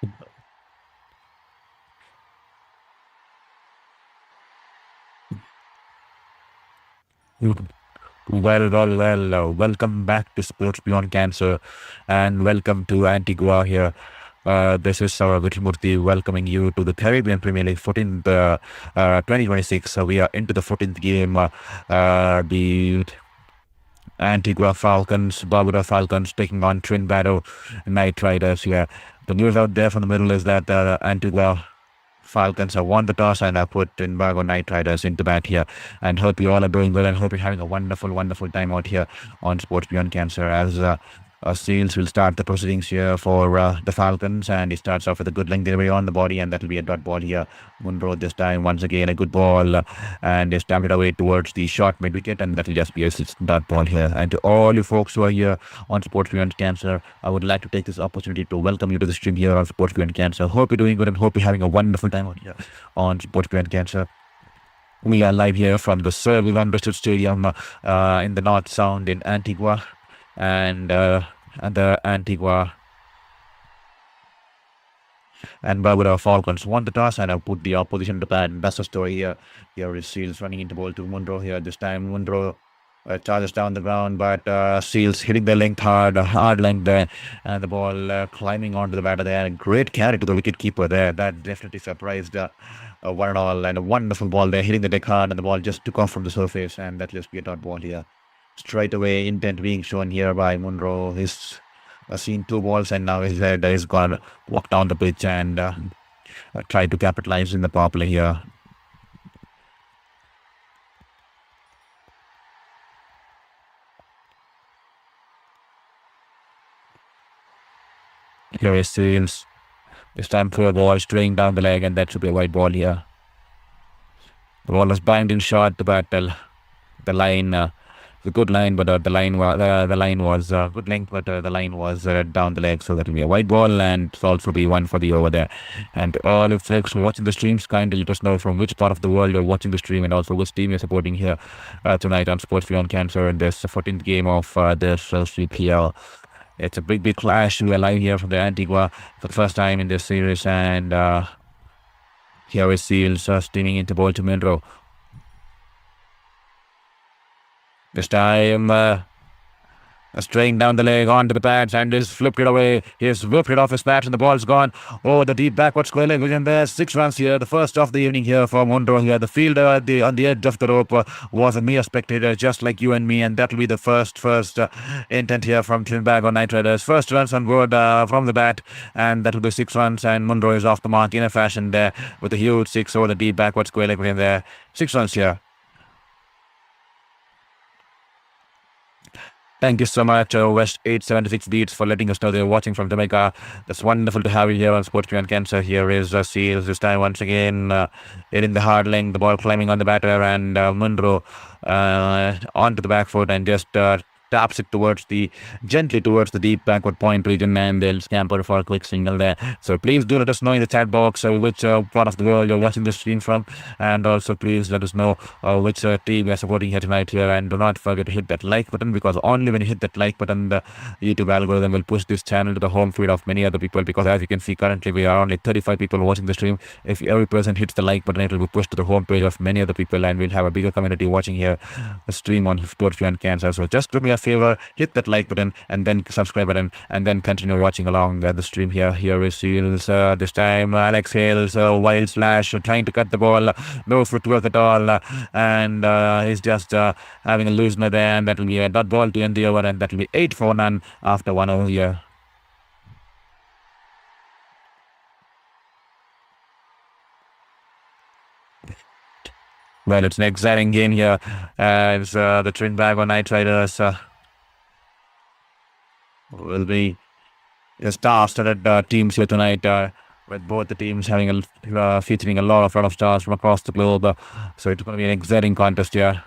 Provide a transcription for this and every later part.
Welcome back to Sports Beyond Cancer and welcome to Antigua here. This is Sir Vivian welcoming you to the Caribbean Premier League 14th, 2026. So we are into the 14th game. The Antigua Falcons, Barbuda Falcons taking on Trinbago Knight Riders here. The news out there from the middle is that Antigua Falcons have won the toss and have put Trinbago Knight Riders into bat here. And hope you all are doing well and hope you're having a wonderful, wonderful time out here on Sports Beyond Cancer as Seals will start the proceedings here for the Falcons, and he starts off with a good length delivery on the body, and that will be a dot ball here. Munro this time once again a good ball, and he stamped it away towards the short mid wicket, and that will just be a dot ball here. And to all you folks who are here on Sports Beyond Cancer, I would like to take this opportunity to welcome you to the stream here on Sports Beyond Cancer. Hope you're doing good and hope you're having a wonderful time out here on Sports Beyond Cancer. We are live here from the Sir Vivian Richards Stadium in the North Sound in Antigua, and the Antigua and Barbuda Falcons won the toss and have put the opposition to bat. That's the story here. Here is Seals running into ball to Munro here. This time Munro charges down the ground, but Seals hitting the length hard length there, and the ball climbing onto the batter there. Great carry to the wicket keeper there. That definitely surprised one and all, and a wonderful ball there, hitting the deck hard, and the ball just took off from the surface, and that just be a dot ball here. Straight away intent being shown here by Munro. He's seen two balls and now he's gone to walk down the pitch and try to capitalize in the power play here. Here is Seals. This time for a ball straying down the leg, and that should be a white ball here. The ball was banged in short, but the line. The good line, but the line was good length, but the line was down the leg, so that will be a white ball, and it's also be one for the over there. And all of folks watching the streams, kindly let us know from which part of the world you're watching the stream, and also which team you're supporting here tonight on Sports Beyond Cancer in this 14th game of this CPL. It's a big clash. We're live here from the Antigua for the first time in this series, and here is Seals steaming into ball to Munro. This time, straying down the leg onto the pads, and he's flipped it away. He's whipped it off his bat, and the ball's gone over the deep backward square leg. And there, 6 runs here, the first of the evening here for Munro here. The fielder on the edge of the rope was a mere spectator, just like you and me, and that'll be the first intent here from Trinbago Knight Riders. First runs on board from the bat, and that'll be 6 runs, and Munro is off the mark in a fashion there with a huge 6 over the deep backward square leg in there. 6 runs here. Thank you so much, West 876 Beats, for letting us know they're watching from Jamaica. That's wonderful to have you here on Sports Beyond Cancer. Here is Seals this time once again, hitting the hard length, the ball climbing on the batter, and Munro onto the back foot and just taps it gently towards the deep backward point region, and they'll scamper for a quick single there. So please do let us know in the chat box which part of the world you're watching this stream from, and also please let us know which team you're supporting here tonight here, and do not forget to hit that like button, because only when you hit that like button, the YouTube algorithm will push this channel to the home feed of many other people, because as you can see currently we are only 35 people watching the stream. If every person hits the like button, it will be pushed to the home page of many other people, and we'll have a bigger community watching here the stream on Sports Beyond Cancer. So just do me a favor, hit that like button and then subscribe button, and then continue watching along the stream here. Here is Seals this time. Alex Hales, wild slash, trying to cut the ball, no footwork at all, and he's just having a loosener there, and that will be a dot ball to end the over, and that will be 8 for none after 1 over here. Well, it's an exciting game here as the Trinbago Knight Riders will be star-studded teams here tonight, with both the teams having featuring a lot of stars from across the globe. So it's going to be an exciting contest here.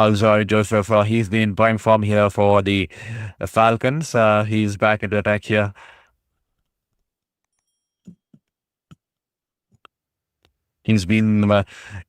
Alzari Joseph, he's been in prime form here for the Falcons. He's back into attack here. He's been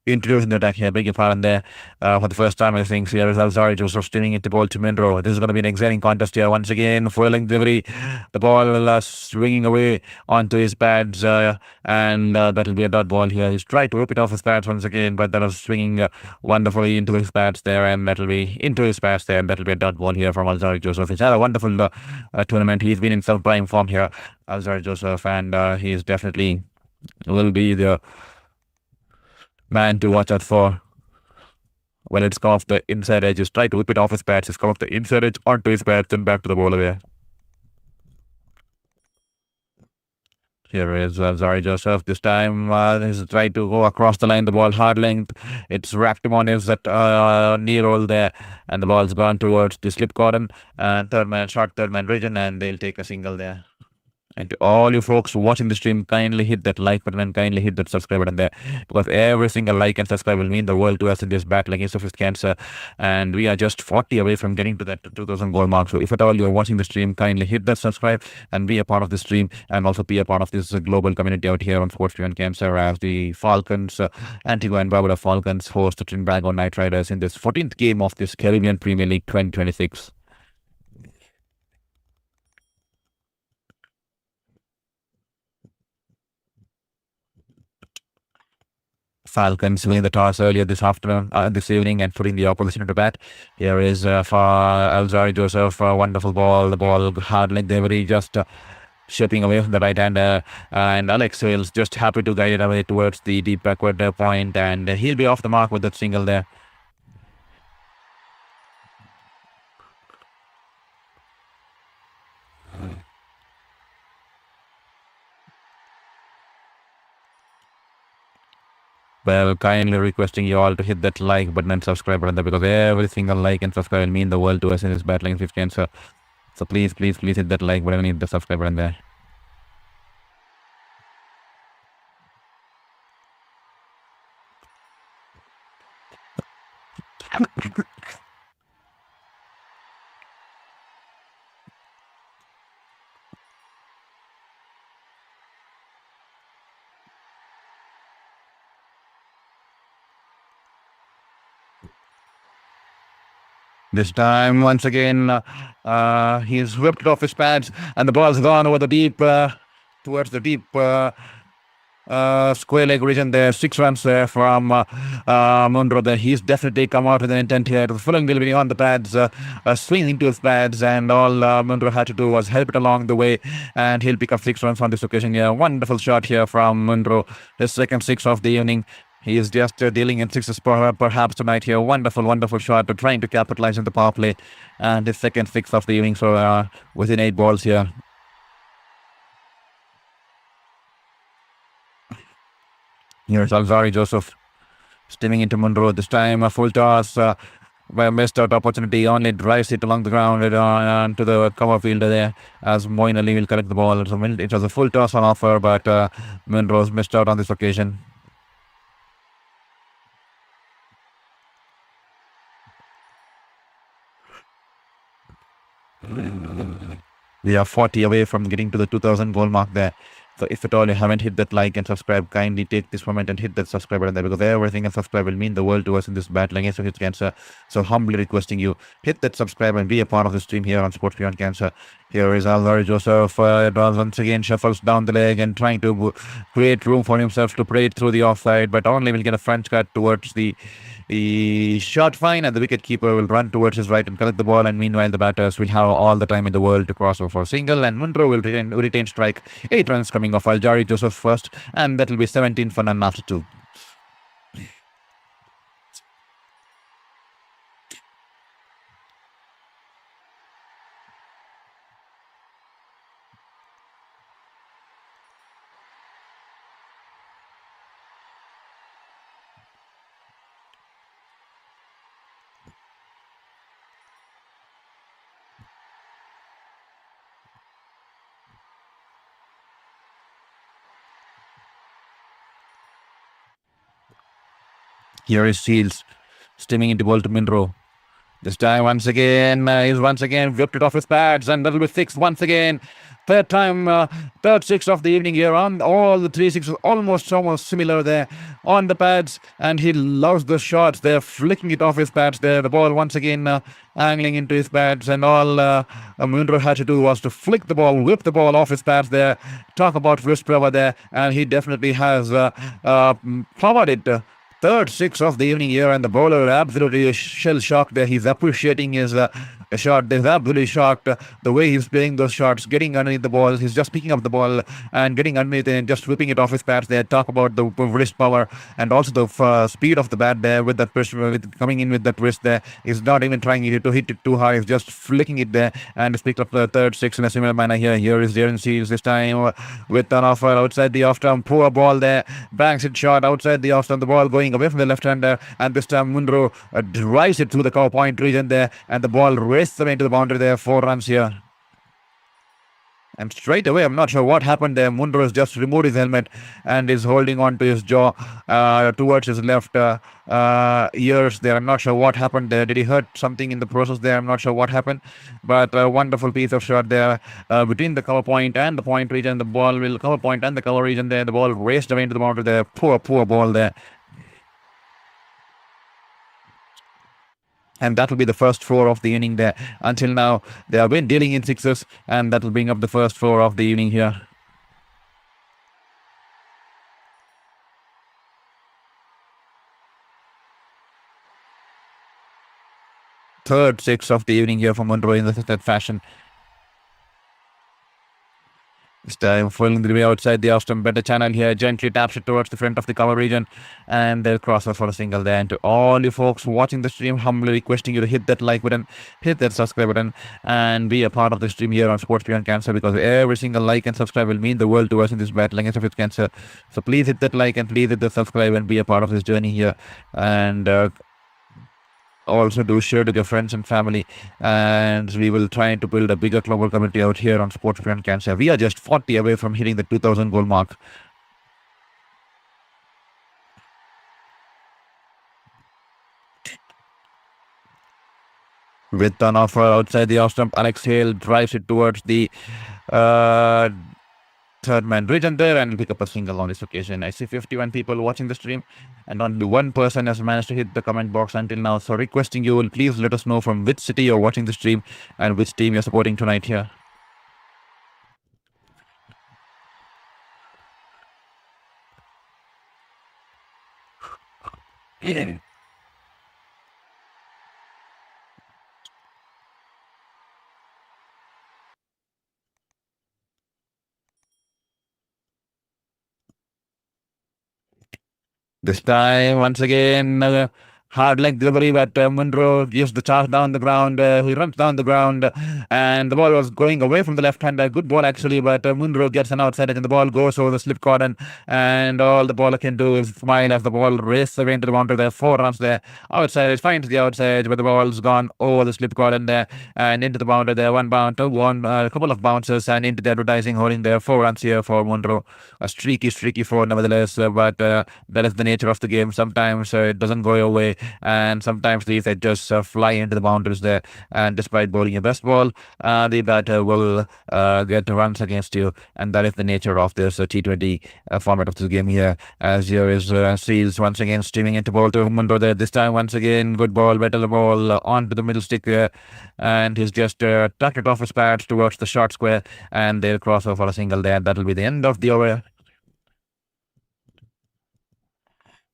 introduced in the attack here. Beg your pardon there. For the first time, I think. So here is Alzari Joseph stealing it the ball to Mindro. This is going to be an exciting contest here. Once again, foiling delivery. The ball swinging away onto his pads. And that'll be a dot ball here. He's tried to rip it off his pads once again, but that was swinging wonderfully into his pads there. And that'll be into his pads there. And that'll be a dot ball here from Alzari Joseph. He's had a wonderful tournament. He's been in self-prime form here, Alzari Joseph. And he's definitely will be the man to watch out for when it's come off the inside edge. Just try to whip it off his pads. Just come off the inside edge onto his pads and back to the ball away. Here is Zari Joseph. This time he's tried to go across the line. The ball hard length. It's wrapped him on his knee roll there. And the ball's gone towards the slip cordon. And short third man region. And they'll take a single there. And to all you folks watching the stream, kindly hit that like button and kindly hit that subscribe button there, because every single like and subscribe will mean the world to us in this battle against surface cancer. And we are just 40 away from getting to that 2000 goal mark. So if at all you're watching the stream, kindly hit that subscribe and be a part of the stream, and also be a part of this global community out here on Sports Beyond Cancer, as the Falcons, Antigua and Barbuda Falcons, host the Trinbago Knight Riders in this 14th game of this Caribbean Premier League 2026. Falcons winning the toss earlier this afternoon, this evening, and putting the opposition into bat. Here is for Alzari Joseph, a wonderful ball. The ball hard length delivery, just shipping away from the right hander, and Alex Wales just happy to guide it away towards the deep backward point, and he'll be off the mark with that single there. Well, kindly requesting you all to hit that like button and subscribe button there, because every single like and subscribe will mean the world to us in this battle against 50 cancer. So please hit that like button and hit the subscribe button there. This time, once again, he's whipped it off his pads, and the ball's gone over the deep, towards the deep square leg region there. 6 runs there from Munro there. He's definitely come out with an intent here. The filling delivery on the pads, swinging to his pads, and all Munro had to do was help it along the way, and he'll pick up 6 runs on this occasion here. Wonderful shot here from Munro, his second 6 of the evening. He is just dealing in 6s perhaps tonight here. Wonderful shot, trying to capitalize on the power play, and his second 6 of the evening. So within 8 balls here. Here's Alzari Joseph steaming into Munro. This time a full toss, missed out opportunity. Only drives it along the ground to the cover fielder there, as Moin Ali will collect the ball. It was a full toss on offer, but Munro's missed out on this occasion. We are 40 away from getting to the 2000 goal mark there. So if at all you haven't hit that like and subscribe, kindly take this moment and hit that subscribe button there, because everything and subscribe will mean the world to us in this battle against surface cancer. So humbly requesting you, hit that subscribe and be a part of the stream here on Sports Beyond Cancer. Here is Alvaro Joseph, once again shuffles down the leg and trying to create room for himself to play it through the offside, but only will get a front cut towards the shot fine, and the wicket keeper will run towards his right and collect the ball, and meanwhile the batters will have all the time in the world to cross over for a single, and Munro will retain strike. 8 runs coming off Alzari Joseph first, and that will be 17 for none after 2. Here is Shields steaming into ball to Munro. This time, once again, he's once again whipped it off his pads, and that'll be six once again. Third time, third six of the evening here on all the three sixes, almost similar there on the pads, and he loves the shots. They're flicking it off his pads there. The ball once again angling into his pads, and all Munro had to do was to flick the ball, whip the ball off his pads there. Talk about wrist power there, and he definitely has powered it. Third six of the evening here, and the bowler absolutely shell shocked there. He's appreciating his shot. He's absolutely shocked the way he's playing those shots, getting underneath the ball. He's just picking up the ball and getting underneath it and just whipping it off his pads there. Talk about the wrist power and also the speed of the bat there with that push, with coming in with that wrist there. He's not even trying to hit it too high. He's just flicking it there, and he's picked up the third six in a similar manner here. Here is Darren Seals this time with an offer outside the off stump. Poor ball there. Banks it short outside the off stump. The ball going away from the left-hander, and this time Munro drives it through the cover point region there, and the ball races away into the boundary there. 4 runs here. And straight away, I'm not sure what happened there. Munro has just removed his helmet and is holding on to his jaw towards his left ears there. I'm not sure what happened there. Did he hurt something in the process there? I'm not sure what happened. But a wonderful piece of shot there between the cover point and the point region. The ball will cover point and the cover region there. The ball raced away into the boundary there. Poor ball there. And that will be the first 4 of the inning there. Until now, they have been dealing in sixes, and that will bring up the first 4 of the evening here. Third 6 of the evening here for Munro in that fashion. This time, following the way outside the off stump, better channel here, gently taps it towards the front of the cover region, and they'll cross off for a single there. And to all you folks watching the stream, humbly requesting you to hit that like button, hit that subscribe button, and be a part of the stream here on Sports Beyond Cancer, because every single like and subscribe will mean the world to us in this battle against cancer. So please hit that like and please hit the subscribe and be a part of this journey here. And also do share with your friends and family, and we will try to build a bigger global community out here on Sports Beyond Cancer. We are just 40 away from hitting the 2000 goal mark. With an offer outside the off stump, Alex Hale drives it towards the third man region there and pick up a single on this occasion. I see 51 people watching the stream, and only one person has managed to hit the comment box until now. So requesting you will please let us know from which city you're watching the stream and which team you're supporting tonight here. Yeah. This time, once again, hard leg delivery, but Munro gives the charge down the ground. He runs down the ground, and the ball was going away from the left-hander. Good ball, actually, but Munro gets an outside edge, and the ball goes over the slip cordon, and all the bowler can do is smile as the ball races away into the boundary. There are 4 runs there. Outside edge finds the outside, but the ball's gone over the slip cordon there, and into the boundary there. One bounce, a couple of bounces, and into the advertising holding there. 4 runs here for Munro. A streaky 4 nevertheless, but that is the nature of the game. Sometimes it doesn't go your way, and sometimes these they just fly into the boundaries there, and despite bowling your best ball, the batter will get runs against you, and that is the nature of this T20 format of this game here. As here is Seals once again streaming into ball to Munro there. This time once again, good ball, better ball onto the middle stick there, and he's just tucked it off his pads towards the short square, and they'll cross over for a single there. That'll be the end of the over.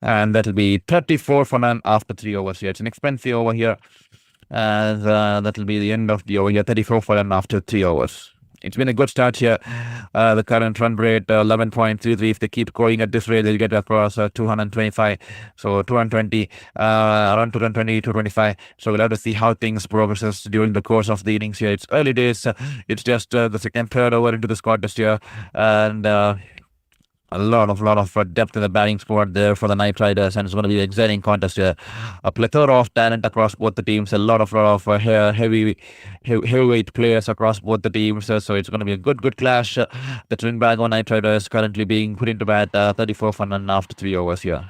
And that'll be 34 for none after 3 overs here. It's an expensive over here. And that'll be the end of the over here. 34 for none after 3 overs. It's been a good start here. The current run rate 11.33. If they keep going at this rate, they'll get across 225. So 220, around 220, 225. So we'll have to see how things progresses during the course of the innings here. It's early days. It's just the second, third over into the squad this year, and a lot of depth in the batting squad there for the Knight Riders, and it's going to be an exciting contest here. A plethora of talent across both the teams, a lot of heavyweight players across both the teams, so it's going to be a good clash. The Trinbago Knight Riders currently being put into bat 34 for none after 3 overs here.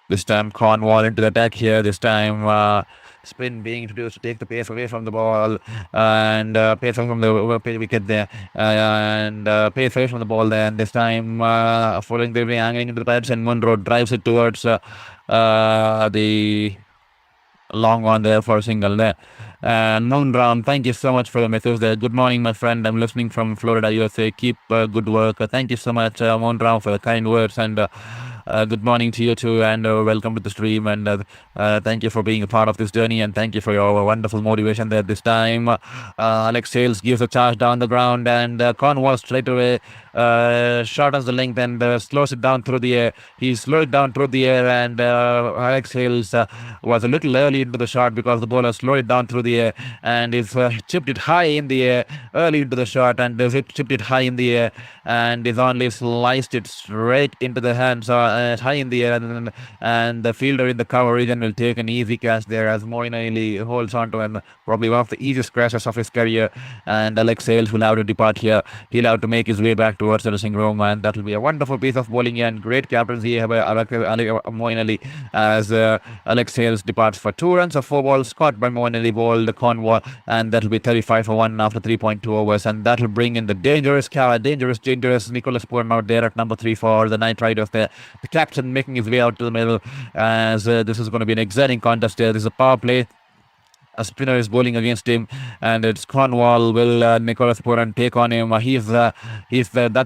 This time Cornwall into the attack here. This time spin being introduced to take the pace away from the ball and pace away from the wicket there and pace away from the ball there. And this time following the angling into the pads and Munro drives it towards the long one there for a single there. Moon Brown, thank you so much for the message there. Good morning, my friend. I'm listening from Florida, USA. Keep good work. Thank you so much, Moon Brown, for the kind words and good morning to you too, and welcome to the stream. And thank you for being a part of this journey, and thank you for your wonderful motivation there. This time, Alex Sales gives a charge down the ground, and Cornwall straight away shortens the length and slows it down through the air. He slowed it down through the air, and Alex Sales was a little early into the shot because the bowler slowed it down through the air and is chipped it high in the air early into the shot, and chipped it high in the air, and is only sliced it straight into the hands high in the air, and the fielder in the cover region will take an easy catch there as Moeen Ali holds on to him, probably one of the easiest crashes of his career, and Alex Sales will have to depart here. He'll have to make his way back towards the dressing room, and that will be a wonderful piece of bowling and great captaincy by Moeen Ali as Alex Sales departs for 2 runs of 4 balls caught by Moeen Ali bowled Cornwall, and that will be 35 for 1 after 3.2 overs, and that will bring in the dangerous Nicholas Purn out there at number 3 for the Knight Riders there. The captain making his way out to the middle as this is going to be an exciting contest here. This is a power play. A spinner is bowling against him, and it's Cornwall will Nicholas Purn take on him. He's that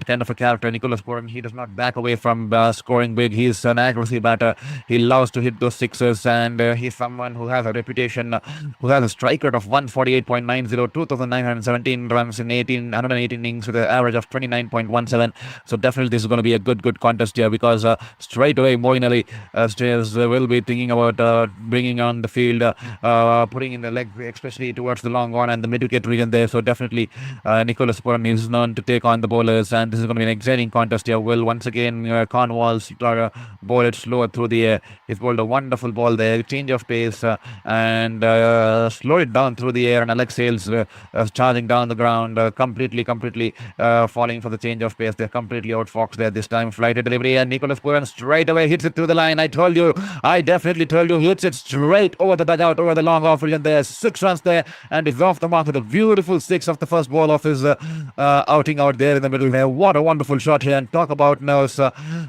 kind of a character, Nicholas Purn. He does not back away from scoring big. He's an accuracy batter. He loves to hit those sixes, and he's someone who has a reputation, who has a strike rate of 148.90, 2,917 runs in 118 innings with an average of 29.17. So definitely this is going to be a good contest here, because straight away Moeen Ali will be thinking about bringing on the field, putting in the leg, especially towards the long on and the mid-wicket region there. So definitely Nicholas Purn is known to take on the bowlers, and this is going to be an exciting contest here. Will once again Cornwall bowled it slower through the air. He's bowled a wonderful ball there, change of pace, and slow it down through the air, and Alex Sales charging down the ground, completely falling for the change of pace. They're completely outfoxed there this time. Flighted delivery, and Nicholas Purn straight away hits it to the line. I definitely told you, hits it straight over the dugout, over the long off region there. 6 runs there, and is off the mark with a beautiful 6 of the first ball of his outing out there in the middle there. What a wonderful shot here, and talk about nerves.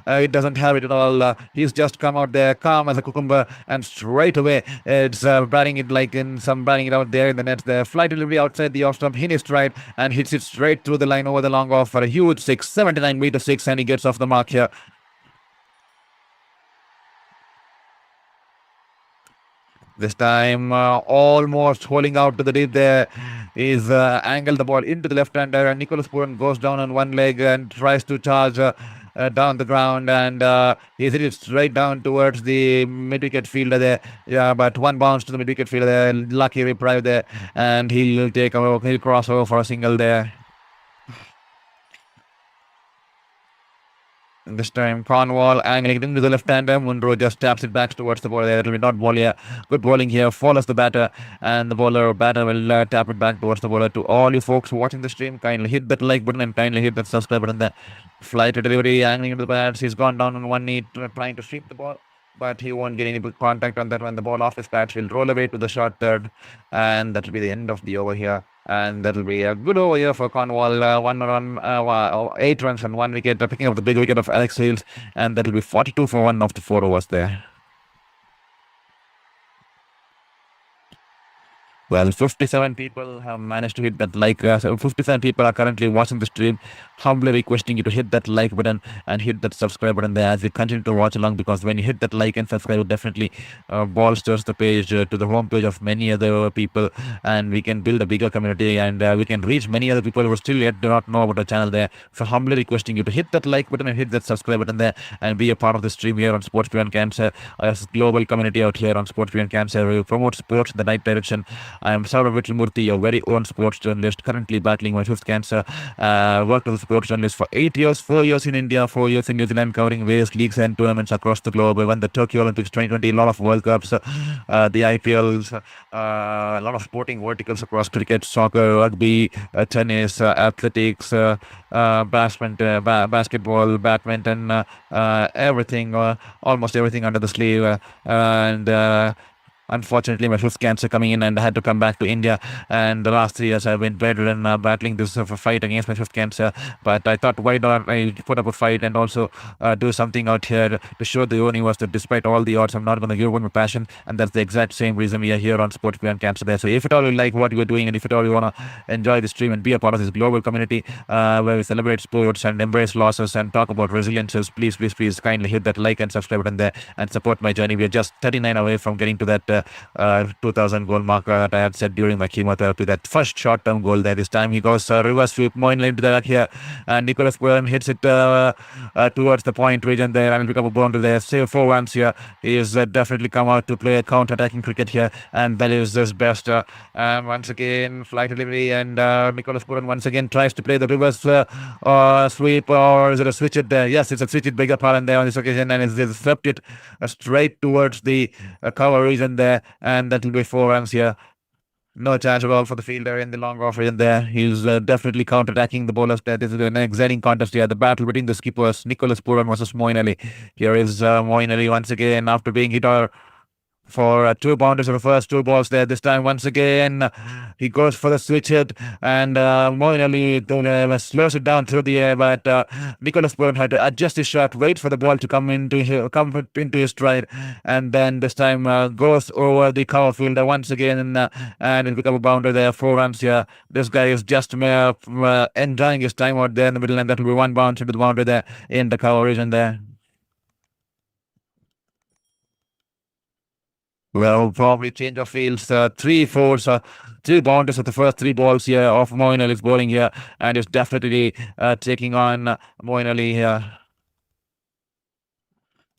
It doesn't have it at all. He's just come out there calm as a cucumber, and straight away it's batting it out there in the net there. Flight delivery outside the off stump, in his stride, and hits it straight through the line over the long off for a huge 6, 79-meter 6, and he gets off the mark here. This time, almost holding out to the deep there, is angled the ball into the left-hander, and Nicholas Purn goes down on one leg and tries to charge down the ground, and he's hit it straight down towards the mid-wicket fielder there. Yeah, but one bounce to the mid-wicket fielder there, lucky reprieve there, and he'll cross over for a single there. And this time, Cornwall angling it into the left-hander. Munro just taps it back towards the ball there. It will be not ball here. Good bowling here. Follows the batter, and the batter will tap it back towards the bowler. To all you folks watching the stream, kindly hit that like button and kindly hit that subscribe button there. Flight delivery, angling into the bats. He's gone down on one knee, trying to sweep the ball, but he won't get any contact on that one. The ball off his bat will roll away to the short third, and that will be the end of the over here. And that will be a good over here for Cornwall. 1 run, 8 runs and 1 wicket, picking up the big wicket of Alex Sales, and that will be 42 for 1 after 4 overs there. Well, 57 people have managed to hit that like. 57 people are currently watching the stream. Humbly requesting you to hit that like button and hit that subscribe button there as we continue to watch along, because when you hit that like and subscribe, it definitely bolsters the page to the home page of many other people, and we can build a bigger community, and we can reach many other people who still yet do not know about the channel there. So humbly requesting you to hit that like button and hit that subscribe button there, and be a part of the stream here on Sports Beyond Cancer, a global community out here on Sports Beyond Cancer. We promote sports in the right direction, I am Sir Vivian, your very own sports journalist, currently battling my fifth cancer. Worked as a sports journalist for 8 years, 4 years in India, 4 years in New Zealand, covering various leagues and tournaments across the globe. I won the Tokyo Olympics 2020, a lot of World Cups, the IPLs, a lot of sporting verticals across cricket, soccer, rugby, tennis, athletics, basketball, badminton, everything, almost everything under the sleeve. And Unfortunately, my fifth cancer coming in, and I had to come back to India. And the last 3 years, I've been bedridden, battling this fight against my fifth cancer. But I thought, why not I put up a fight and also do something out here to show the universe that despite all the odds, I'm not going to give up my passion. And that's the exact same reason we are here on Sports Beyond Cancer there. So if at all you like what you're doing, and if at all you want to enjoy the stream and be a part of this global community where we celebrate sports and embrace losses and talk about resiliences, please kindly hit that like and subscribe button there and support my journey. We are just 39 away from getting to that 2000 goal marker that I had set during my chemotherapy. That first short-term goal there. This time he goes reverse sweep, Moinley into the back here, and Nicholas Puran hits it towards the point region there and pick up a boundary there. Save 4 runs here. He is definitely come out to play counter-attacking cricket here, and that is his best. And once again, flight delivery, and Nicholas Puran once again tries to play the reverse sweep, or is it a switch it there? Yes, it's a switch it, bigger pardon there on this occasion, and it's swept it straight towards the cover region there, and that will be 4 runs here. No chance at all for the fielder in the long off region there. He's definitely counter-attacking the bowlers there. This is an exciting contest here. The battle between the skippers, Nicholas Puran versus Moeen Ali. Here is Moeen Ali once again after being hit for 2 boundaries of the first 2 balls there. This time, once again, he goes for the switch hit, and Moeen Ali slows it down through the air, but Nicholas Puran had to adjust his shot, wait for the ball to come into his stride, and then this time goes over the cover fielder once again, and it becomes a boundary there. 4 runs here. This guy is just enjoying his time out there in the middle, and that will be 1 bounce into the boundary there in the cover region there. Well, probably change of fields. 3 fours, 2 boundaries of the first 3 balls here of Moeen Ali's bowling here, and is definitely taking on Moeen Ali here.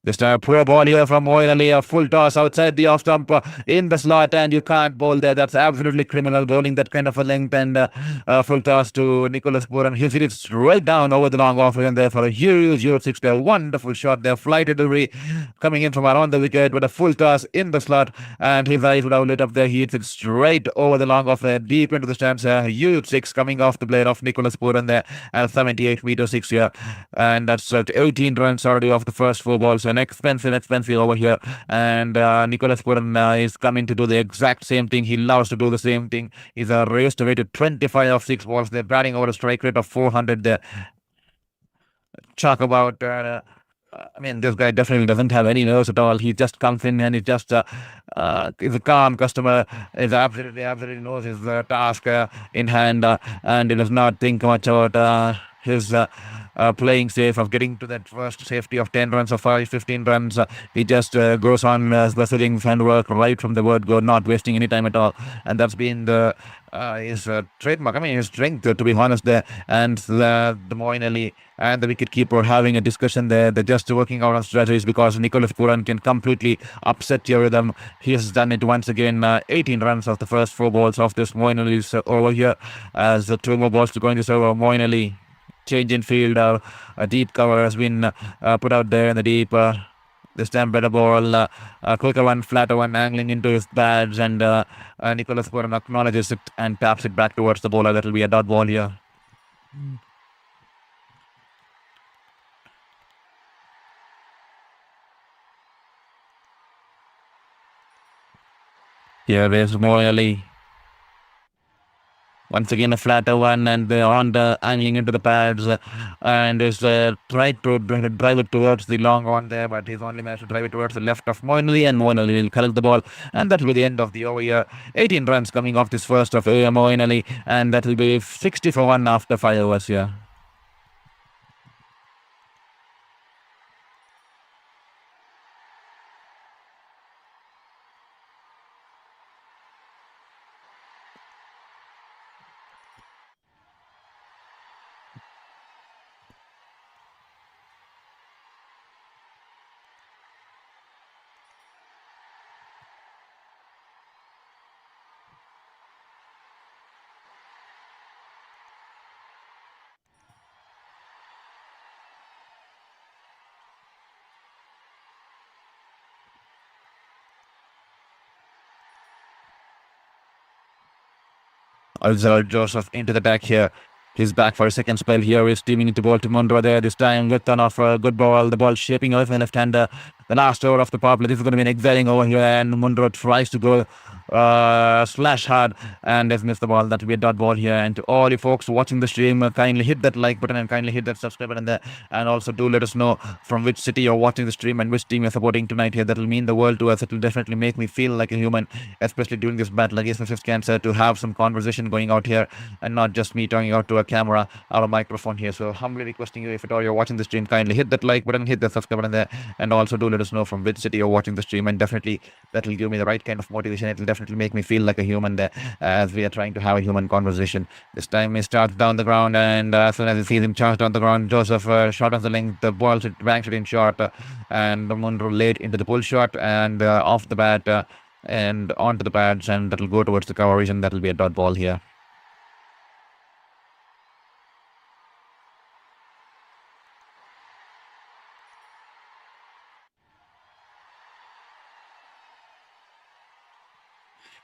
This time, poor ball here from Moeen Ali, a full toss outside the off stump in the slot, and you can't bowl there. That's absolutely criminal, bowling that kind of a length, and full toss to Nicholas Puran. He'll hit it straight down over the long off and there for a huge 6 there. Wonderful shot there. Flight delivery coming in from around the wicket with a full toss in the slot, and his eyes would have lit up there. He hits it straight over the long off there, deep into the stands. Huge 6 coming off the blade of Nicholas Puran there, and 78 meter 6 here, and that's 18 runs already off the first 4 balls. An expensive over here, and Nicholas Puran is coming to do the exact same thing. He loves to do the same thing. He's raised away to 25 of 6 balls. They're batting over a strike rate of 400 there. Talk about I mean, this guy definitely doesn't have any nerves at all. He just comes in and he just is a calm customer. He absolutely knows his task in hand, and he does not think much about his playing safe of getting to that first safety of 10 runs or 15 runs. He just goes on wrestling handwork right from the word go, not wasting any time at all. And that's been his trademark. I mean, his strength, to be honest, there. And the Moeen Ali and the wicketkeeper having a discussion there. They're just working out on strategies because Nicholas Puran can completely upset your rhythm. He has done it once again. 18 runs of the first 4 balls of this Moeen Ali's over here, as 2 more balls to go in this over. Moeen Ali change in field. A deep cover has been put out there in the deep. This time better ball, a quicker one, flatter one, angling into his pads, and Nicholas Puran acknowledges it and taps it back towards the bowler. That will be a dot ball here. Here is Moeen Ali. Once again, a flatter one, and on the angling into the pads, and is tried to drive it towards the long one there, but he's only managed to drive it towards the left of Moeen Ali, and Moeen Ali will collect the ball, and that will be the end of the over here. 18 runs coming off this first of Moeen Ali, and that will be 60 for 1 after 5 overs here. Joseph into the back here. He's back for a second spell here. He's steaming into ball to Mundra there. This time, good turn off for a good ball. The ball shaping away from the left-hander. The last over of the power play. This is going to be an exciting over here. And Mundra tries to go slash hard and has missed the ball. That will be a dot ball here. And to all you folks watching the stream, kindly hit that like button and kindly hit that subscribe button there. And also do let us know from which city you're watching the stream and which team you're supporting tonight here. That will mean the world to us. It will definitely make me feel like a human, especially during this battle against the fifth cancer, to have some conversation going out here and not just me talking out to a camera or a microphone here. So humbly requesting you, if at all you're watching the stream, kindly hit that like button, hit the subscribe button there, and also do let us know from which city you're watching the stream, and definitely that will give me the right kind of motivation. It will definitely make me feel like a human there as we are trying to have a human conversation. This time he starts down the ground, and as soon as he sees him charge down the ground, Joseph shot on the length, the ball banks it in short, and the Munro laid into the pull shot and off the bat and onto the pads, and that will go towards the cover region. That will be a dot ball here.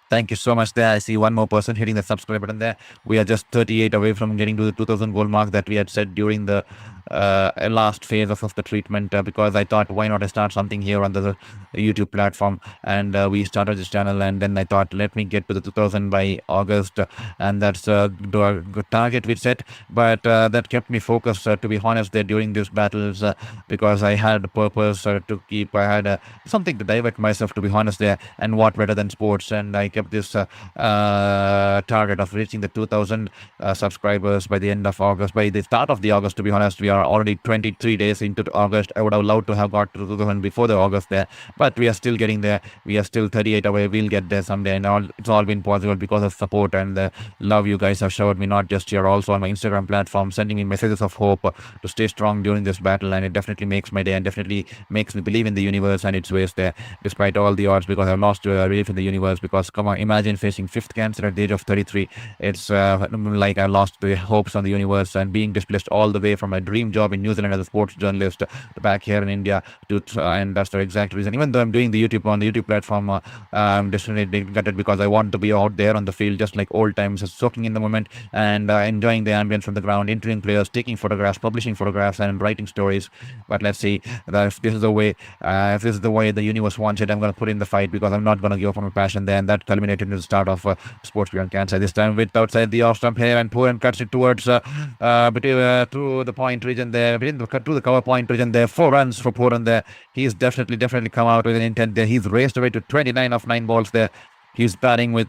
Thank you so much there. I see one more person hitting the subscribe button there. We are just 38 away from getting to the 2000 goal mark that we had set during the last phase of the treatment, because I thought, why not I start something here on the YouTube platform, and we started this channel, and then I thought, let me get to the 2000 by August, and that's the target we set. But that kept me focused, to be honest, there during these battles, because I had a purpose to keep, I had something to divert myself, to be honest there, and what better than sports. And I kept this target of reaching the 2000 subscribers by the end of August, by the start of the August. To be honest, we are already 23 days into August. I would have loved to have got to 2000 before the August there, but we are still getting there. We are still 38 away. We'll get there someday, and it's all been possible because of support and the love you guys have showed me, not just here, also on my Instagram platform, sending me messages of hope to stay strong during this battle. And it definitely makes my day and definitely makes me believe in the universe and its ways there, despite all the odds, because I've lost belief in the universe. Because come on, imagine facing fifth cancer at the age of 33. It's like I lost the hopes on the universe, and being displaced all the way from my dream job in New Zealand as a sports journalist to back here in India and that's the exact reason. Even though I'm doing the YouTube on the YouTube platform, I'm definitely gutted because I want to be out there on the field just like old times, soaking in the moment and enjoying the ambience from the ground, interviewing players, taking photographs, publishing photographs, and writing stories. But let's see if this is the way, if this is the way the universe wants it, I'm going to put in the fight, because I'm not going to give up on my passion there. And that culminated in the start of Sports Beyond Cancer. This time with outside the off stump here, and Pooran cuts it towards to the point region there, to the cover point region there. 4 runs for Pooran there. He's definitely come out with an intent there. He's raced away to 29 of 9 balls there. He's batting with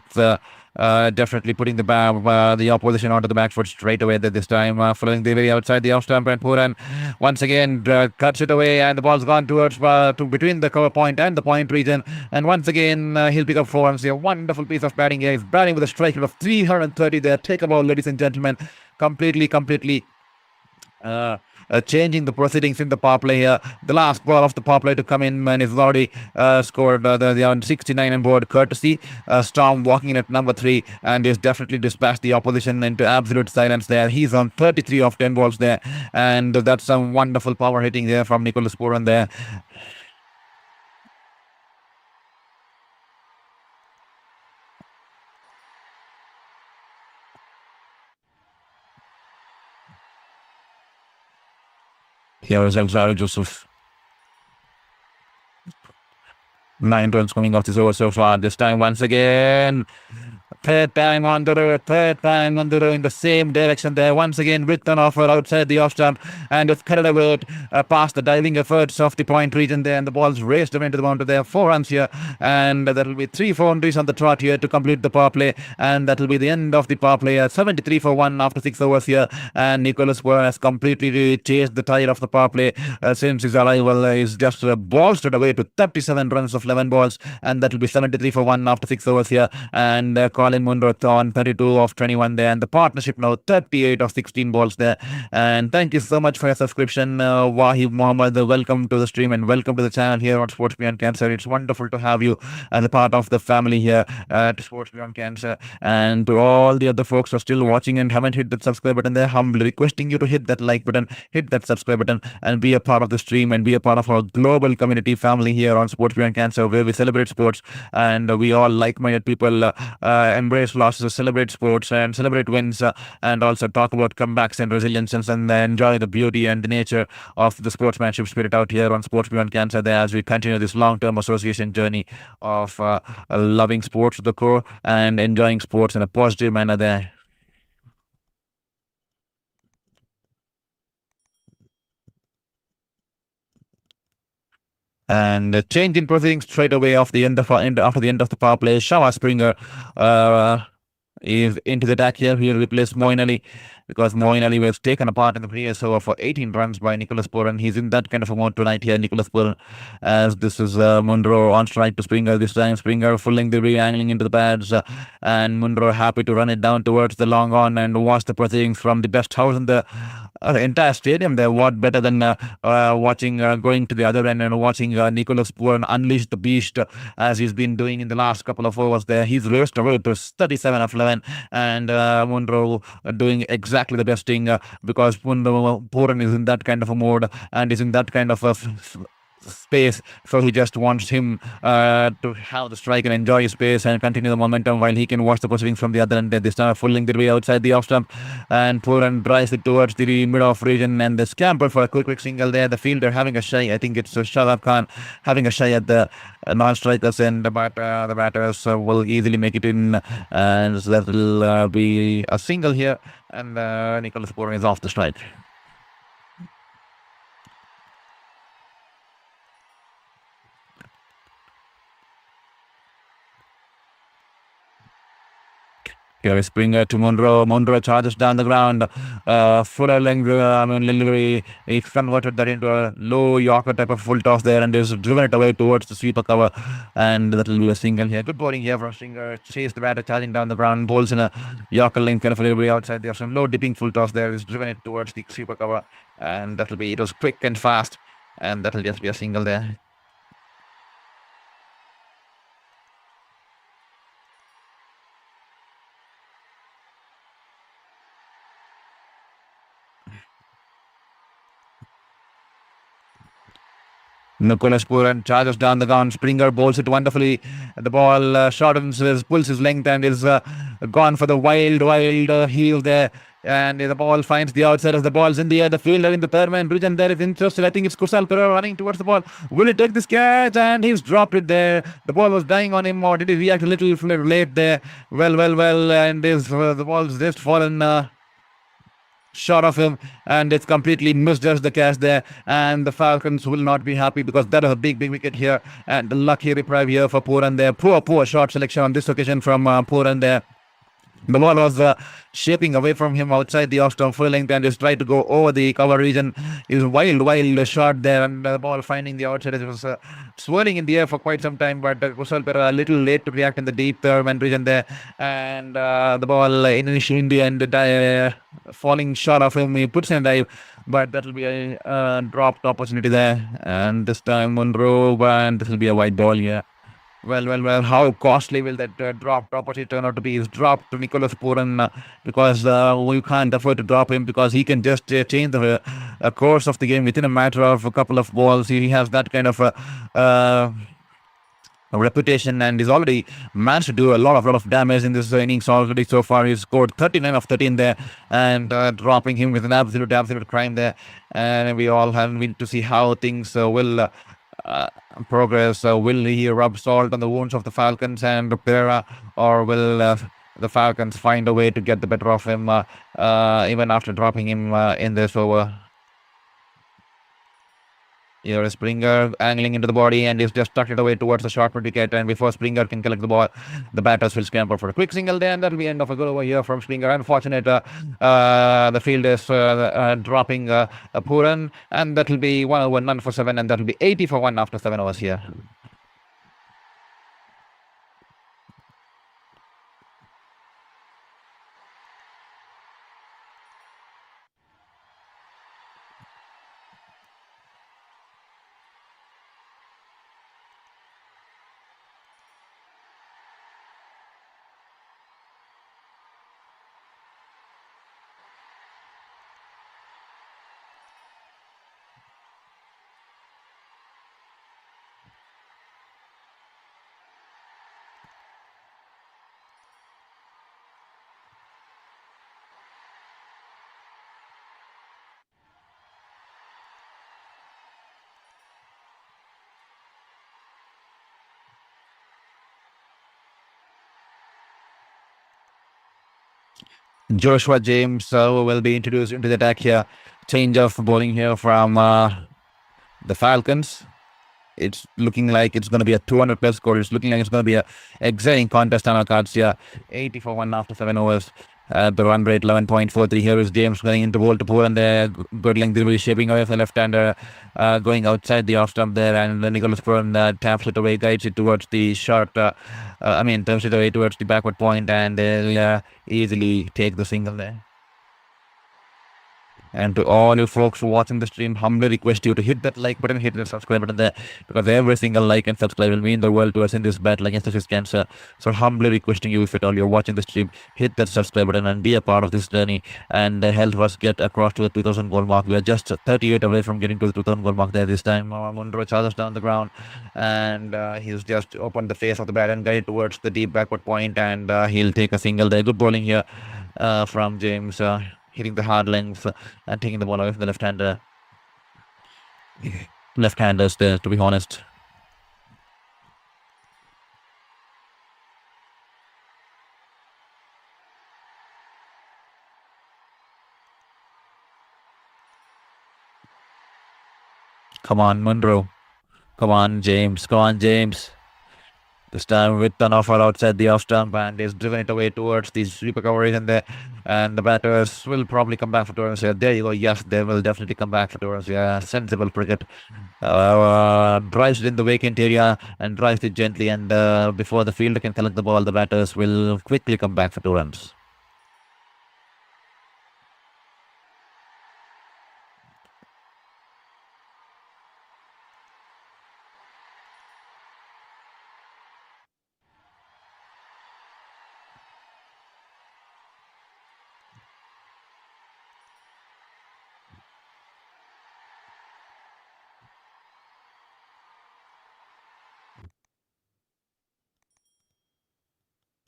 definitely putting the opposition onto the back foot straight away there this time, following the very outside the off stump, and Pooran once again cuts it away, and the ball's gone towards to between the cover point and the point region, and once again he'll pick up 4 runs here. Wonderful piece of batting here. He's batting with a strike rate of 330 there. Take a ball, ladies and gentlemen. Completely changing the proceedings in the power play here. The last ball of the power play to come in, and he's already scored the 69 on board, courtesy Storm walking in at number 3, and he's definitely dispatched the opposition into absolute silence there. He's on 33 of 10 balls there, and that's some wonderful power hitting there from Nicholas Pooran there. Here is Alvaro Joseph. 9 runs coming off this over so far. This time once again, third time on the road in the same direction there. Once again, written offer outside the off stump, and it's carried away past the diving efforts of the point region there, and the ball's raced away into the boundary there. 4 runs here, and that will be 3 boundaries on the trot here to complete the power play, and that will be the end of the power play. 73 for 1 after 6 overs here, and Nicholas Pooran has completely chased the tide of the power play since his arrival. He's just bolstered away to 37 runs of 11 balls, and that will be 73 for 1 after 6 overs here, and Colin Munro on 32 of 21 there, and the partnership now 38 of 16 balls there. And thank you so much for your subscription, Wahib Mohammed. Welcome to the stream and welcome to the channel here on Sports Beyond Cancer. It's wonderful to have you as a part of the family here at Sports Beyond Cancer. And to all the other folks who are still watching and haven't hit that subscribe button, they're humbly requesting you to hit that like button, hit that subscribe button, and be a part of the stream and be a part of our global community family here on Sports Beyond Cancer, where we celebrate sports and we all like-minded people embrace losses, celebrate sports, and celebrate wins, and also talk about comebacks and resilience, and enjoy the beauty and the nature of the sportsmanship spirit out here on Sports Beyond Cancer there as we continue this long-term association journey of loving sports to the core and enjoying sports in a positive manner there. And a change in proceedings straight away after the end of the power play. Shava Springer uh, is into the attack here. He'll replace Moin Ali because Moin Ali was taken apart in the previous over for 18 runs by Nicholas Puran. He's in that kind of a mode tonight here, Nicholas Puran, as this is Munro on strike to Springer this time. Springer fulling the re-angling into the pads, and Munro happy to run it down towards the long on and watch the proceedings from the best house in the entire stadium there. What better than watching, going to the other end and watching Nicholas Puran unleash the beast as he's been doing in the last couple of overs there. He's raced away to 37 of 11, and Munro doing exactly the best thing because Munro Puran is in that kind of a mode and is in that kind of a space, so he just wants him to have the strike and enjoy his space and continue the momentum while he can watch the proceedings from the other end. This time fooling the way outside the off stump, and Puran drives it towards the mid-off region and the scamper for a quick single there. The fielder having a shy, I think it's Shadab Khan having a shy at the non-strikers end, but the batters will easily make it in, and so that will be a single here, and Nicholas Puran is off the strike. Here is Springer to Munro. Munro charges down the ground. Fuller length, Lillery, he converted that into a low Yorker type of full toss there and is driven it away towards the sweeper cover. And that will be a single here. Good bowling here from Springer. Chase the batter charging down the ground. Bowls in a Yorker length kind of a little outside there. Some low dipping full toss there. Is driven it towards the sweeper cover. And that will be, it was quick and fast. And that will just be a single there. Nicholas Puran charges down the ground. Springer bowls it wonderfully. The ball shortens, pulls his length and is gone for the wild heel there. And the ball finds the outside as the ball's in the air. The fielder in the third man bridge, and there is interested. I think it's Kusal Perera running towards the ball. Will he take this catch? And he's dropped it there. The ball was dying on him, or did he react a little late there? Well. And the ball's just fallen short of him, and it's completely misjudged the catch there, and the Falcons will not be happy because that is a big wicket here, and the lucky reprieve here for Puran there. Poor short selection on this occasion from Puran there. The ball was shaping away from him outside the off stump full length and just tried to go over the cover region. It was wild shot there, and the ball finding the outside. It was swirling in the air for quite some time, but Kusal Perera a little late to react in the deep third man region there, and the ball initially in the end falling short of him. He puts in a dive, but that will be a dropped opportunity there, and this time Munro, and this will be a wide ball here. Well, how costly will that dropped opportunity turn out to be? He's dropped to Nicholas Puran because we can't afford to drop him because he can just change the course of the game within a matter of a couple of balls. He has that kind of a reputation, and he's already managed to do a lot of damage in this innings already so far. He's scored 39 of 13 there, and dropping him with an absolute crime there. And we all have been to see how things will progress. Will he rub salt on the wounds of the Falcons and Perera, or will the Falcons find a way to get the better of him even after dropping him in this over? Here is Springer angling into the body, and he's just tucked it away towards the short wicket. And before Springer can collect the ball, the batters will scamper for a quick single there, and that'll be end of a good over here from Springer. Unfortunate, the field is dropping Puran, and that'll be 1 over, none for 7, and that'll be 80 for 1 after 7 overs here. Joshua James will be introduced into the attack here. Change of bowling here from the Falcons. It's looking like it's going to be a 200 plus score. It's looking like it's going to be a exciting contest on our cards here. 80 for 1 after 7 overs. The run rate 11.43. Here is James going into ball to pull, and they're good length delivery shaping away for the left-hander, going outside the off stump there, and then Nicholas Puran taps it away, guides it towards the short. Turns it away towards the backward point, and they'll easily take the single there. And to all you folks watching the stream, humbly request you to hit that like button, hit the subscribe button there, because every single like and subscribe will mean the world to us in this battle against this cancer. So humbly requesting you, if at all you're watching the stream, hit that subscribe button and be a part of this journey, and help us get across to the 2000 goal mark. We are just 38 away from getting to the 2000 goal mark there this time. Munro charges down the ground, and he's just opened the face of the bat and guided towards the deep backward point, and he'll take a single there. Good bowling here from James. Hitting the hard length and taking the ball away from the left-hander. Left-handers there, to be honest. Come on, Munro. Come on, James. Come on, James. This time with an offer outside the off stump, and is driven it away towards the sweeper coverage, and the batters will probably come back for two runs here. There you go. Yes, they will definitely come back for two runs. Yeah, sensible cricket. Drives it in the vacant area and drives it gently, and before the fielder can collect the ball, the batters will quickly come back for two runs.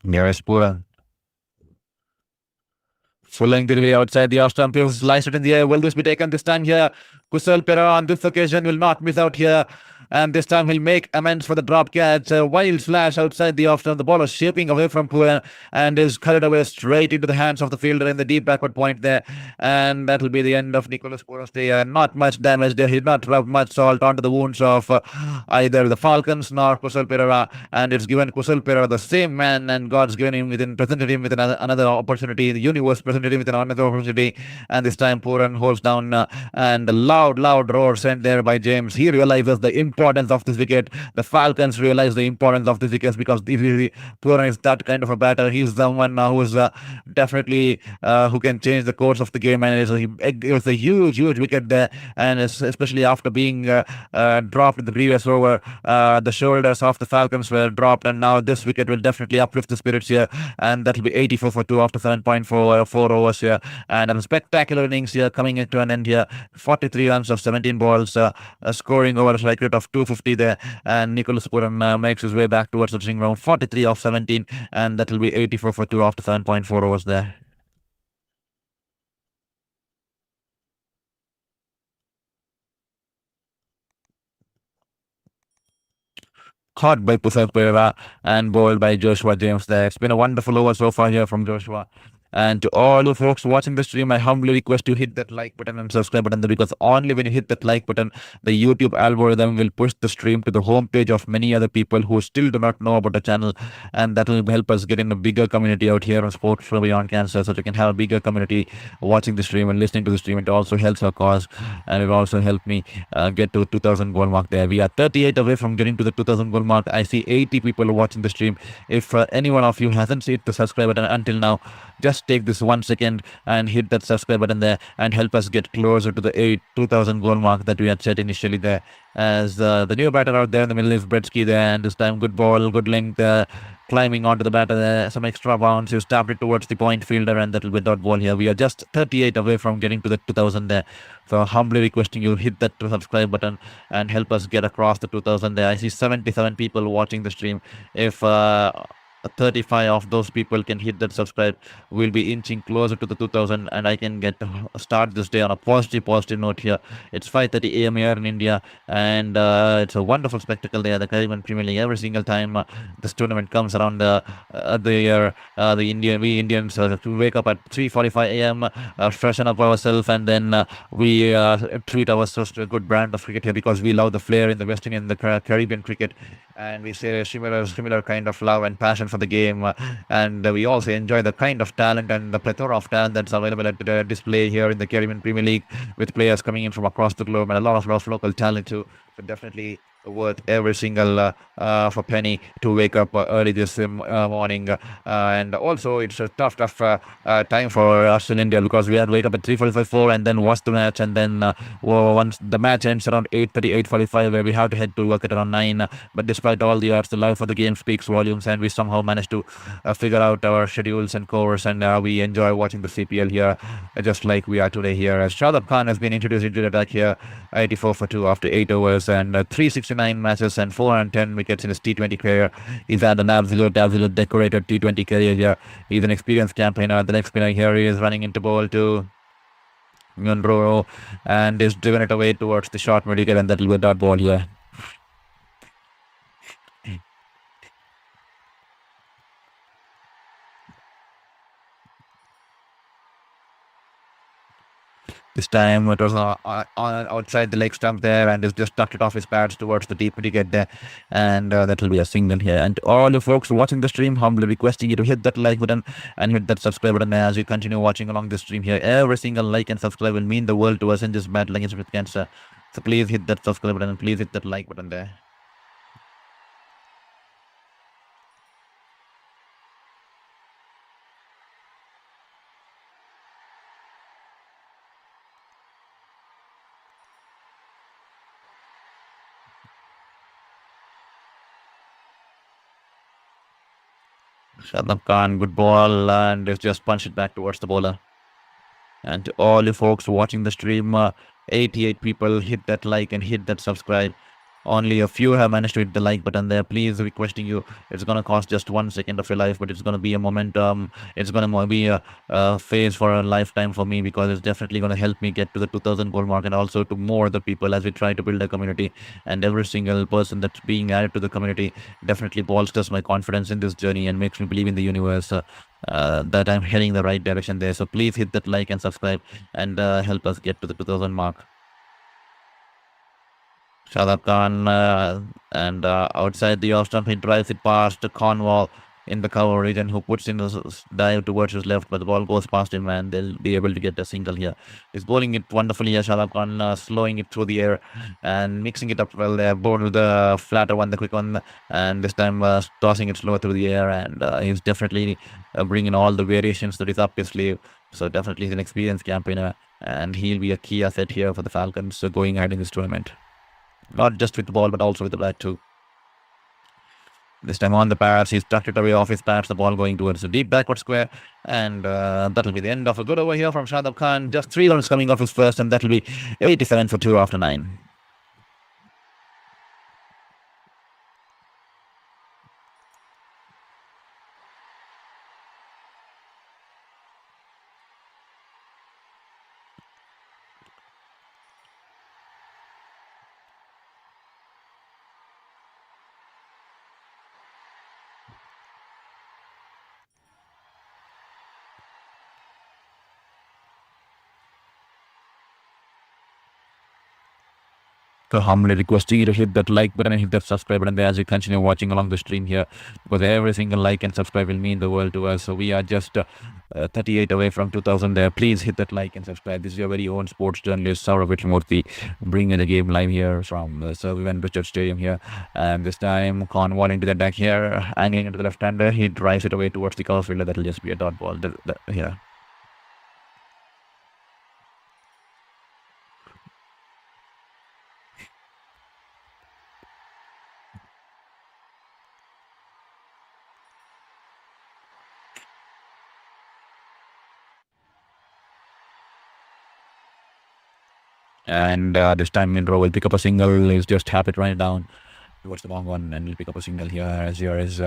Nearest Pura. Fulling the way outside the off stump, he sliced it in the air. Will this be taken this time here? Kusal Pera on this occasion will not miss out here. And this time he'll make amends for the drop catch. A wild slash outside the off stump. The ball is shaping away from Pura and is carried away straight into the hands of the fielder in the deep backward point there. And that will be the end of Nicholas Pura's day. Not much damage there. He did not rub much salt onto the wounds of either the Falcons nor Kusal Pera. And it's given Kusal Pera the same man, and God's given him presented him with another opportunity. The universe presented him with another opportunity. And this time Puran holds down and a loud roar sent there by James. He realizes the importance of this wicket. The Falcons realize the importance of this wicket, because Puran is that kind of a batter. He's someone who is definitely who can change the course of the game, and it was a huge wicket there, and especially after being dropped in the previous over, the shoulders of the Falcons were dropped, and now this wicket will definitely uplift the spirits here, and that will be 84 for 2 after 7.4 overs here, and a spectacular innings here coming into an end here. 43 runs of 17 balls, scoring over a strike rate of 250 there, and Nicholas Puran makes his way back towards the finishing round. 43 of 17, and that will be 84 for 2 after 7.4 overs there. Caught by Pusat Pereira and bowled by Joshua James there. It's been a wonderful over so far here from Joshua. And to all the folks watching the stream, I humbly request you hit that like button and subscribe button, because only when you hit that like button, the YouTube algorithm will push the stream to the homepage of many other people who still do not know about the channel, and that will help us get in a bigger community out here on Sports for Beyond Cancer, so we can have a bigger community watching the stream and listening to the stream. It also helps our cause, and it also helped me get to the 2000 goal mark there. We are 38 away from getting to the 2000 goal mark. I see 80 people watching the stream. If any one of you hasn't hit the subscribe button until now, just take this 1 second and hit that subscribe button there and help us get closer to the 2000 goal mark that we had set initially there. As the new batter out there in the middle is Bretsky there, and this time good ball, good length, climbing onto the batter there, some extra bounce. He's tapped it towards the point fielder, and that will be dot ball here. We are just 38 away from getting to the 2000 there, so humbly requesting you hit that subscribe button and help us get across the 2000 there. I see 77 people watching the stream. If 35 of those people can hit that subscribe, we'll be inching closer to the 2000, and I can get to start this day on a positive note here. It's 5:30 a.m. here in India, and it's a wonderful spectacle there. The Caribbean Premier League. Every single time this tournament comes around the year, we Indians wake up at 3:45 a.m., freshen up ourselves, and then we treat ourselves to a good brand of cricket here because we love the flair in the West Indian, the Caribbean cricket, and we say similar kind of love and passion for the game, and we also enjoy the kind of talent and the plethora of talent that's available at the display here in the Caribbean Premier League, with players coming in from across the globe and a lot of local talent too. So definitely worth every single for penny to wake up early this morning, and also it's a tough time for us in India because we had to wake up at 3:45 and then watch the match, and then once the match ends around 8:30 8:45, where we have to head to work at around 9, but despite all the odds, the love for the game speaks volumes, and we somehow managed to figure out our schedules and course, and we enjoy watching the CPL here, just like we are today here, as Shadab Khan has been introduced into the attack here. 84 for 2 after 8 overs and 369 matches and 410 wickets in his T20 career. He's had an absolute decorated T20 career here. He's an experienced campaigner. The next spinner here, he is running into ball to Munro and is driven it away towards the short mid wicket, and that will be a dot ball here. This time it was outside the leg stump there, and he's just tucked it off his pads towards the deep wicket there, and that will be a single here. And all the folks watching the stream, humbly requesting you to hit that like button and hit that subscribe button as you continue watching along the stream here. Every single like and subscribe will mean the world to us in this battle against cancer. So please hit that subscribe button and please hit that like button there. Shadab Khan, good ball, and he's just punched it back towards the bowler. And to all you folks watching the stream, 88 people, hit that like and hit that subscribe. Only a few have managed to hit the like button there. Please requesting you. It's going to cost just 1 second of your life, but it's going to be a momentum. It's going to be a phase for a lifetime for me, because it's definitely going to help me get to the 2000 goal mark, and also to more other people as we try to build a community. And every single person that's being added to the community definitely bolsters my confidence in this journey and makes me believe in the universe that I'm heading the right direction there. So please hit that like and subscribe and help us get to the 2000 mark. Shadab Khan, and outside the off stump, he drives it past Cornwall in the cover region, who puts in a dive towards his left, but the ball goes past him, and they'll be able to get a single here. He's bowling it wonderfully here, Shadab Khan, slowing it through the air and mixing it up well there. Bowled the flatter one, the quick one, and this time tossing it slow through the air, and he's definitely bringing all the variations that is up his sleeve. So definitely he's an experienced campaigner, and he'll be a key asset here for the Falcons going ahead in this tournament. Not just with the ball, but also with the bat too. This time on the pads, he's tucked it away off his pads, the ball going towards the deep backward square, and that'll be the end of a good over here from Shadab Khan. Just 3 runs coming off his first, and that'll be 87 for 2 after 9. So humbly requesting you to hit that like button and hit that subscribe button there as you continue watching along the stream here, because every single like and subscribe will mean the world to us. So we are just 38 away from 2000 there. Please hit that like and subscribe. This is your very own sports journalist, Sir Vivian bringing the game live here from Sir Vivian Richards Stadium here. And this time Cornwall into the deck here, angling into the left-hander. He drives it away towards the cover fielder. That'll just be a dot ball here. And this time Minro will pick up a single. He's just tap it right down towards the long one, and he'll pick up a single here, as here is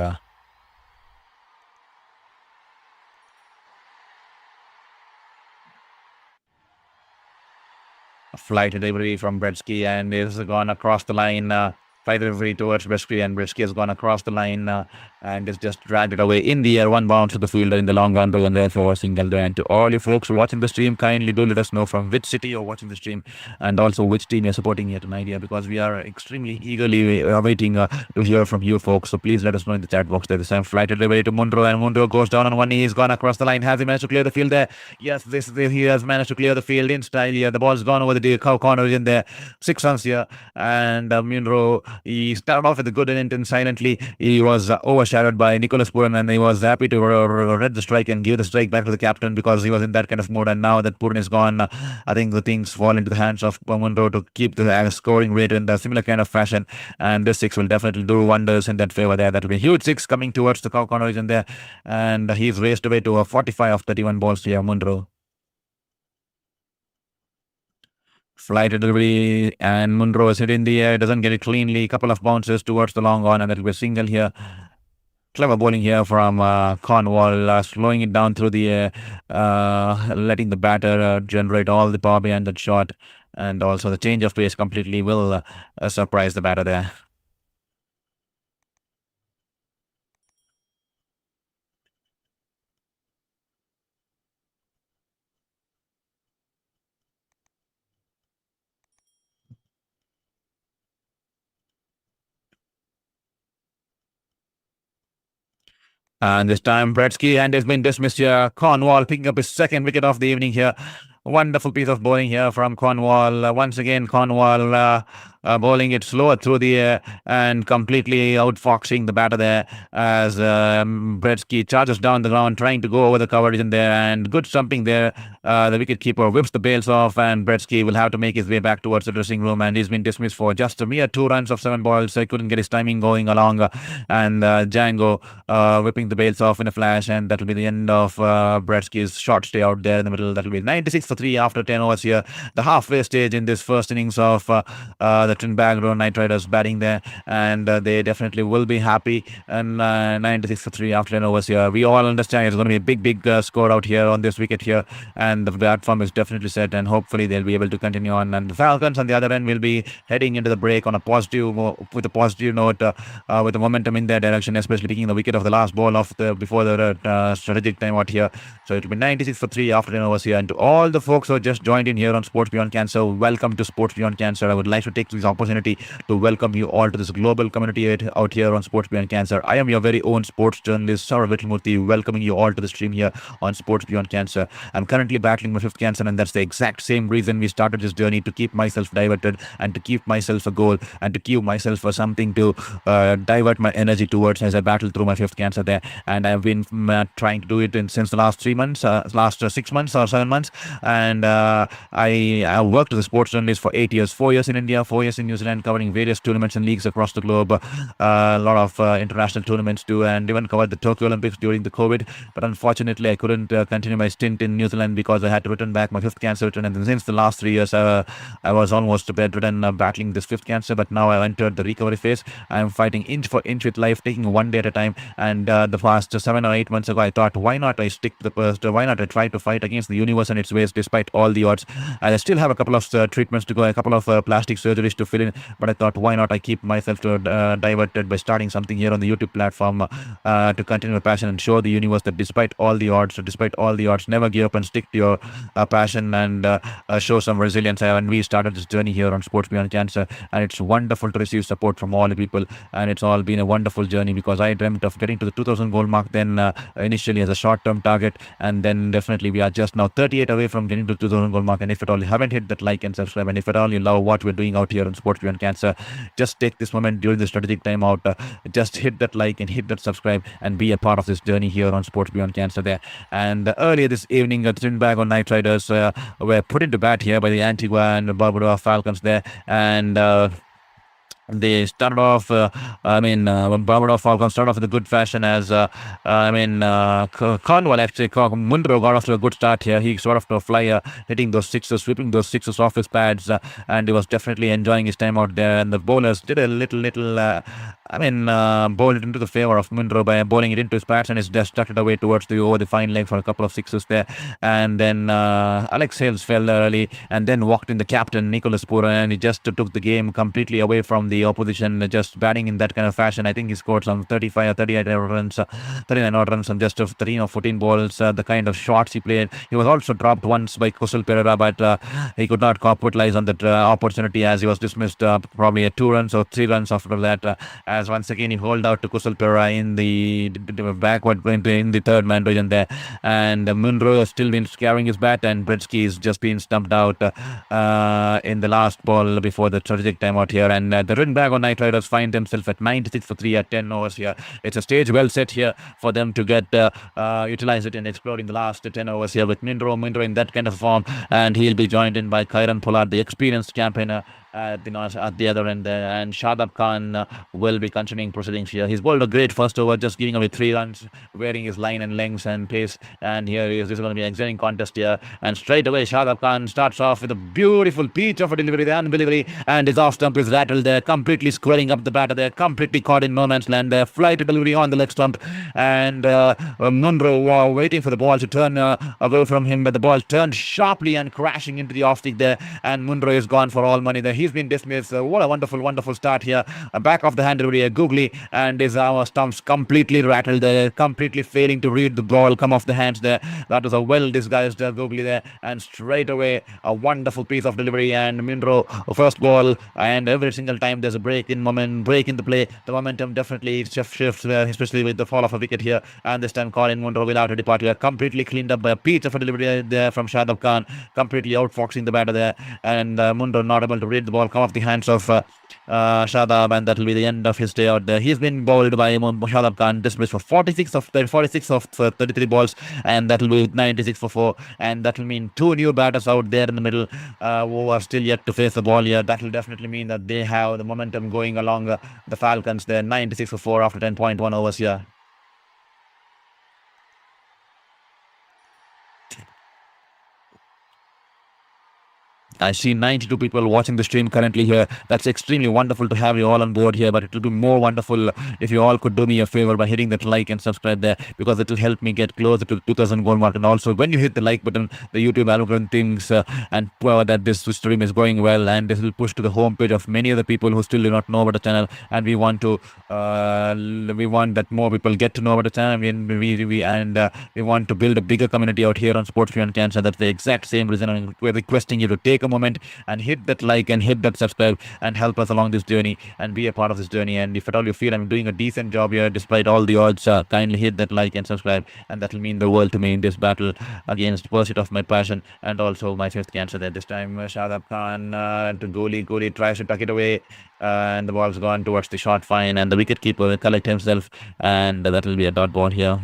Flight delivery from Bretsky and is gone across the line. Flight delivery towards Bretsky and Bretsky has gone across the line and is just dragged it away in the air. One bounce to the fielder in the long run, and therefore a single. And to all you folks watching the stream, kindly do let us know from which city you're watching the stream and also which team you're supporting here tonight here, because we are extremely eagerly awaiting to hear from you folks. So please let us know in the chat box. There is some flight delivery to Munro, and Munro goes down on one knee. He's gone across the line. Has he managed to clear the field there? Yes, he has managed to clear the field in style here. The ball's gone over the cow corners in there. 6 runs here, and Munro, he started off with a good intent. Silently he was overshadowed by Nicholas Puran, and he was happy to read the strike and give the strike back to the captain because he was in that kind of mode. And now that Puran is gone, I think the things fall into the hands of Munro to keep the scoring rate in the similar kind of fashion, and this 6 will definitely do wonders in that favor there. That will be a huge 6 coming towards the cow corners in there, and he's raced away to a 45 of 31 balls here, Munro. Flight delivery, and Munro is hit in the air, doesn't get it cleanly. Couple of bounces towards the long on, and that will be a single here. Clever bowling here from Cornwall, slowing it down through the air, letting the batter generate all the power behind that shot, and also the change of pace completely will surprise the batter there. And this time, Bretsky and has been dismissed here. Cornwall picking up his second wicket of the evening here. Wonderful piece of bowling here from Cornwall. Once again, Cornwall bowling it slower through the air and completely outfoxing the batter there as Bretsky charges down the ground, trying to go over the coverage in there, and good stumping there. The wicketkeeper whips the bails off, and Bretsky will have to make his way back towards the dressing room, and he's been dismissed for just a mere 2 runs of 7 balls. So he couldn't get his timing going along, and Django whipping the bails off in a flash, and that will be the end of Bretsky's short stay out there in the middle. That will be 96 for 3 after 10 overs here. The halfway stage in this first innings of the Trinbago Knight Riders batting there, and they definitely will be happy. And 96 for 3 after 10 overs here. We all understand it's going to be a big score out here on this wicket here, and the platform is definitely set, and hopefully they'll be able to continue on. And the Falcons on the other end will be heading into the break on a positive with a positive note, with the momentum in their direction, especially picking the wicket of the last ball of the before the strategic time out here. So it will be 96 for 3 after 10 overs here. And to all the folks who have just joined in here on Sports Beyond Cancer, welcome to Sports Beyond Cancer. I would like to take this opportunity to welcome you all to this global community out here on Sports Beyond Cancer. I am your very own sports journalist, Sir Vivian Richards Stadium, welcoming you all to the stream here on Sports Beyond Cancer. I'm currently battling my 5th cancer, and that's the exact same reason we started this journey, to keep myself diverted and to keep myself a goal and to keep myself for something to divert my energy towards as I battle through my 5th cancer there. And I've been trying to do it since the last 3 months, last 6 months or 7 months. And I worked as a sports journalist for 8 years, 4 years in India, 4 years in New Zealand, covering various tournaments and leagues across the globe, a lot of international tournaments too, and even covered the Tokyo Olympics during the COVID. But unfortunately, I couldn't continue my stint in New Zealand because I had to return back my 5th cancer return. And since the last 3 years, I was almost bedridden, battling this 5th cancer. But now I've entered the recovery phase. I'm fighting inch for inch with life, taking one day at a time. And the past 7 or 8 months ago, I thought, why not I stick to the first? Why not I try to fight against the universe and its ways, despite all the odds? And I still have a couple of treatments to go, a couple of plastic surgeries to fill in. But I thought, why not I keep myself diverted by starting something here on the YouTube platform to continue my passion and show the universe that despite all the odds, never give up and stick to your passion and show some resilience. And we started this journey here on Sports Beyond Cancer, and it's wonderful to receive support from all the people, and it's all been a wonderful journey because I dreamt of getting to the 2000 goal mark then initially as a short-term target, and then definitely we are just now 38 away from getting to the 2000 goal mark. And if at all you haven't hit that like and subscribe, and if at all you love what we're doing out here on Sports Beyond Cancer, just take this moment during the strategic time out, just hit that like and hit that subscribe and be a part of this journey here on Sports Beyond Cancer there. And earlier this evening, Trinbago Knight Riders were put into bat here by the Antigua and Barbuda Falcons there, and they started off, Barbuda Falcons started off with a good fashion as, Cornwall actually, Munro got off to a good start here. He sort of to fly, hitting those sixes, sweeping those sixes off his pads, and he was definitely enjoying his time out there. And the bowlers did a little, bowled it into the favor of Munro by bowling it into his pads, and he's just tucked it away towards the over the fine leg for a couple of sixes there. And then Alex Hales fell early, and then walked in the captain Nicholas Pura, and he just took the game completely away from the opposition, just batting in that kind of fashion. I think he scored some 35 or 38 runs, 39 odd runs on just 13 or 14 balls. The kind of shots he played. He was also dropped once by Kusal Pereira, but he could not capitalize on that opportunity as he was dismissed probably at 2 runs or 3 runs after that. As once again he holed out to Kusal Pereira in the backward in the third man region there, and Munro has still been carrying his bat, and Britsky has just been stumped out in the last ball before the strategic timeout here. And the Trinbago Knight Riders find themselves at 96 for 3 at 10 overs here. It's a stage well set here for them to get utilize it and explore in the last 10 overs here with Munro in that kind of form, and he'll be joined in by Kairan Pollard, the experienced campaigner at the other end there, and Shadab Khan will be continuing proceedings here. He's bowled a great first over, just giving away 3 runs, wearing his line and lengths and pace. And here he is. This is going to be an exciting contest here. And straight away, Shadab Khan starts off with a beautiful peach of a delivery, the delivery, and his off stump is rattled there, completely squaring up the batter there, completely caught in no man's land there. Flight delivery on the leg stump, and Munro waiting for the ball to turn away from him, but the ball turned sharply and crashing into the off stick there, and Munro is gone for all money there. He's been dismissed. What a wonderful start here. Back of the hand delivery, a googly, and his stumps completely rattled there, completely failing to read the ball come off the hands there. That was a well disguised googly there, and straight away a wonderful piece of delivery. And Munro first ball, and every single time there's a break in the play, the momentum definitely shifts, especially with the fall of a wicket here. And this time Colin Munro without a departure, completely cleaned up by a piece of a delivery there from Shadab Khan, completely outfoxing the batter there, and Munro not able to read the ball come off the hands of Shadab, and that will be the end of his day out there. He's been bowled by Shadab Khan, dismissed for 46 of 33 balls, and that will be 96 for 4, and that will mean 2 new batters out there in the middle who are still yet to face the ball here. That will definitely mean that they have the momentum going along the Falcons there. 96 for 4 after 10.1 overs here. I see 92 people watching the stream currently here. That's extremely wonderful to have you all on board here, but it will be more wonderful if you all could do me a favor by hitting that like and subscribe there, because it will help me get closer to the 2000 goal mark. And also, when you hit the like button, the YouTube algorithm thinks that this stream is going well, and this will push to the homepage of many other people who still do not know about the channel. And we want that more people get to know about the channel. We want to build a bigger community out here on Sports Beyond Cancer. That's the exact same reason we're requesting you to take a moment and hit that like and hit that subscribe and help us along this journey and be a part of this journey. And if at all you feel I'm doing a decent job here despite all the odds, kindly hit that like and subscribe, and that will mean the world to me in this battle against pursuit of my passion and also my fifth cancer there. This time Shadab Khan to Goli tries to tuck it away, and the ball's gone towards the short fine, and the wicket keeper will collect himself, and that will be a dot ball here.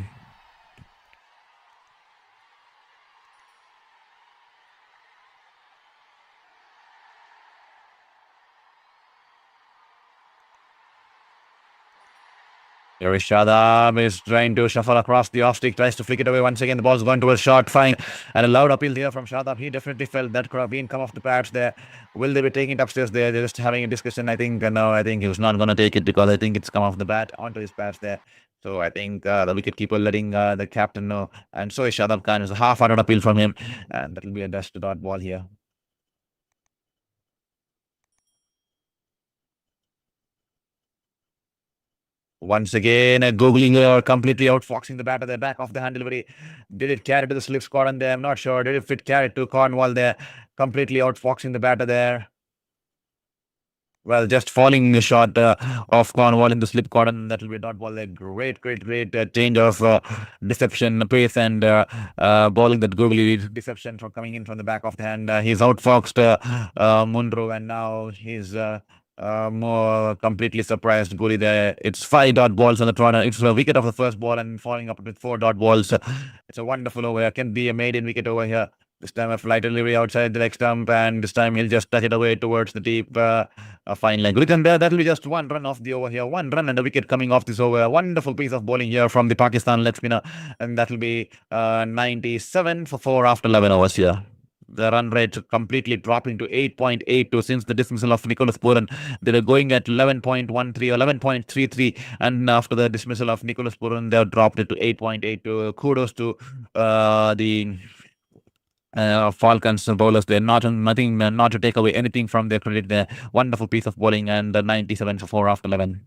Here is Shadab is trying to shuffle across the off stick, tries to flick it away once again. The ball's gone to a short fine, and a loud appeal here from Shadab. He definitely felt that could have been come off the pads there. Will they be taking it upstairs there? They're just having a discussion. I think I think he was not going to take it because I think it's come off the bat onto his pads there. So I think the wicketkeeper letting the captain know, and so is Shadab Khan. Is a half-hearted appeal from him, and that will be a dust dot ball here. Once again, googling or completely outfoxing the bat at the back of the hand delivery. Did it carry to the slip squad there? I'm not sure. Did it fit carry to Cornwall there? Completely outfoxing the batter there. Well, just falling the shot of Cornwall in the slip cordon. That will be a dot ball. A great change of deception, pace, and bowling that googly deception from coming in from the back of the hand. He's outfoxed Munro, and now he's more completely surprised goalie there. It's 5 dot balls on the trot. It's a wicket of the first ball and following up with 4 dot balls. It's a wonderful over here. Can be a maiden wicket over here This time a flight delivery outside the leg stump, and this time he'll just touch it away towards the deep fine leg. Look, and there, that'll be just one run off the over here. One run and a wicket coming off this over. A wonderful piece of bowling here from the Pakistan leg spinner, and that'll be 97 for 4 after 11 overs here. The run rate completely dropping to 8.82 since the dismissal of Nicholas Puran. They were going at 11.13, 11.33, and after the dismissal of Nicholas Puran, they have dropped it to 8.82. Kudos to the Falcons bowlers. They're nothing, not to take away anything from their credit there. Wonderful piece of bowling, and 97 for 4 after 11.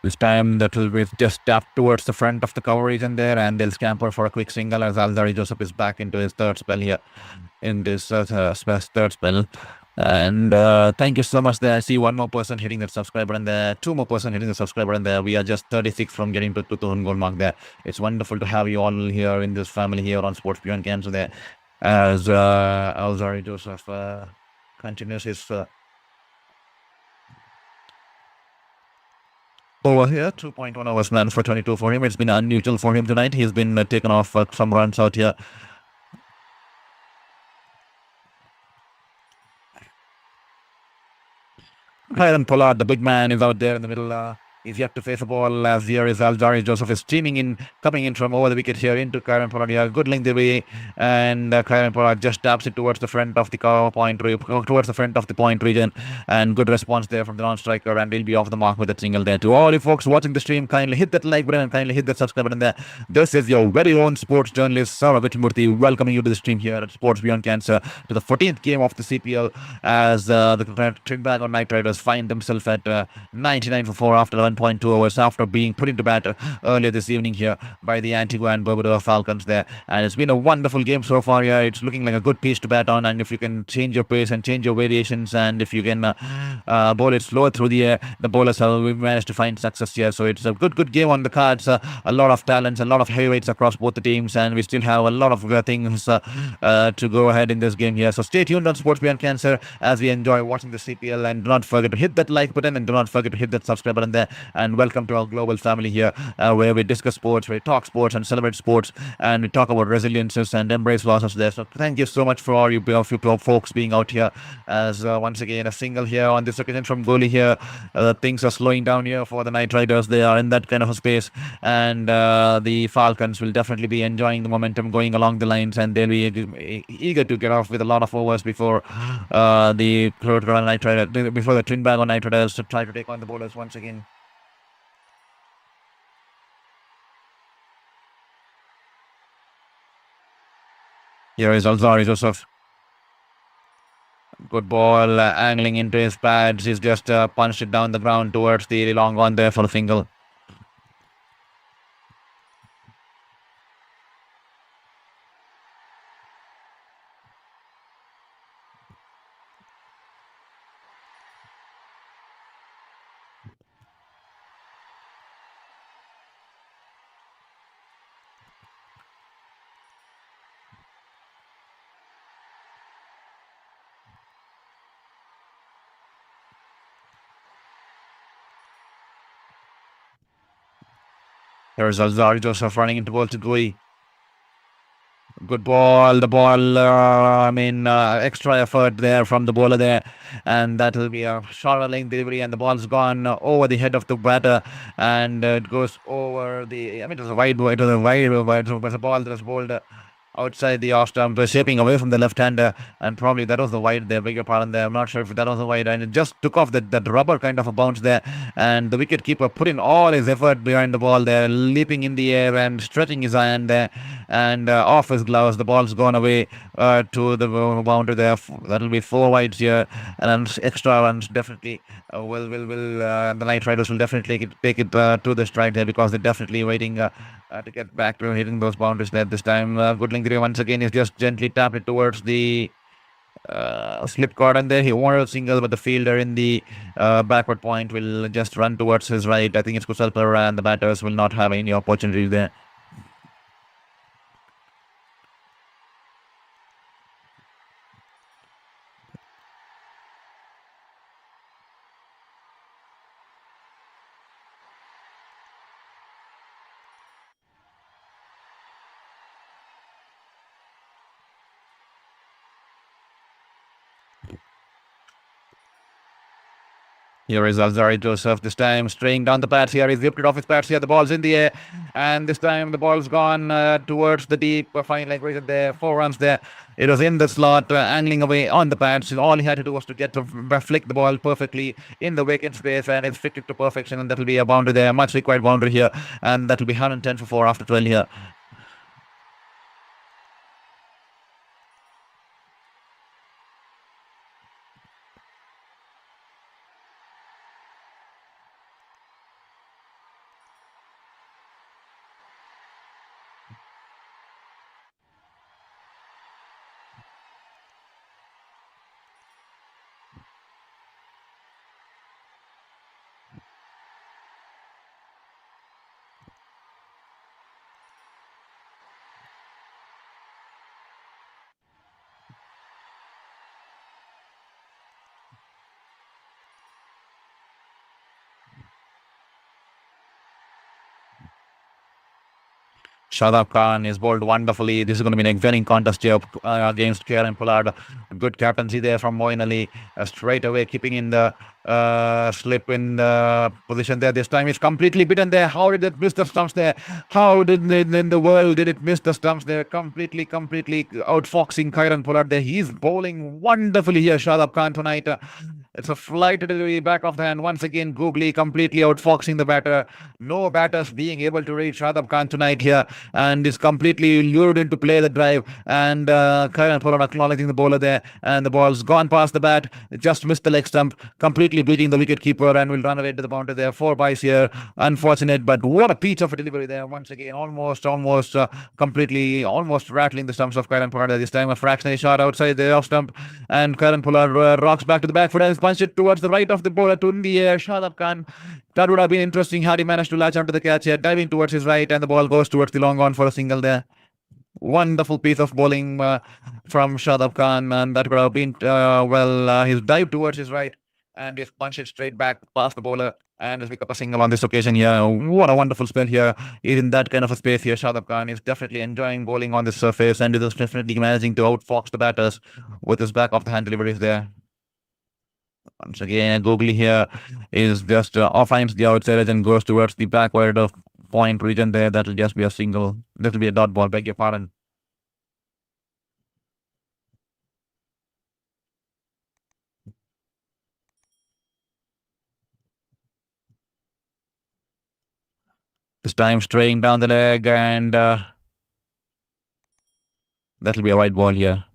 This time that will be just tapped towards the front of the coverage in there, and they'll scamper for a quick single as Alzari Joseph is back into his third spell here in this third spell. And thank you so much there. I see one more person hitting that subscriber and there, two more person hitting the subscriber and there. We are just 36 from getting to 2000 goal mark there. It's wonderful to have you all here in this family here on Sports Beyond Cancer there, as Alzari Joseph continues his over here. 2.1 hours man for 22 for him. It's been unusual for him tonight. He's been taken off some runs out here. Kyron Pollard, the big man, is out there in the middle. He's yet to face a ball as here is Alzari Joseph is streaming in, coming in from over the wicket here into Kyron Pollard. Yeah, good length away, and Kyron Pollard just taps it towards the front of the towards the front of the point region, and good response there from the non-striker, and he'll be off the mark with a single there. To all you folks watching the stream, kindly hit that like button and kindly hit that subscribe button there. This is your very own sports journalist, Sir Vivian Richards Stadium, welcoming you to the stream here at Sports Beyond Cancer to the 14th game of the CPL as the Trinbago Knight Riders find themselves at 99 for 4 after 11.2 overs after being put into bat earlier this evening here by the Antigua Barbuda Falcons there. And it's been a wonderful game so far here. It's looking like a good piece to bat on, and if you can change your pace and change your variations, and if you can bowl it slower through the air, the bowlers have managed to find success here. So it's a good game on the cards. A lot of talents, a lot of heavyweights across both the teams, and we still have a lot of things to go ahead in this game here. So stay tuned on Sports Beyond Cancer as we enjoy watching the CPL, and do not forget to hit that like button, and do not forget to hit that subscribe button there. And welcome to our global family here, where we discuss sports, we talk sports and celebrate sports, and we talk about resiliences and embrace losses there. So thank you so much for all you folks being out here, as once again a single here on this occasion from goalie here. Things are slowing down here for the Knight Riders. They are in that kind of a space, and the Falcons will definitely be enjoying the momentum going along the lines, and they'll be eager to get off with a lot of overs before the Trinbago Knight Riders to try to take on the bowlers once again. Here is Alzari Joseph. Good ball, angling into his pads. He's just punched it down the ground towards the long on there for the single. Here's Alzari Joseph running into ball to Gui. Good ball. The ball, extra effort there from the bowler there. And that will be a short length delivery, and the ball's gone over the head of the batter, and it goes over the, it was a wide, it was a ball that was bowled outside the off stump, shaping away from the left-hander, and probably that was the wide there, beg your pardon there. I'm not sure if that was the wide, and it just took off that rubber kind of a bounce there, and the wicket keeper put in all his effort behind the ball there, leaping in the air and stretching his hand there, and off his gloves, the ball's gone away to the boundary there. That'll be four wides here, and extra runs definitely the Knight Riders will definitely take it to the strike there because they're definitely waiting to get back to hitting those boundaries there this time. Good length once again is just gently tapped it towards the slip cord, and there he wanted a single, but the fielder in the backward point will just run towards his right. I think it's Kusalpur, and the batters will not have any opportunity there. Here is Alzari Joseph this time straying down the pads here. He's whipped it off his pads here. The ball's in the air, and this time the ball's gone towards the deep fine leg right there. 4 runs there. It was in the slot, angling away on the pads. All he had to do was to get to flick the ball perfectly in the vacant space, and it's flicked it to perfection, and that will be a boundary there. Much required boundary here, and that will be 110 for 4 after 12 here. Shadab Khan is bowled wonderfully. This is going to be an exciting contest here against Kieran Pollard. Good captaincy there from Moin Ali. Straight away keeping in the slip in the position there. This time it's completely beaten there. How did it miss the stumps there? How did in the world did it miss the stumps there? Completely outfoxing Kieran Pollard there. He's bowling wonderfully here, Shadab Khan tonight. It's a flight delivery back of the hand. Once again, Googly completely outfoxing the batter. No batters being able to reach Shadab Khan tonight here, and is completely lured into play the drive. And Kieran Pollard acknowledging the bowler there, and the ball's gone past the bat. It just missed the leg stump, completely beating the wicket keeper, and will run away to the boundary there. 4 byes here. Unfortunate, but what a piece of a delivery there. Once again, almost completely, almost rattling the stumps of Kieran Pollard. This time a fractionary shot outside the off stump, and Kieran Pollard rocks back to the back foot and punched it towards the right of the bowler to in the air. Shadab Khan. That would have been interesting had he managed to latch onto the catch here, diving towards his right, and the ball goes towards the long on for a single there. Wonderful piece of bowling from Shadab Khan, and that would have been his dive towards his right, and he's punched it straight back past the bowler, and has picked up a single on this occasion here. What a wonderful spell here. In that kind of a space here, Shadab Khan is definitely enjoying bowling on this surface, and is definitely managing to outfox the batters with his back off the hand deliveries there. Once again, Googly here is just off-lines the outside edge and goes towards the backward of point region there. That'll just be a single. That'll be a dot ball, beg your pardon. This time straying down the leg, and that'll be a wide ball here.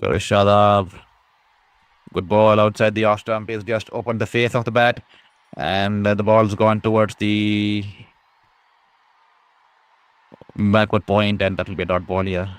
So Shadab. Good ball outside the off stump. He's just opened the face of the bat, and the ball's gone towards the backward point, and that'll be a dot ball here.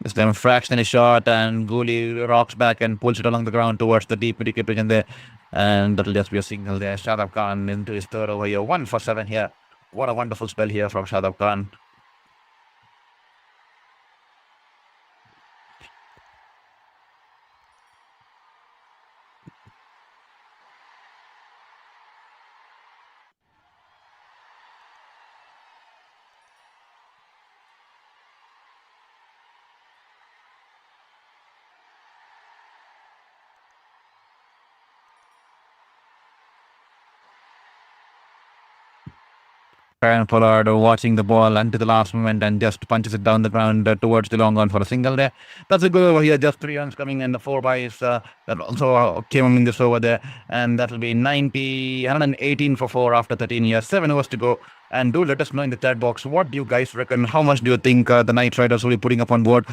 This time a fractionary shot, and Googly rocks back and pulls it along the ground towards the deep wicket region there, and that'll just be a signal there. Shadab Khan into his third over here. 1 for 7 here. What a wonderful spell here from Shadab Khan. Karen Pollard watching the ball until the last moment and just punches it down the ground towards the long on for a single there. That's a good over here. Just 3 runs coming in. The 4 byes that also came in this over there. And that'll be 118 for 4 after 13 years. 7 overs to go. And do let us know in the chat box, what do you guys reckon? How much do you think the Knight Riders will be putting up on board?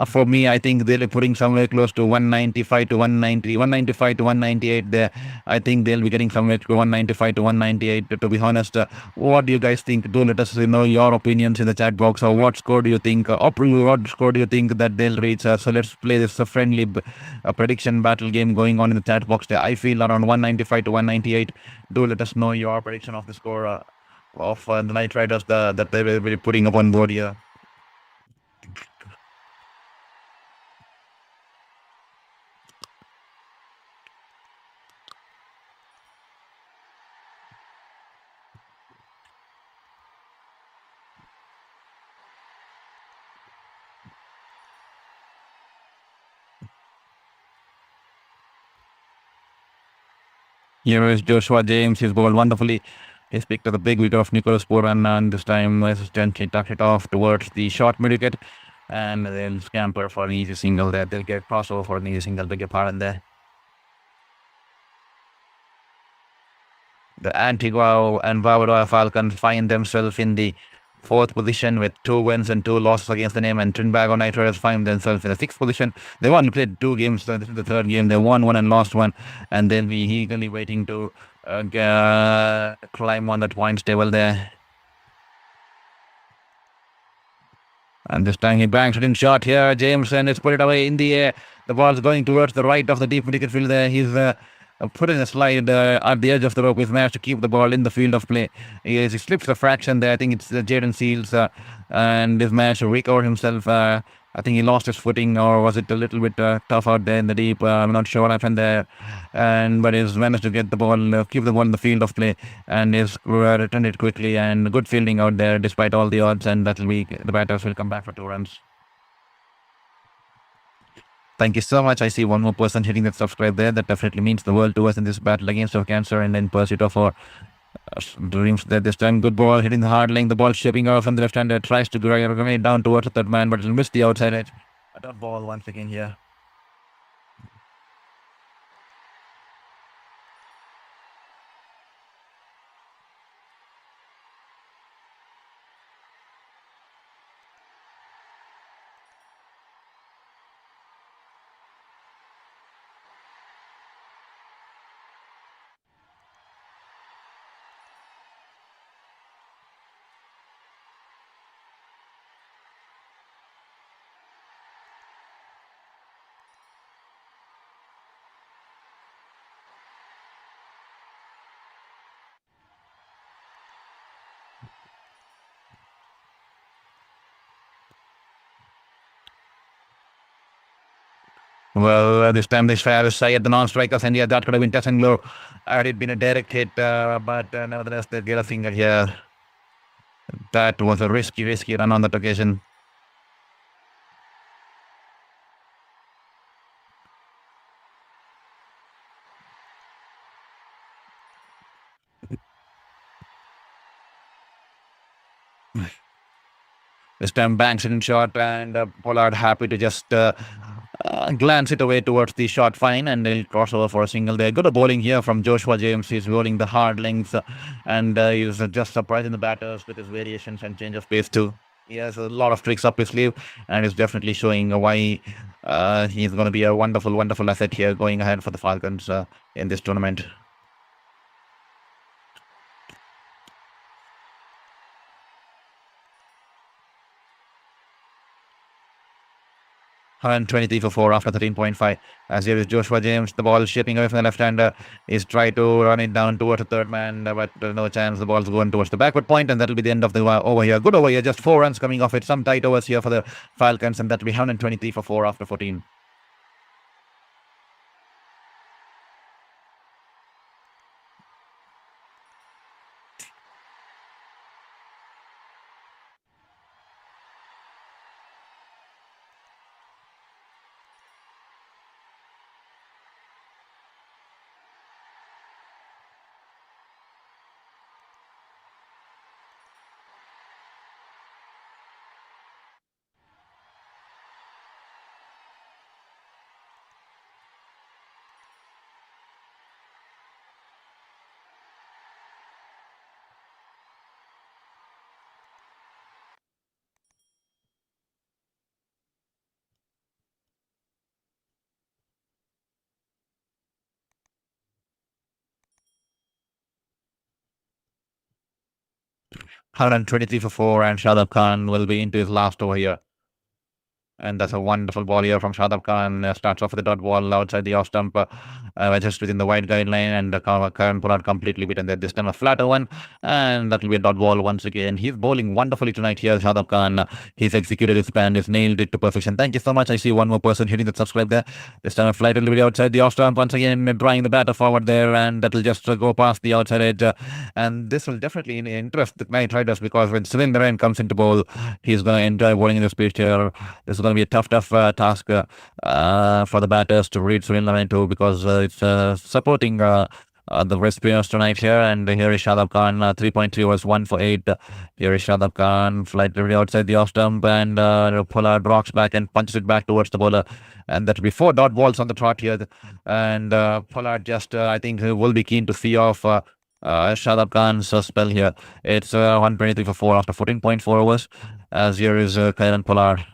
For me, I think they'll be putting somewhere close to 195 to 190, 195 to 198 there. I think they'll be getting somewhere to 195 to 198, to be honest. What do you guys think? Do let us know your opinions in the chat box. Or what score do you think? What score do you think that they'll reach? So let's play this friendly prediction battle game going on in the chat box there. I feel around 195 to 198. Do let us know your prediction of the score of the Knight Riders that they will be putting up on board here. Here is Joshua James. He's bowled wonderfully. He's picked up the big wicket of Nicholas Puran, and this time has gently tucked it off towards the short mid wicket. And they'll scamper for an easy single there. They'll get crossover for an easy single. Beg your pardon there. The Antigua and Barbuda Falcons find themselves in the 4th position with 2 wins and 2 losses against the name, and Trinbago Knight Riders find themselves in the 6th position. They've only played 2 games, so this is the 3rd game. They won 1 and lost 1, and they'll be eagerly waiting to climb on that points table there. And this time he banks it in shot here. Jameson has put it away in the air. The ball's going towards the right of the deep wicket field there. He's put in a slide at the edge of the rope. He's managed to keep the ball in the field of play. He slips a fraction there. I think it's Jaden Seals, and he's managed to recover himself. I think he lost his footing, or was it a little bit tough out there in the deep? I'm not sure what happened there. But he's managed to get the ball, keep the ball in the field of play, and he's returned it quickly, and good fielding out there despite all the odds, and that'll be, the batters will come back for 2 runs. Thank you so much. I see one more person hitting that subscribe there. That definitely means the world to us in this battle against our cancer and in pursuit of our dreams there this time. Good ball hitting the hard lane. The ball shaping off from the left hander. Tries to grenade down towards the third man, but it'll miss the outside edge. A dot ball once again here. Well, this time they try to say at the non-strikers, and yeah, that could have been touch and glow. Had it been a direct hit, but nevertheless, they get a single here. That was a risky run on that occasion. This time banks it in short, and Pollard happy to just glance it away towards the short fine, and he'll cross over for a single there. Good bowling here from Joshua James. He's rolling the hard lengths, and he's just surprising the batters with his variations and change of pace too. He has a lot of tricks up his sleeve, and is definitely showing why he's going to be a wonderful, wonderful asset here going ahead for the Falcons in this tournament. 123 for 4 after 13.5. As here is Joshua James. The ball shaping away from the left-hander. He's tried to run it down towards the third man, but no chance. The ball's going towards the backward point, and that'll be the end of the over here. Good over here. Just 4 runs coming off it. Some tight overs here for the Falcons, and that'll be 123 for 4 after 14. 123 for 4, and Shadab Khan will be into his last over here. And that's a wonderful ball here from Shadab Khan. Starts off with a dot ball outside the off stump, just within the wide guideline, and Karan Pollard completely beaten there. This time a flatter one, and that will be a dot ball once again. He's bowling wonderfully tonight here, Shadab Khan. He's executed his plan, he's nailed it to perfection. Thank you so much. I see one more person hitting the subscribe there. This time a flight delivery outside the off stump once again, drawing the batter forward there, and that will just go past the outside edge. And this will definitely interest the Knight Riders, because when Sir Vivian comes into bowl, he's going to enjoy bowling in this pitch here. This is going to be a tough task for the batters to read Sir Vivian too, because it's supporting the rest players tonight here. And here is Shadab Khan, 3.3 was 1 for 8. Here is Shadab Khan, flight delivery outside the off stump, and Pollard rocks back and punches it back towards the bowler. And that will be 4 dot balls on the trot here. And Pollard just, I think, will be keen to see off Shadab Khan's spell here. It's 123 for 4 after 14.4 overs. As here is Karan Pollard.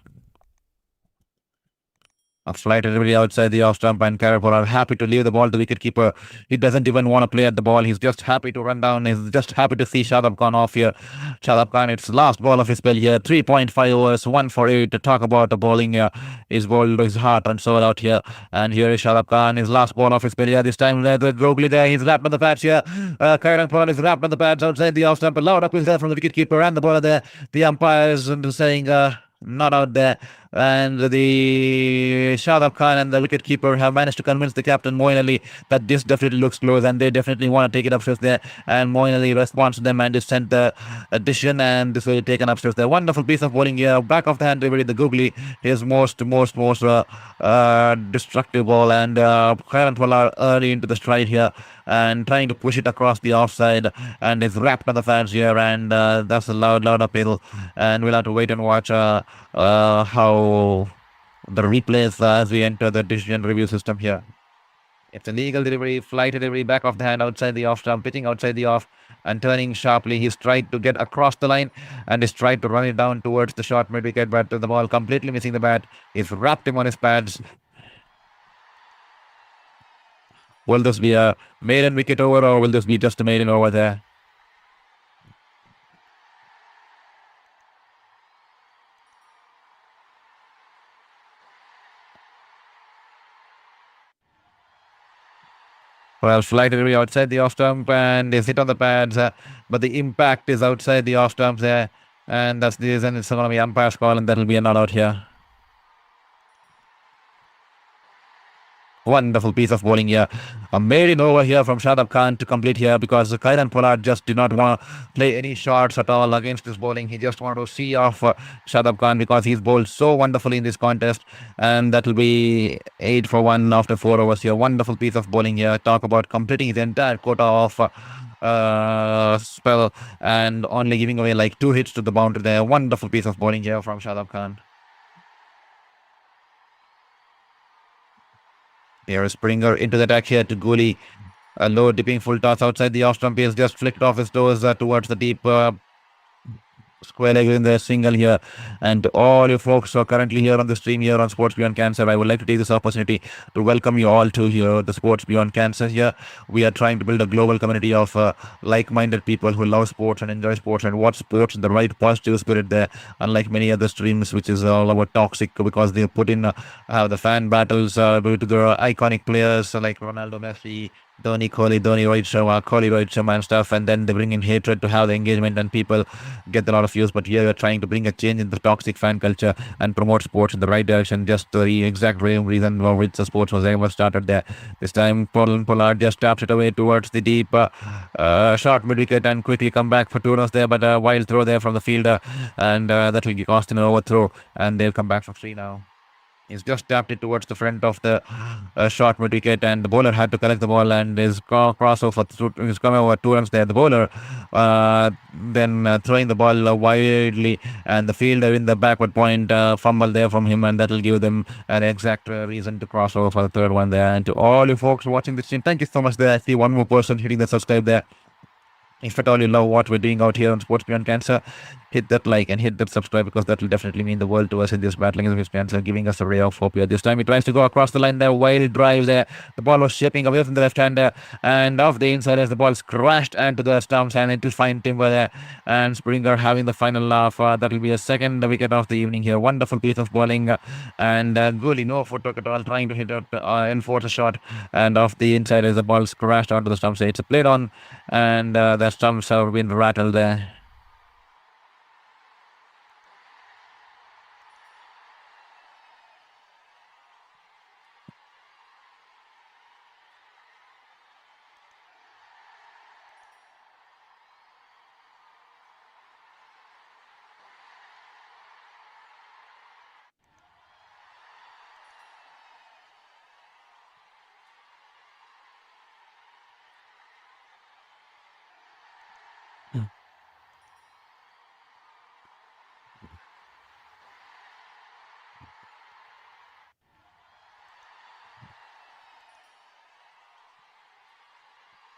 A flight delivery outside the off stump, and Karan Pollard happy to leave the ball to the wicketkeeper. He doesn't even want to play at the ball. He's just happy to run down. He's just happy to see Shadab Khan off here. Shadab Khan, it's last ball of his spell here. 3.5 overs, 1 for 8. To talk about the bowling here, he's bowled his heart and soul out here. And here is Shadab Khan, his last ball of his spell here. This time the Gogli there. He's wrapped on the pads here. Karan Pollard is wrapped on the pads outside the off stump. A loud appeal there from the wicketkeeper and the bowler there. The umpires saying not out there. And the Shadab Khan and the wicketkeeper have managed to convince the captain Moeen Ali that this definitely looks close, and they definitely want to take it upstairs there. And Moeen Ali responds to them and just sent the addition, and this will be taken upstairs there. Wonderful piece of bowling here. Back of the hand delivery, the googly, his most destructive ball, and Karan Pollard early into the stride here and trying to push it across the offside, and is wrapped on the fans here, and that's a loud appeal, and we'll have to wait and watch how the replays as we enter the decision review system here. It's a legal delivery, flight delivery, back of the hand outside the off stump, pitching outside the off and turning sharply. He's tried to get across the line and he's tried to run it down towards the short mid wicket, but the ball completely missing the bat. He's wrapped him on his pads. Will this be a maiden wicket over, or will this be just a maiden over there? Well, flight delivery outside the off stump and is hit on the pads, but the impact is outside the off stump there, and that's the reason it's going to be umpire's call, and that'll be a not out here. Wonderful piece of bowling here. A maiden over here from Shadab Khan to complete here, because Karan Pollard just did not want to play any shots at all against this bowling. He just wanted to see off Shadab Khan, because he's bowled so wonderfully in this contest. And that will be 8 for 1 after 4 overs here. Wonderful piece of bowling here. Talk about completing his entire quota of spell and only giving away like 2 hits to the boundary there. Wonderful piece of bowling here from Shadab Khan. Here is Springer into the attack here to Guli. A low dipping full toss outside the off stump. He has just flicked off his toes towards the deep square leg in the single here. And to all you folks who are currently here on the stream here on Sports Beyond Cancer, I would like to take this opportunity to welcome you all to here the Sports Beyond Cancer here. We are trying to build a global community of like-minded people who love sports and enjoy sports and watch sports in the right positive spirit there, unlike many other streams which is all about toxic, because they put in the fan battles with the iconic players like Ronaldo, Messi, Dhoni, Kohli, Rohit Sharma and stuff, and then they bring in hatred to have the engagement and people get a lot of views. But here we're trying to bring a change in the toxic fan culture and promote sports in the right direction, just the exact reason for which the sports was ever started there. This time Pollard just taps it away towards the deep short mid wicket and quickly come back for 2 runs there, but a wild throw there from the fielder, and that will cost an overthrow, and they'll come back for 3 now. He's just tapped it towards the front of the short mid wicket, and the bowler had to collect the ball, and his crossover, he's come over 2 runs there. The bowler then throwing the ball widely, and the fielder in the backward point fumble there from him, and that will give them an exact reason to cross over for the 3rd one there. And to all you folks watching this stream, thank you so much there. I see one more person hitting the subscribe there. If at all you love what we're doing out here on Sports Beyond Cancer, hit that like and hit that subscribe, because that will definitely mean the world to us in this battling against cancer, giving us a ray of hope here. This time he tries to go across the line there, wild drive there. The ball was shaping away from the left hand there, and off the inside as the ball crashed into the stumps, and it will find timber there. And Springer having the final laugh. That will be a second wicket of the evening here. Wonderful piece of bowling, and really no footwork at all, trying to hit it, enforce a shot, and off the inside as the ball crashed onto the stumps. It's a played on, and the stumps have been rattled there.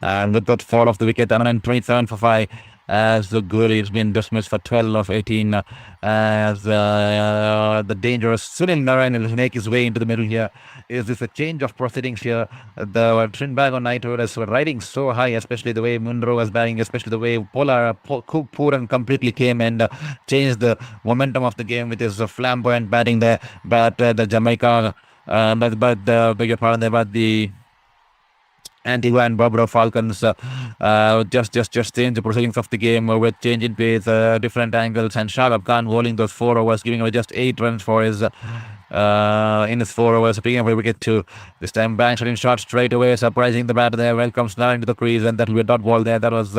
And with that fall of the wicket, 127 for 5, as the goalie has been dismissed for 12 of 18, as the dangerous Sunil Narayan will make his way into the middle here. Is this a change of proceedings here? The Trinbago Knight Riders were riding so high, especially the way Munro was batting, especially the way Pooran completely came and changed the momentum of the game with his flamboyant batting there. But the Jamaica, beg your pardon there, but the Antigua and Barbuda Falcons just change the proceedings of the game with change in pace, different angles, and Shadab Khan bowling those 4 overs, giving away just 8 runs for his in his 4 overs, picking up a wicket too. This time Banks shot in shot straight away, surprising the batter there. Welcomes Narayan to the crease, and that will be a dot ball there. That was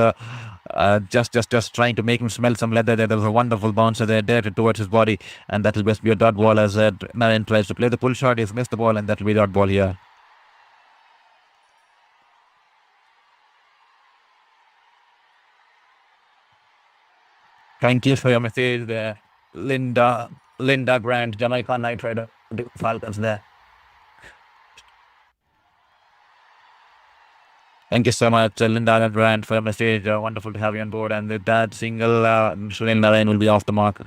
just trying to make him smell some leather there. There was a wonderful bouncer there, directed towards his body, and that will best be a dot ball as Narayan tries to play the pull shot. He's missed the ball, and that will be a dot ball here. Thank you for your message there, Linda Grant, Jamaica Knight Rider Falcons there. Thank you so much, Linda Grant, for your message. Wonderful to have you on board. And with that single, Sunil Narayan will be off the mark.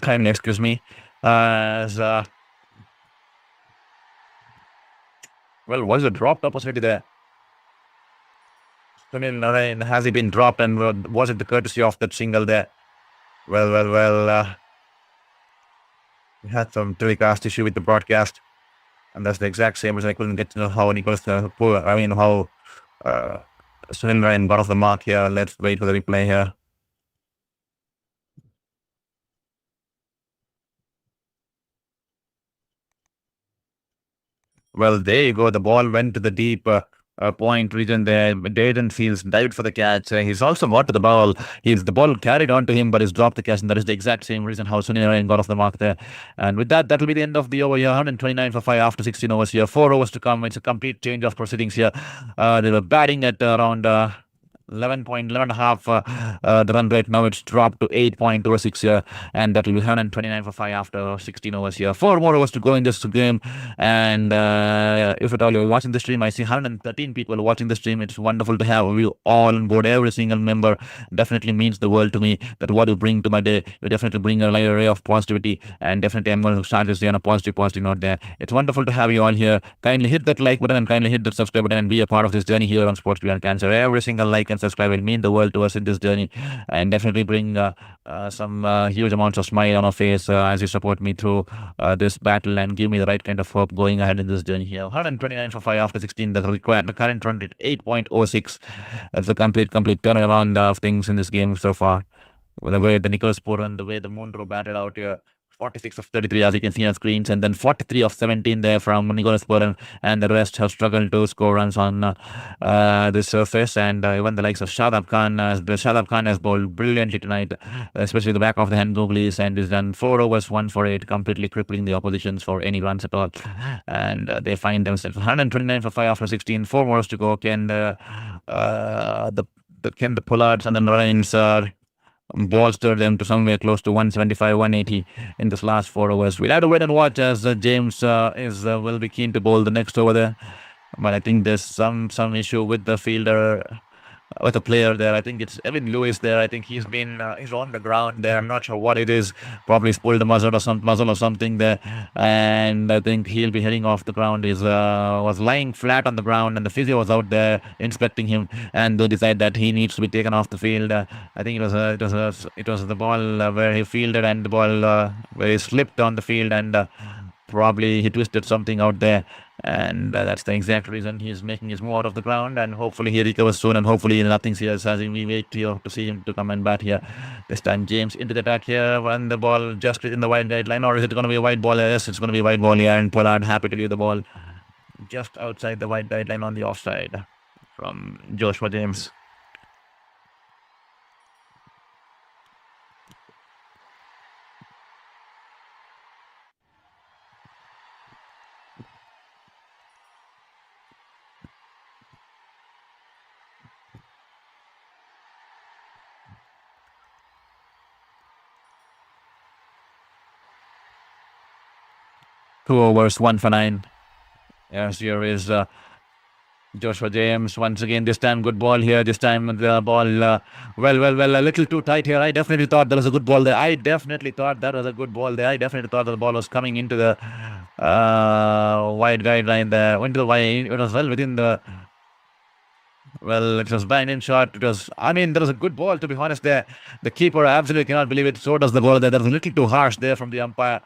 Kindly excuse me. As well, was a dropped opportunity there? Sunil Narayan, has he been dropped, and was it the courtesy of that single there? Well. We had some telecast issue with the broadcast, and that's the exact same reason I couldn't get to know how Nicholas how Sunil Narayan got off the mark here. Let's wait for the replay here. Well, there you go. The ball went to the deep point region there. Dayton Fields dived for the catch. He's also got to the ball. The ball carried on to him, but he's dropped the catch, and that is the exact same reason how Sunil Narayan got off the mark there. And with that, will be the end of the over here. 129 for 5 after 16 overs here. 4 overs to come. It's a complete change of proceedings here. They were batting at around 11.5 the run rate. Now it's dropped to 8.06 here, and that will be 129 for 5 after 16 overs here. 4 more overs to go in this game, and if at all you're watching the stream, I see 113 people watching the stream. It's wonderful to have you all on board. Every single member definitely means the world to me. That what you bring to my day, you definitely bring a ray of positivity, and definitely I'm going to start this day on a positive note there. It's wonderful to have you all here. Kindly hit that like button and kindly hit that subscribe button and be a part of this journey here on Sports Beyond Cancer. Every single like and subscribe will mean the world to us in this journey, and definitely bring some huge amounts of smile on our face as you support me through this battle and give me the right kind of hope going ahead in this journey here. 129 for 5 after 16. That's required. The current run rate 8.06. That's a complete turnaround of things in this game so far. The way the Nicholas Pooran, the way the Munro batted out here. 46 of 33, as you can see on screens, and then 43 of 17 there from Nicholas Pooran, and the rest have struggled to score runs on this surface. And even the likes of Shadab Khan, Shadab Khan has bowled brilliantly tonight, especially the back of the hand googlies, and has done 4 overs, 1 for 8, completely crippling the oppositions for any runs at all. And they find themselves 129 for 5 after 16, 4 more to go. Can the Pollards and the Narayans bolster them to somewhere close to 175, 180 in this last 4 overs. We'll have to wait and watch as James will be keen to bowl the next over there. But I think there's some issue with the fielder, with a player there. I think it's Evan Lewis there. I think he's on the ground there. I'm not sure what it is. Probably he's pulled a muzzle or something there, and I think he'll be heading off the ground. He was lying flat on the ground, and the physio was out there inspecting him, and they decide that he needs to be taken off the field. I think it was the ball where he fielded, and the ball where he slipped on the field, and probably he twisted something out there, and that's the exact reason he's making his move out of the ground, and hopefully he recovers soon, and hopefully nothing serious as we wait here to see him to come and bat here. This time James into the attack here, when the ball just in the wide guideline, or is it going to be a wide ball? Yes, it's going to be a wide ball here, and Pollard happy to leave the ball just outside the wide guideline on the offside from Joshua James. Two overs, 1 for 9. Yes, here is Joshua James once again. This time good ball here. This time the ball well, a little too tight here. I definitely thought there was a good ball there. I definitely thought that the ball was coming into the wide guideline there. Went to the wide. It was well within the. Well, it was banged in shot. There was a good ball, to be honest there. The keeper absolutely cannot believe it. So does the ball there. That was a little too harsh there from the umpire.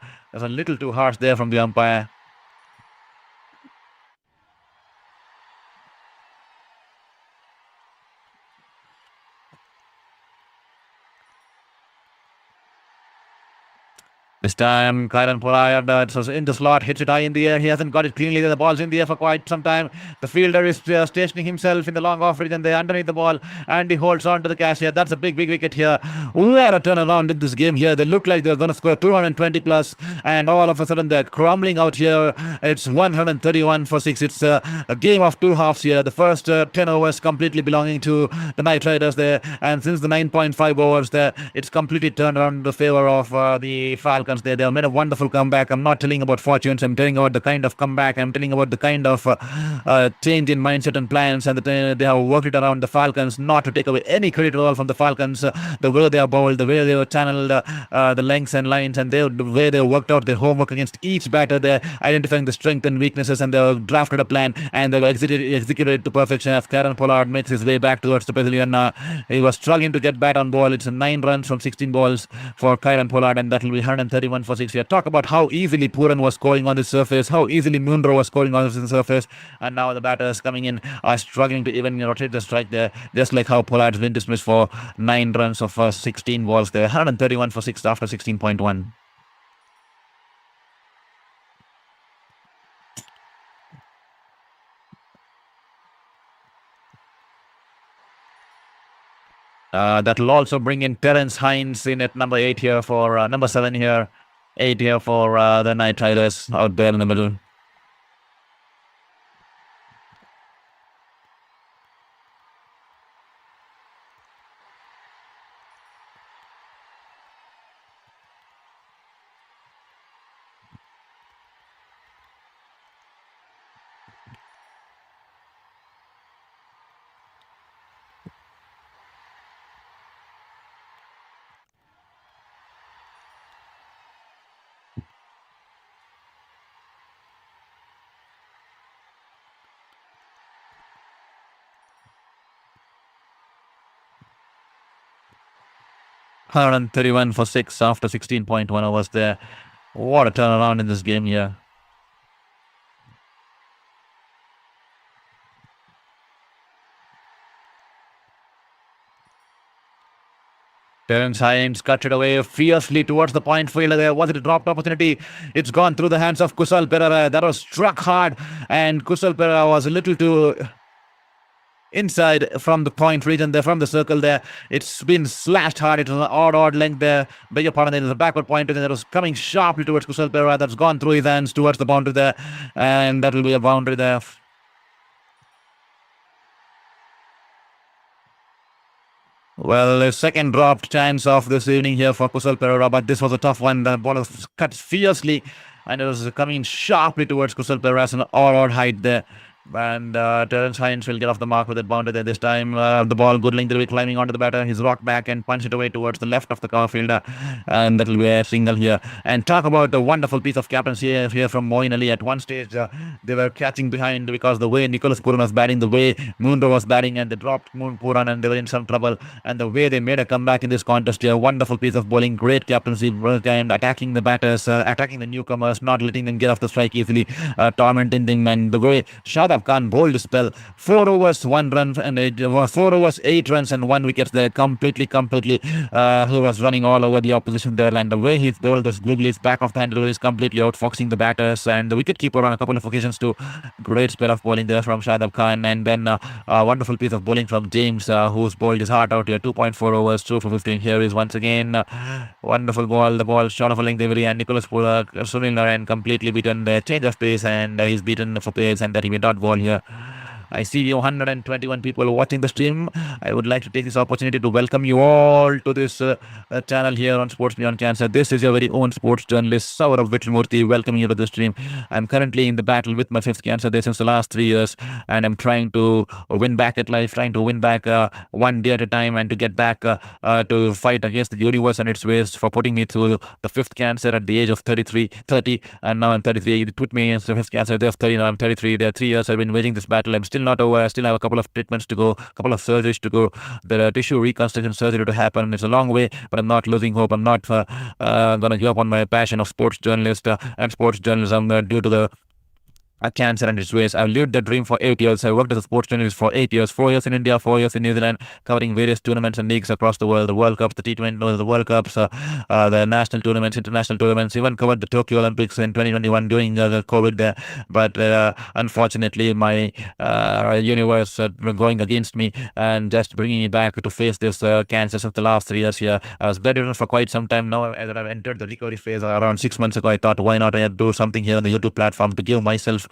This time, Kyran Pollard it's in the slot, hits it high in the air. He hasn't got it cleanly. The ball's in the air for quite some time. The fielder is stationing himself in the long off region there underneath the ball, and he holds on to the catch here. That's a big wicket here. What a turnaround in this game here. They look like they're going to score 220 plus, and all of a sudden they're crumbling out here. It's 131 for 6. It's a game of two halves here. The first 10 overs completely belonging to the Knight Riders there, and since the 9.5 overs there, it's completely turned around in the favor of the Falcons. They have made a wonderful comeback. I'm not telling about fortunes. I'm telling about the kind of comeback. I'm telling about the kind of change in mindset and plans, and they have worked it around the Falcons. Not to take away any credit at all from the Falcons, the way they are bowled, the way they have channeled the lengths and lines, and the way they worked out their homework against each batter. They're identifying the strengths and weaknesses, and they've drafted a plan, and they've executed it to perfection. As Kyran Pollard makes his way back towards the pavilion, he was struggling to get bat on ball. It's 9 runs from 16 balls for Kyran Pollard, and that will be 131 for 6 here. Talk about how easily Puran was scoring on the surface, how easily Munro was scoring on the surface, and now the batters coming in are struggling to even rotate the strike there, just like how Pollard's been dismissed for 9 runs of 16 balls there. 131 for 6 after 16.1. That will also bring in Terence Hines in at number 8 here for number 7 here. 8 here for the Knight Riders out there in the middle. And 31 for 6 after 16.1 overs there. What a turnaround in this game here. Terence Hines cut it away fiercely towards the point fielder there. Was it a dropped opportunity? It's gone through the hands of Kusal Perera. That was struck hard, and Kusal Perera was a little too inside from the point region there, from the circle there. It's been slashed hard. It was an odd length there. Beg your pardon, there's a backward point and that was coming sharply towards Kusal Perera. That's gone through his hands towards the boundary there, and that will be a boundary there. Well, a second dropped chance of this evening here for Kusal Pereira, but this was a tough one. The ball was cut fiercely and it was coming sharply towards Kusal Pereira, an all-out height there. And Terence Hines will get off the mark with that boundary there this time. The ball good length will be climbing onto the batter. He's rocked back and punched it away towards the left of the cover fielder. And that will be a single here. And talk about the wonderful piece of captaincy here from Moeen Ali. At one stage, they were catching behind because the way Nicholas Puran was batting, the way Mundo was batting, and they dropped Moon Puran and they were in some trouble. And the way they made a comeback in this contest here, wonderful piece of bowling, great captaincy, and attacking the batters, attacking the newcomers, not letting them get off the strike easily, tormenting them. And the way Shadab Khan bowled a spell, 4 overs, 1 run, and 4 overs, 8 runs, and 1 wicket there, completely. Who was running all over the opposition there, and the way he bowled those googlies back of the handle is completely outfoxing the batters, and the wicketkeeper on a couple of occasions too. Great spell of bowling there from Shadab Khan, and then a wonderful piece of bowling from James, who's bowled his heart out here. 2.4 overs, 2 for 15. Here is once again wonderful ball. The ball short of a length delivery, and Nicholas Sunil Narayan completely beaten the change of pace, and he's beaten for pace, and that he may not ball here. I see you 121 people watching the stream. I would like to take this opportunity to welcome you all to this channel here on Sports Beyond Cancer. This is your very own sports journalist, Saurav Vitramurthy, welcoming you to the stream. I'm currently in the battle with my fifth cancer there since the last 3 years, and I'm trying to win back at life, trying to win back one day at a time, and to get back to fight against the universe and its ways for putting me through the fifth cancer at the age of 30, and now I'm 33. It put me in the fifth cancer. There of 30, now I'm 33. There are 3 years I've been waging this battle. I'm still not over. I still have a couple of treatments to go, a couple of surgeries to go. There are tissue reconstruction surgery to happen. It's a long way, but I'm not losing hope. I'm not going to give up on my passion of sports journalist and sports journalism due to the cancer and its ways. I've lived that dream for 8 years. I worked as a sports journalist for 8 years, 4 years in India, 4 years in New Zealand, covering various tournaments and leagues across the world, the World Cups, the T20, the World Cups, the national tournaments, international tournaments, even covered the Tokyo Olympics in 2021 during the COVID there. But unfortunately, my universe going against me and just bringing me back to face this cancer of the last 3 years here. I was bedridden for quite some time now. As I've entered the recovery phase around 6 months ago, I thought, why not I do something here on the YouTube platform to give myself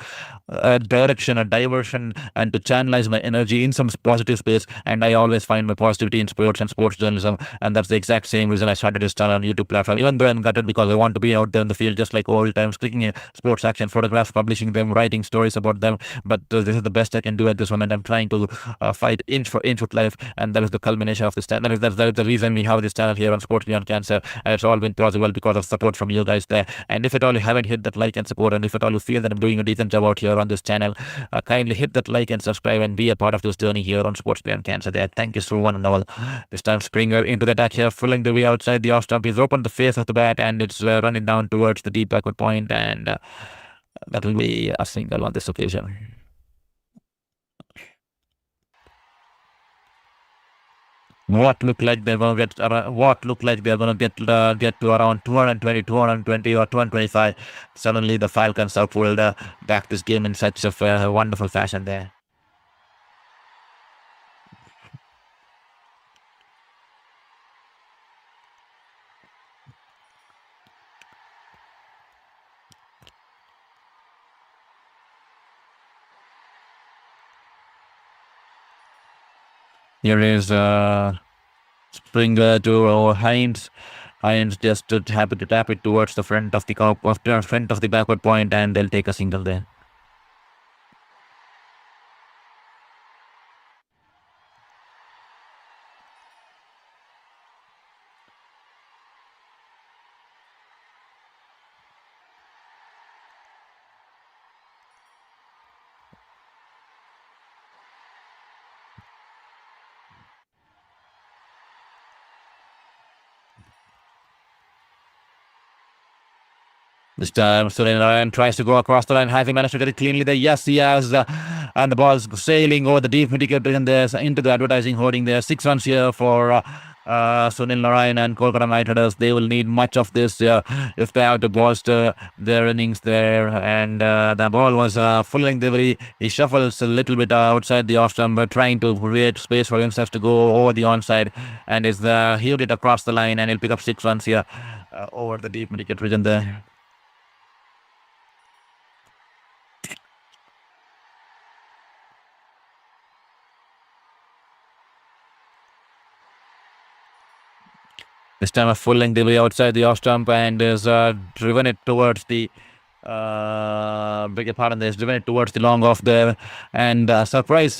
a direction, a diversion, and to channelize my energy in some positive space. And I always find my positivity in sports and sports journalism, and that's the exact same reason I started this channel on YouTube platform. Even though I'm gutted because I want to be out there in the field just like old times, clicking sports action photographs, publishing them, writing stories about them. But this is the best I can do at this moment. I'm trying to fight inch for inch with life, and that is the culmination of this channel. That is the reason we have this channel here on Sports Beyond Cancer, and it's all been possible because of support from you guys there. And if at all you haven't hit that like and support, and if at all you feel that I'm doing a decent job out here on this channel, kindly hit that like and subscribe and be a part of this journey here on Sports Beyond Cancer there. Thank you so one and all. This time Springer into the attack here, filling the way outside the off stump. He's opened the face of the bat, and it's running down towards the deep backward point, and that will be a single on this occasion. What looked like they're going to get to around 220, 220 or 225. Suddenly the Falcons have pulled back this game in such a wonderful fashion there. Here is Springer to Hines. Hines just happy to tap it towards the front of the backward point, and they'll take a single there. This time, Sunil Narayan tries to go across the line. Has he managed to get it cleanly there? Yes, he has. And the ball's sailing over the deep mid-wicket into the advertising hoarding there. 6 runs here for Sunil Narayan and Kolkata Knight Riders. They will need much of this if they have to bolster their innings there. And the ball was full length delivery. He shuffles a little bit outside the off stump, but trying to create space for himself to go over the onside. And he'll get across the line, and he'll pick up 6 runs here over the deep mid-wicket region there. This time a full length away outside the off stump and is driven it towards the beg your pardon, there's driven it towards the long off there, and surprise,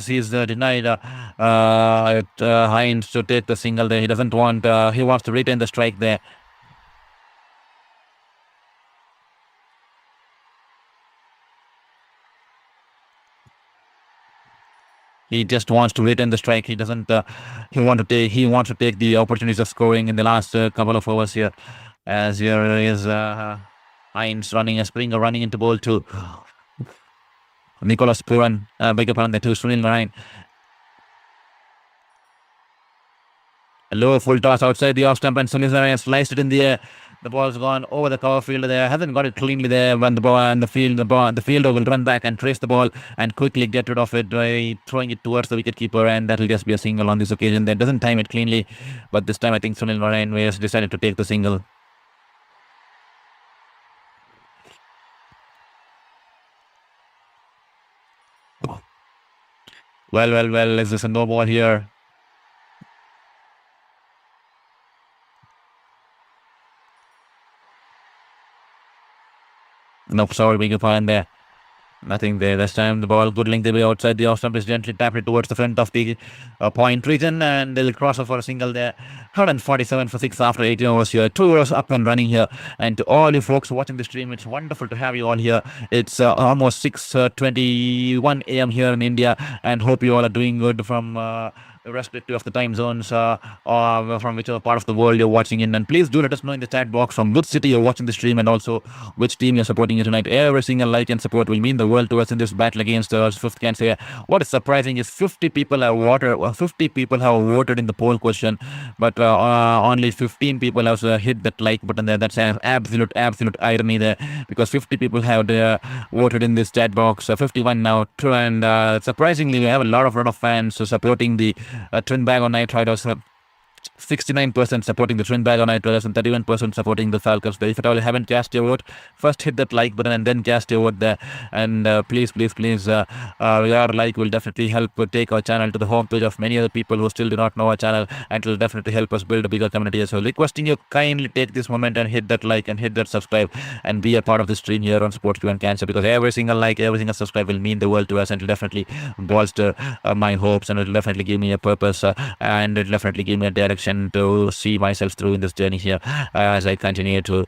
he's denied Hines to take the single there. He doesn't want, he wants to retain the strike there. He just wants to retain the strike. He doesn't. He wants to take the opportunities of scoring in the last couple of overs here. As here is Hines running a Springer running into ball to Nicholas Puran. Beg your pardon, the two Sunil Narayan. A low full toss outside the off stump, and Sunil Narayan sliced it in the air. The ball's gone over the cover fielder there. Hasn't got it cleanly there when the ball and the fielder will run back and trace the ball and quickly get rid of it by throwing it towards the wicketkeeper, and that will just be a single on this occasion. That doesn't time it cleanly, but this time I think Sunil Narayan has decided to take the single. Well, is this a no ball here? No, sorry, beg your pardon there. Nothing there this time. The ball good length away outside the off stump is gently tapped it towards the front of the point region, and they'll cross off for a single there. 147 for 6 after 18 overs here. 2 overs up and running here. And to all you folks watching the stream, it's wonderful to have you all here. It's almost 6:21 a.m. here in India, and hope you all are doing good from irrespective of the time zones or from whichever part of the world you're watching in. And please do let us know in the chat box from which city you're watching the stream and also which team you're supporting here tonight. Every single like and support will mean the world to us in this battle against fifth cancer. What is surprising is 50 people have voted in the poll question, but only 15 people have hit that like button there. That's an absolute irony there, because 50 people have voted in this chat box, 51 now, and surprisingly we have a lot of fans supporting the Trinbago Knight Riders. 69% supporting the Trinbago Knight Riders and 31% supporting the Falcons. If at all you haven't cast your vote, first hit that like button and then cast your vote there. And please, your like will definitely help take our channel to the homepage of many other people who still do not know our channel, and it will definitely help us build a bigger community. So requesting you kindly take this moment and hit that like and hit that subscribe and be a part of the stream here on Sports Beyond Cancer, because every single like, every single subscribe will mean the world to us, and it will definitely bolster my hopes, and it will definitely give me a purpose and it will definitely give me a direction to see myself through in this journey here as I continue to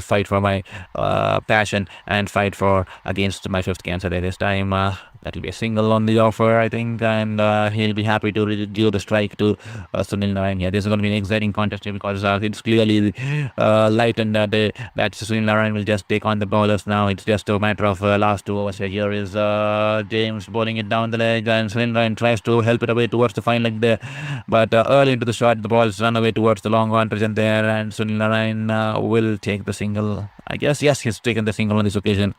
fight for my passion and fight for against my fifth cancer day. This time that will be a single on the offer, I think, and he'll be happy to give the strike to Sunil Narayan here. This is going to be an exciting contest here, because it's clearly light and that Sunil Narayan will just take on the bowlers now. It's just a matter of last 2 overs here. Here is James bowling it down the leg, and Sunil Narayan tries to help it away towards the fine leg there, but early into the shot the ball's run away towards the long one present there, and Sunil Narayan will take the single. I guess, yes, he's taken the single on this occasion.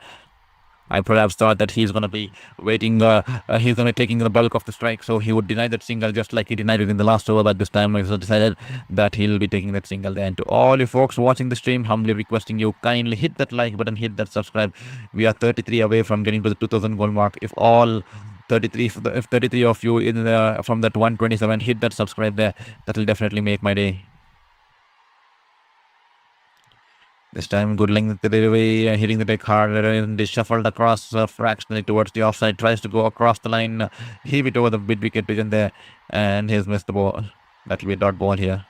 I perhaps thought that he's going to be waiting, he's going to be taking the bulk of the strike, so he would deny that single just like he denied it in the last over, but this time he decided that he'll be taking that single there. And to all you folks watching the stream, humbly requesting you kindly hit that like button, hit that subscribe. We are 33 away from getting to the 2000 goal mark. If all 33 of you in from that 127 hit that subscribe there, that will definitely make my day. This time, good length the way, hitting the deck hard, and they shuffled across fractionally towards the offside, tries to go across the line, heave it over the mid wicket pigeon there, and he's missed the ball. That will be a dot ball here.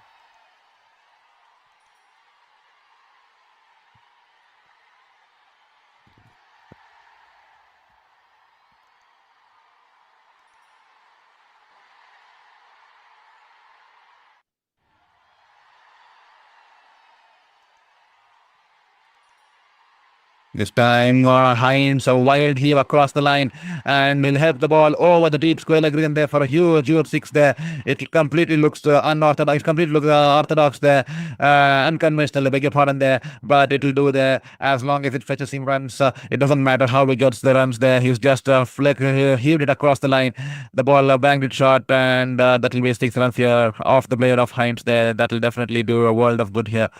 This time, Hines a wild heave across the line and will help the ball over the deep square leg region there for a huge 6 there. It completely looks unorthodox, orthodox there, unconventional, I beg your pardon there, but it will do there as long as it fetches him runs. It doesn't matter how he gets the runs there. He's just heaved it across the line. The ball banged it short, and that will be 6 runs here off the blade of Hines there. That will definitely do a world of good here.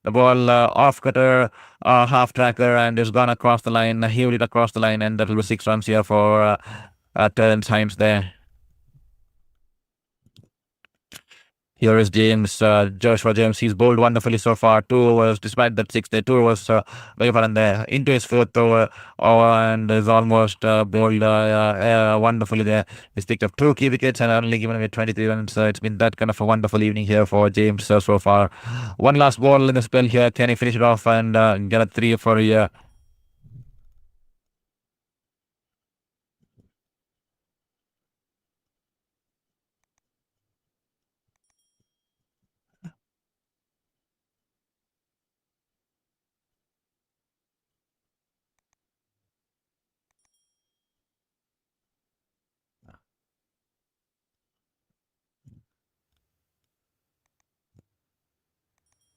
The ball off cutter, half tracker, and is gone across the line, heaved it across the line, and that will be 6 runs here for Terence Hines there. Here is James, Joshua James. He's bowled wonderfully so far. 2 overs, despite that 2 overs very far in there. Into his fourth over, and is almost bowled wonderfully there. He's picked up 2 key wickets and only given away 23 runs. It's been that kind of a wonderful evening here for James so far. One last ball in the spell here. Can he finish it off and get a 3 for a year?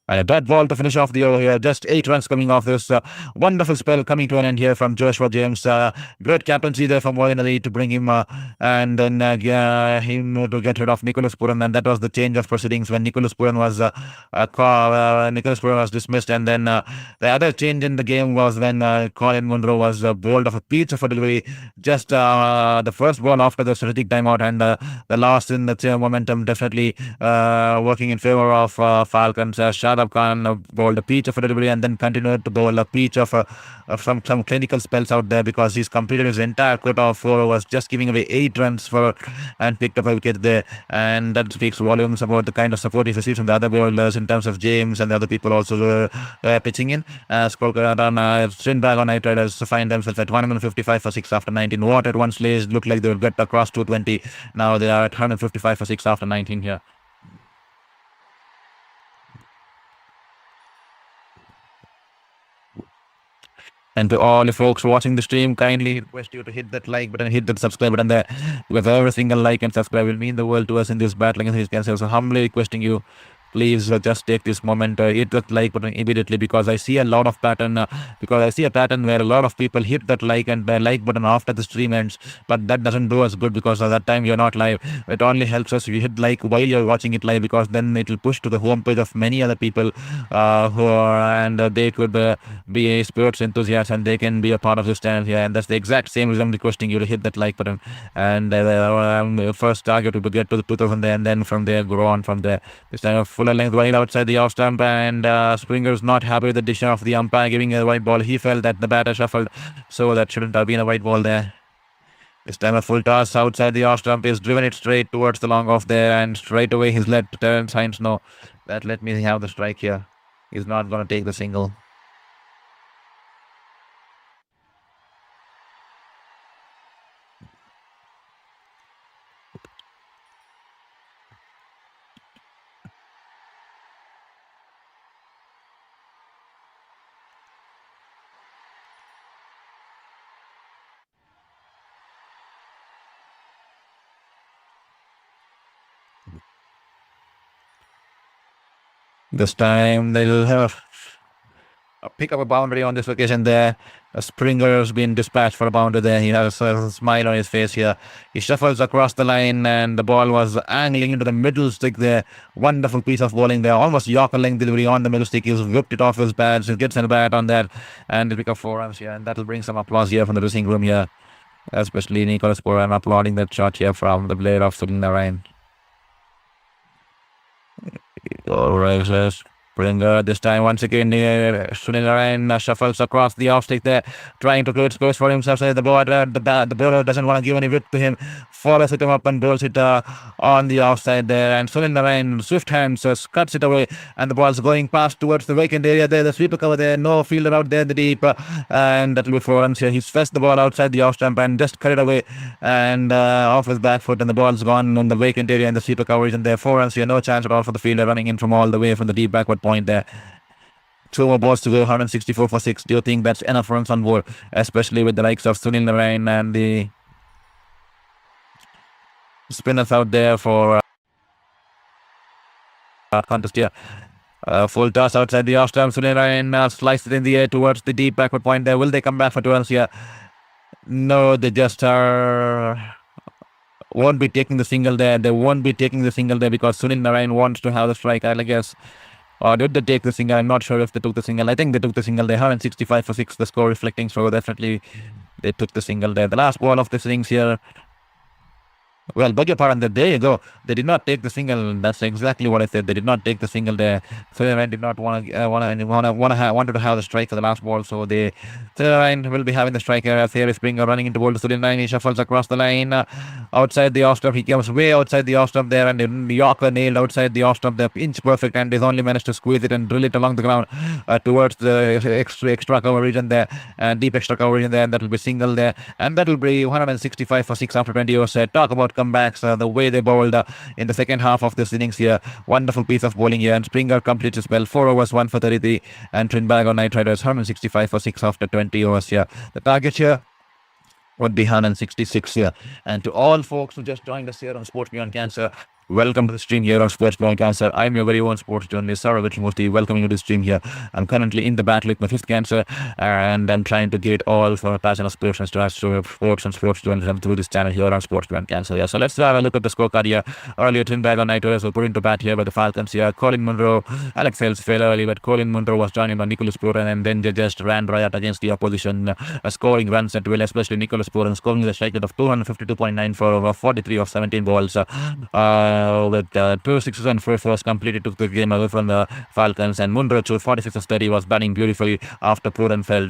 And a bad ball to finish off the over here. Just 8 runs coming off this wonderful spell coming to an end here from Joshua James. Great captaincy there from Moeen Ali to bring him and then him to get rid of Nicholas Puran. And that was the change of proceedings when Nicholas Puran was dismissed. And then the other change in the game was when Colin Munro was bowled off a piece of a delivery. Just the first ball after the strategic timeout, and the last in the momentum definitely working in favor of Falcons. Shadab Khan bowled a peach of a delivery and then continued to bowl a peach of some clinical spells out there, because he's completed his entire quota of 4 overs, just giving away 8 runs and picked up a wicket there. And that speaks volumes about the kind of support he's received from the other bowlers in terms of James and the other people also pitching in. Trinbago Knight Riders find themselves at 155 for 6 after 19. What at one stage looked like they would get across 220. Now they are at 155 for 6 after 19 here. And to all the folks watching the stream, kindly request you to hit that like button, hit that subscribe button there. With every single like and subscribe will mean the world to us in this battle against these cancer. So humbly requesting you, please just take this moment, hit that like button immediately, because I see a lot of pattern, where a lot of people hit that like and the like button after the stream ends, but that doesn't do us good, because at that time you're not live. It only helps us if you hit like while you're watching it live, because then it will push to the homepage of many other people they could be sports enthusiasts, and they can be a part of this channel here. And that's the exact same reason I'm requesting you to hit that like button, and first target to get to the 2000 there, and then from there go on from there. This time of fuller length wide outside the off stump, and Springer's not happy with the decision of the umpire giving a white ball. He felt that the batter shuffled, so that shouldn't have been a white ball there. This time a full toss outside the off stump is driven it straight towards the long off there, and straight away he's let Terence Hines know that let me have the strike here. He's not going to take the single. This time they'll have pick up a boundary on this occasion there. Springer's been dispatched for a boundary there. He has a smile on his face here. He shuffles across the line, and the ball was angling into the middle stick there. Wonderful piece of bowling there. Almost Yorker length delivery on the middle stick. He's whipped it off his pads. He gets in the bat on that, and he'll pick up 4 runs here. And that'll bring some applause here from the dressing room here. Especially Nicholas Puran applauding that shot here from the blade of Sunil Narayan. Alright, Springer this time once again. Sunil Narayan shuffles across the off stick there, trying to create space for himself. The bowler doesn't want to give any width to him. Follows it up and bowls it on the offside there. And Sunil Narayan, swift hands, cuts it away. And the ball's going past towards the vacant area there. The sweeper cover there. No fielder out there in the deep. And that'll be 4 runs here. He's fetched the ball outside the off stump and just cut it away. And off his back foot. And the ball's gone on the vacant area and the sweeper coverage. And there 4 runs here. No chance at all for the fielder running in from all the way from the deep backward point there. 2 more balls to go, 164 for 6. Do you think that's enough runs on board, especially with the likes of Sunil Narayan and the spinners out there for contest here? Full toss outside the off stump. Sunil Narayan sliced it in the air towards the deep backward point there. Will they come back for 2 runs here? No, they just won't be taking the single there. They won't be taking the single there because Sunil Narayan wants to have the strike, I guess. Or did they take the single? I'm not sure if they took the single. I think they took the single. They 165 for 6, the score reflecting, so definitely they took the single there. The last ball of this innings here Well, beg your pardon. There you go. They did not take the single. That's exactly what I said. They did not take the single there. Sutherland did not wanted to have the strike for the last ball, so they Sutherland will be having the striker as here is Springer running into ball to Sutherland line. He shuffles across the line outside the off stump. He comes way outside the off stump there, and Yorker nailed outside the off stump there, inch perfect, and he's only managed to squeeze it and drill it along the ground towards the extra cover region there, and deep extra cover region there, and that will be single there, and that will be 165 for 6 after 20 overs. Talk about comebacks, the way they bowled in the second half of this innings here. Wonderful piece of bowling here, and Springer completes his spell. 4 overs, 1 for 33, and Trinbago Knight Riders 165 for 6 after 20 overs here. The target here would be 166 here. And to all folks who just joined us here on Sports Beyond Cancer, welcome to the stream here on Sports Beyond Cancer. I'm your very own sports journalist, Sir Vivian Richards Stadium, welcoming you to the stream here. I'm currently in the battle with my fifth cancer, and I'm trying to get all for passion of sports and sports and sports journalism through this channel here on Sports Beyond Cancer. Yeah, so let's have a look at the scorecard here. Earlier, Trinbago Knight Riders were put into bat here by the Falcons here. Colin Munro, Alex Hales fell early, but Colin Munro was joined by Nicholas Puran, and then they just ran riot against the opposition, scoring runs at will, especially Nicholas Puran scoring the strike rate of 252.9 for over 43 of 17 balls. With 2 sixes and 4 fours completed, took the game away from the Falcons, and Munro, 46 of 30, was batting beautifully after Puran fell.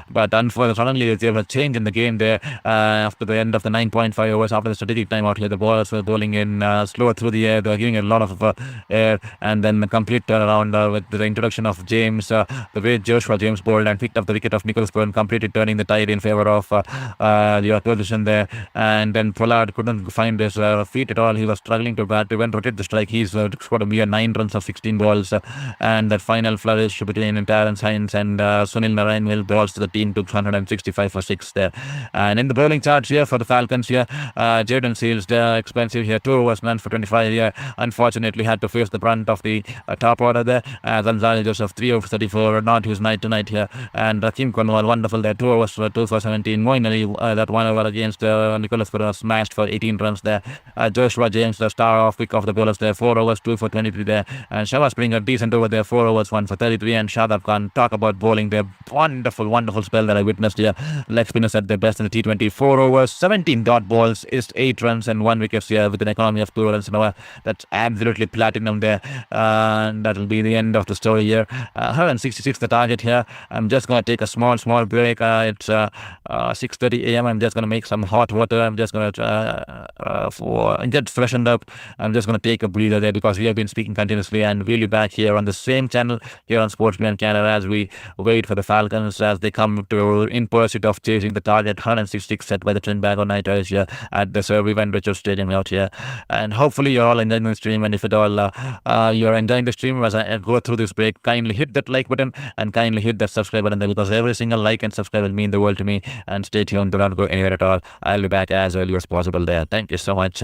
But unfortunately, there was a change in the game there after the end of the 9.5 overs. After the strategic timeout here, the bowlers were bowling in slower through the air. They were giving a lot of air, and then the complete turnaround with the introduction of James, the way Joshua James bowled and picked up the wicket of Nicholas Puran, completed turning the tide in favour of the opposition there. And then Pollard couldn't find his feet at all. He was struggling to bat. He went rotate the strike. He's scored a mere 9 runs of 16 balls, and that final flourish between Terence Hines and Sunil Narayan will balls to the team took 165 for 6 there. And in the bowling charge here for the Falcons here, Jaden Seals, expensive here, 2 overs, none for 25 here. Unfortunately, had to face the brunt of the top order there. Zanzali Joseph, 3 over 34, not his night tonight here. And Rakim Cornwall, wonderful there, 2 overs for 2 for 17. Moin Ali, that 1 over against Nicholas Puran, smashed for 18 runs there. Joshua James, the star of pick of the bowlers there, 4 overs, 2 for 23 there. And Shava Springer, decent over there, 4 overs, 1 for 33. And Shadab Khan, talk about bowling there. Wonderful spell that I witnessed here. Leg spinners at their best in the T20. 4 overs, 17 dot balls, is 8 runs and 1 wicket here with an economy of 2 runs an hour. That's absolutely platinum there. And that'll be the end of the story here. 166 the target here. I'm just going to take a small break. It's 6:30 a.m. I'm just going to make some hot water. I'm just going to get freshened up. I'm just going to take a breather there because we have been speaking continuously, and we'll be back here on the same channel here on Sportsman Canada as we wait for the Falcons as they come to in pursuit of chasing the target 166 set by the Trinbago Knight Riders here at the Sir Vivian Richards Stadium out here. And hopefully you're all enjoying the stream, and if at all you're enjoying the stream as I go through this break, kindly hit that like button and kindly hit that subscribe button there, because every single like and subscribe will mean the world to me. And stay tuned, do not go anywhere at all. I'll be back as early as possible there. Thank you so much.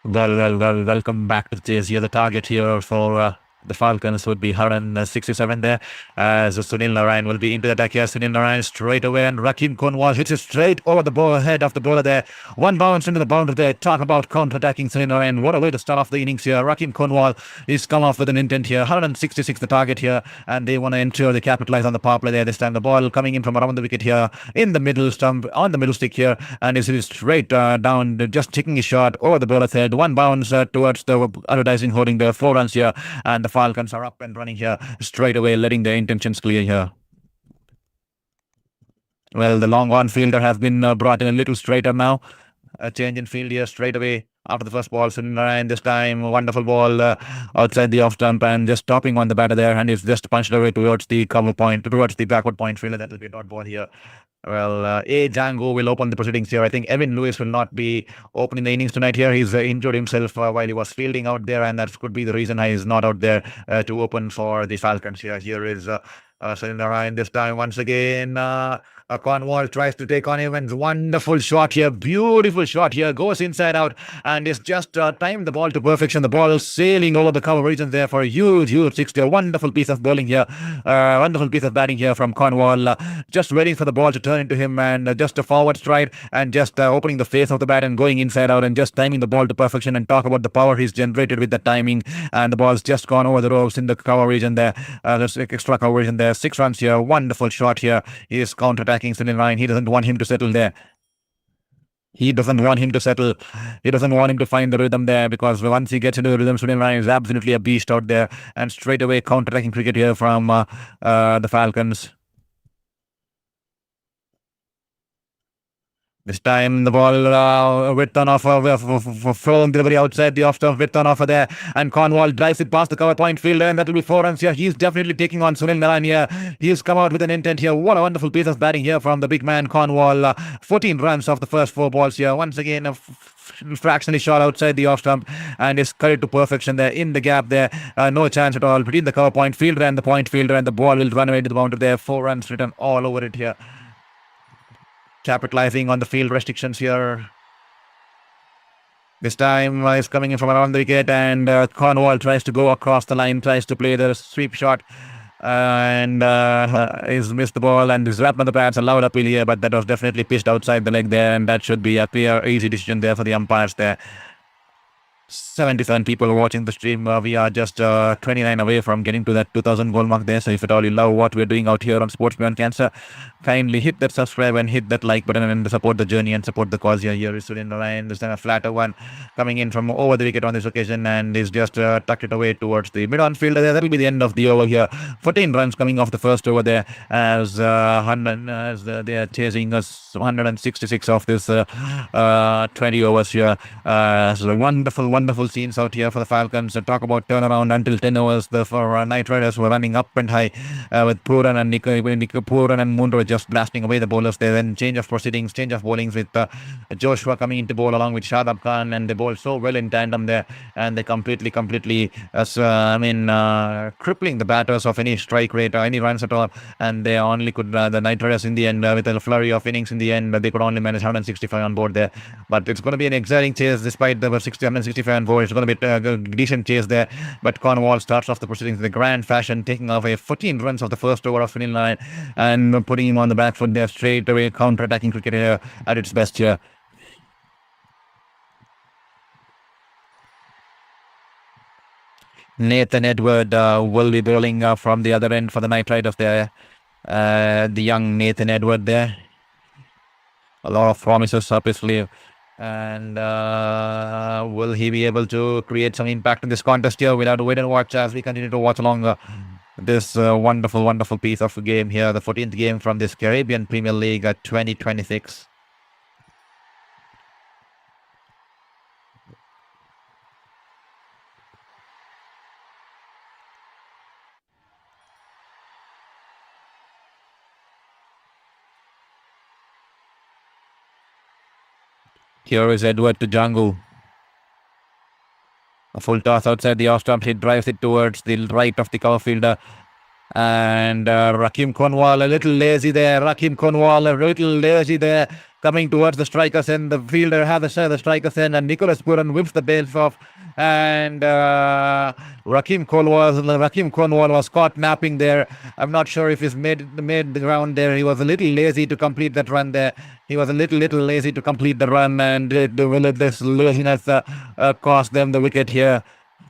Welcome back to the chase here. The target here for the Falcons would be 167 there. As Sunil Narayan will be into the attack here. Sunil Narayan straight away, and Rakim Konwal hits it straight over the ball, head of the bowler there. One bounce into the boundary there. Talk about counter-attacking Sunil Narayan. What a way to start off the innings here. Rakim Konwal is come off with an intent here. 166 the target here, and they want to ensure they capitalize on the power play there. This time the ball coming in from around the wicket here in the middle stump, on the middle stick here, and is straight down, just taking a shot over the bowler's head. One bounce towards the advertising holding the 4 runs here, and the Falcons are up and running here straight away, letting their intentions clear here. Well, the long on fielder has been brought in a little straighter now. A change in field here straight away after the first ball. Sunil Narayan this time, wonderful ball outside the off stump and just stopping on the batter there, and it's just punched away towards the cover point, towards the backward point fielder. That will be a dot ball here. Well, Django will open the proceedings here. I think Evan Lewis will not be opening the innings tonight here. He's injured himself while he was fielding out there, and that could be the reason he is not out there to open for the Falcons here. Here is Sunil Narayan this time once again. Cornwall tries to take on Evans. Wonderful shot here. Beautiful shot here. Goes inside out and is just timed the ball to perfection. The ball sailing over the cover regions there for a huge 60. Wonderful piece of bowling here. Wonderful piece of batting here from Cornwall. Just waiting for the ball to turn into him, and just a forward stride and just opening the face of the bat and going inside out and just timing the ball to perfection. And talk about the power he's generated with the timing. And the ball's just gone over the ropes in the cover region there. There's extra cover region there. 6 runs here. Wonderful shot here. He is counter-attacking Sunil Narayan. He doesn't want him to settle there. He doesn't want him to settle. He doesn't want him to find the rhythm there, because once he gets into the rhythm, Sunil Narayan is absolutely a beast out there. And straight away counter-attacking cricket here from the Falcons. This time the ball with on offer, flowing delivery outside the off-stump, with on offer there, and Cornwall drives it past the cover point fielder, and that will be 4 runs here. He's definitely taking on Sunil Narayan here. He's come out with an intent here. What a wonderful piece of batting here from the big man Cornwall. 14 runs off the first 4 balls here. Once again, fractionally shot outside the off stump and is cut it to perfection there in the gap there. No chance at all between the cover point fielder and the point fielder, and the ball will run away to the boundary there. 4 runs written all over it here. Capitalizing on the field restrictions here. This time is coming in from around the wicket, and Cornwall tries to go across the line, tries to play the sweep shot, and he's missed the ball and is wrapped on the pads. A loud appeal here, but that was definitely pitched outside the leg there, and that should be a clear, easy decision there for the umpires there. 77 people watching the stream. We are just 29 away from getting to that 2000 goal mark there. So if at all you love what we're doing out here on Sports Beyond Cancer, kindly hit that subscribe and hit that like button and support the journey and support the cause here. Here is Sunil Narayan. This time a flatter one coming in from over the wicket on this occasion, and is just tucked it away towards the mid-on fielder there. That will be the end of the over here. 14 runs coming off the first over there, as they are chasing us 166 off this 20 overs here. So wonderful scenes out here for the Falcons. Talk about turnaround until 10 overs. The Knight Riders were running up and high with Puran and Puran and Munro just blasting away the bowlers there. Then change of proceedings, change of bowlings with Joshua coming into bowl along with Shadab Khan, and they bowl so well in tandem there, and they completely crippling the batters of any strike rate or any runs at all, and they only could the Knight Riders in the end with a flurry of innings in the end, but they could only manage 165 on board there. But it's going to be an exciting chase despite the 165 on board. It's going to be a decent chase there, but Cornwall starts off the proceedings in the grand fashion, taking off 14 runs of the first over of Sunil Narayan and putting him on the back foot there. Straight away counter-attacking cricket here at its best here. Nathan Edward will be bowling from the other end for the Knight Riders there. The young Nathan Edward there. A lot of promises up his sleeve. And will he be able to create some impact in this contest here? We'll have to wait and watch as we continue to watch along this wonderful piece of a game here. The 14th game from this Caribbean Premier League 2026. Here is Edward to Django. A full toss outside the off stump. He drives it towards the right of the cover fielder. And Rakim Cornwall a little lazy there. Rakim Cornwall a little lazy there. Coming towards the strikers end. The fielder has a share the strikers end. And Nicholas Puran whips the bails off. And Rakim Cornwall was caught napping there. I'm not sure if he's made the ground there. He was a little lazy to complete that run there. He was a little lazy to complete the run. And this laziness cost them the wicket here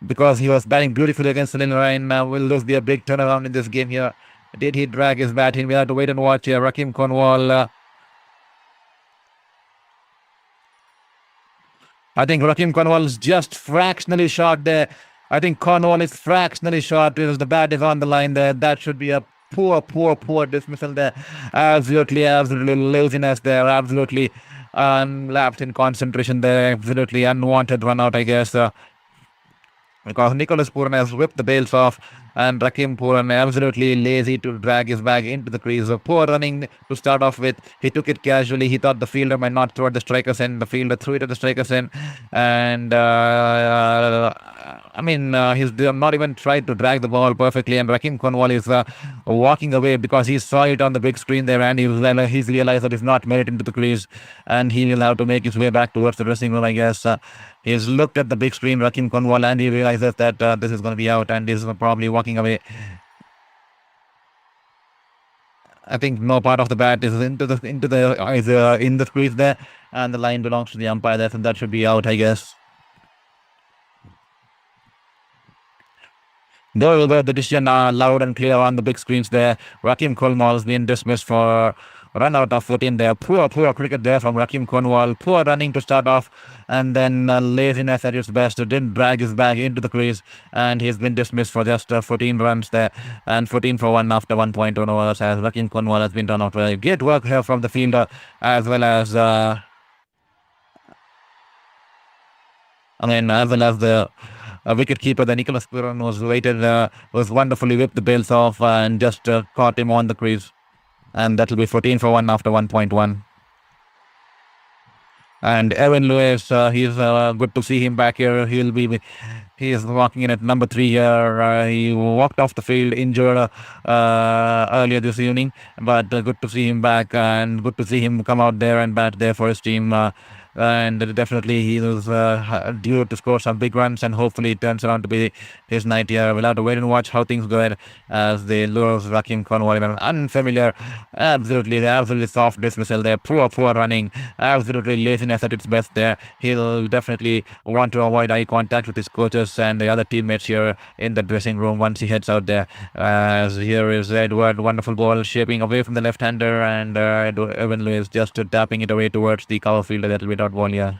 because he was batting beautifully against Sunil Ryan. Will this be a big turnaround in this game here? Did he drag his bat in? We have to wait and watch here. Rakim Cornwall. I think Rakim Cornwall is just fractionally short there. I think Cornwall is fractionally short because the bat is on the line there. That should be a poor dismissal there. Absolutely laziness there. Absolutely lapsed in concentration there. Absolutely unwanted run out, I guess. Because Nicholas Puran has whipped the bails off and Rakim Puran absolutely lazy to drag his bag into the crease. So poor running to start off with. He took it casually. He thought the fielder might not throw at the striker's end. The fielder threw it at the striker's end. And he's not even tried to drag the ball perfectly. And Rakim Cornwall is walking away because he saw it on the big screen there and he's realized that he's not made it into the crease. And he will have to make his way back towards the dressing room, I guess. He's looked at the big screen, Rakim Cornwall, and he realizes that this is going to be out, and he's probably walking away. I think no part of the bat is in the crease there, and the line belongs to the umpire there, so that should be out, I guess. Though the decision loud and clear on the big screens there. Rakim Cornwall has been dismissed for run out of 14 there. Poor cricket there from Rakim Cornwall. Poor running to start off, and then laziness at its best. Didn't drag his bag into the crease, and he's been dismissed for just 14 runs there, and 14 for 1 after 1.1 overs as Rakim Cornwall has been done out well. Great work here from the fielder as well as as well as the wicket keeper, the Nicholas Puran was wonderfully whipped the bails off and just caught him on the crease. And that'll be 14 for 1 after 1.1. And Evan Lewis, he's good to see him back here. He is walking in at number 3 here. He walked off the field injured earlier this evening, but good to see him back and good to see him come out there and bat there for his team. And definitely he was due to score some big runs, and hopefully it turns around to be his night here. We'll have to wait and watch how things go as they lure Rakim Cornwall in an unfamiliar, absolutely soft dismissal there. Poor running, absolutely laziness at its best there. He'll definitely want to avoid eye contact with his coaches and the other teammates here in the dressing room once he heads out there. As here is Edward, wonderful ball shaping away from the left-hander, and Evan Lewis just tapping it away towards the cover fielder. That will be dot ball, yeah.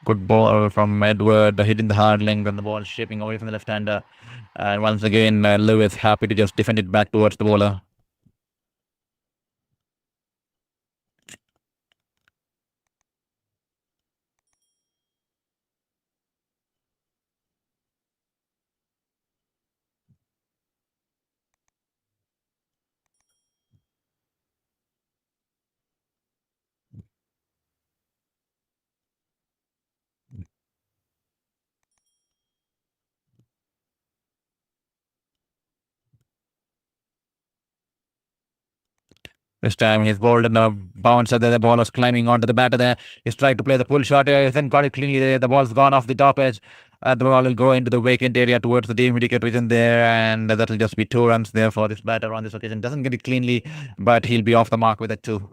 Good ball from Edward, hitting the hard length, and the ball shaping away from the left-hander. And once again, Lewis happy to just defend it back towards the bowler. This time he's bowled and a bouncer there. The ball was climbing onto the batter there. He's tried to play the pull shot here. He's then got it cleanly there. The ball's gone off the top edge. The ball will go into the vacant area towards the demarcated region there, and that'll just be 2 runs there for this batter on this occasion. Doesn't get it cleanly, but he'll be off the mark with it too.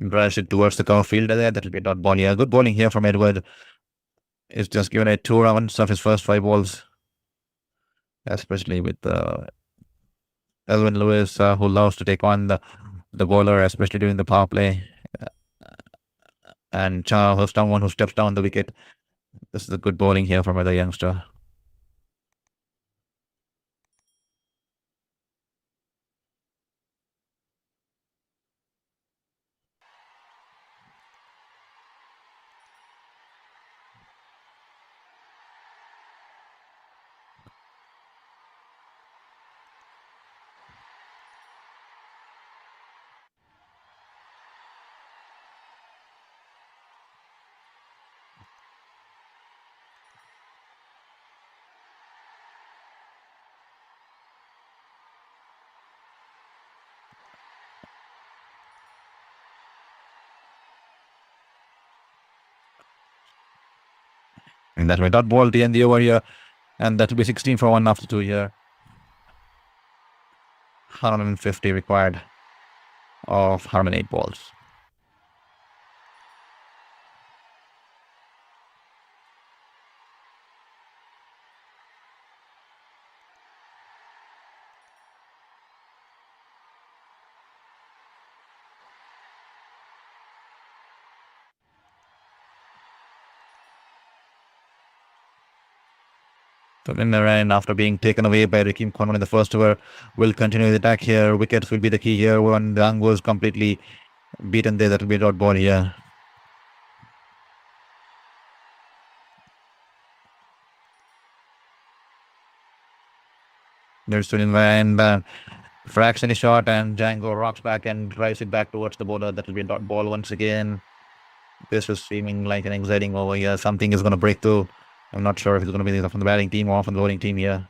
Drives it towards the cover fielder there. That'll be a dot ball here. Good bowling here from Edward. He's just given it 2 rounds of his first 5 balls, especially with Elvin Lewis, who loves to take on the bowler, especially during the power play. And Cha, who's someone who steps down the wicket. This is a good bowling here from the youngster. And that way, dot ball to end the over here. And that will be 16 for 1 after 2 here. 150 required of 108 balls. So Narayan, after being taken away by Rikim Conwell in the first over, will continue the attack here. Wickets will be the key here. When Dang was completely beaten there, that will be a dot ball here. There's Sunil Narayan, fracts any shot, and Django rocks back and drives it back towards the bowler. That will be a dot ball once again. This is seeming like an exciting over here. Something is going to break through. I'm not sure if it's going to be from the batting team or from the bowling team here.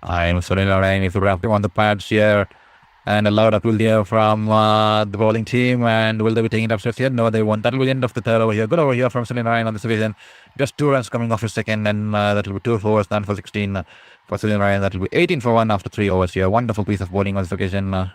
I'm Sunil Narayan is wrapped on the pads here. And a loud appeal here from the bowling team. And will they be taking it upstairs here? No, they won't. That will be the end of the third over here. Good over here from Sunil Narayan on this division. Just 2 runs coming off his second. And that will be 2 overs, none for 16 for Sunil Narayan. That will be 18 for 1 after 3 overs here. Wonderful piece of bowling on this occasion.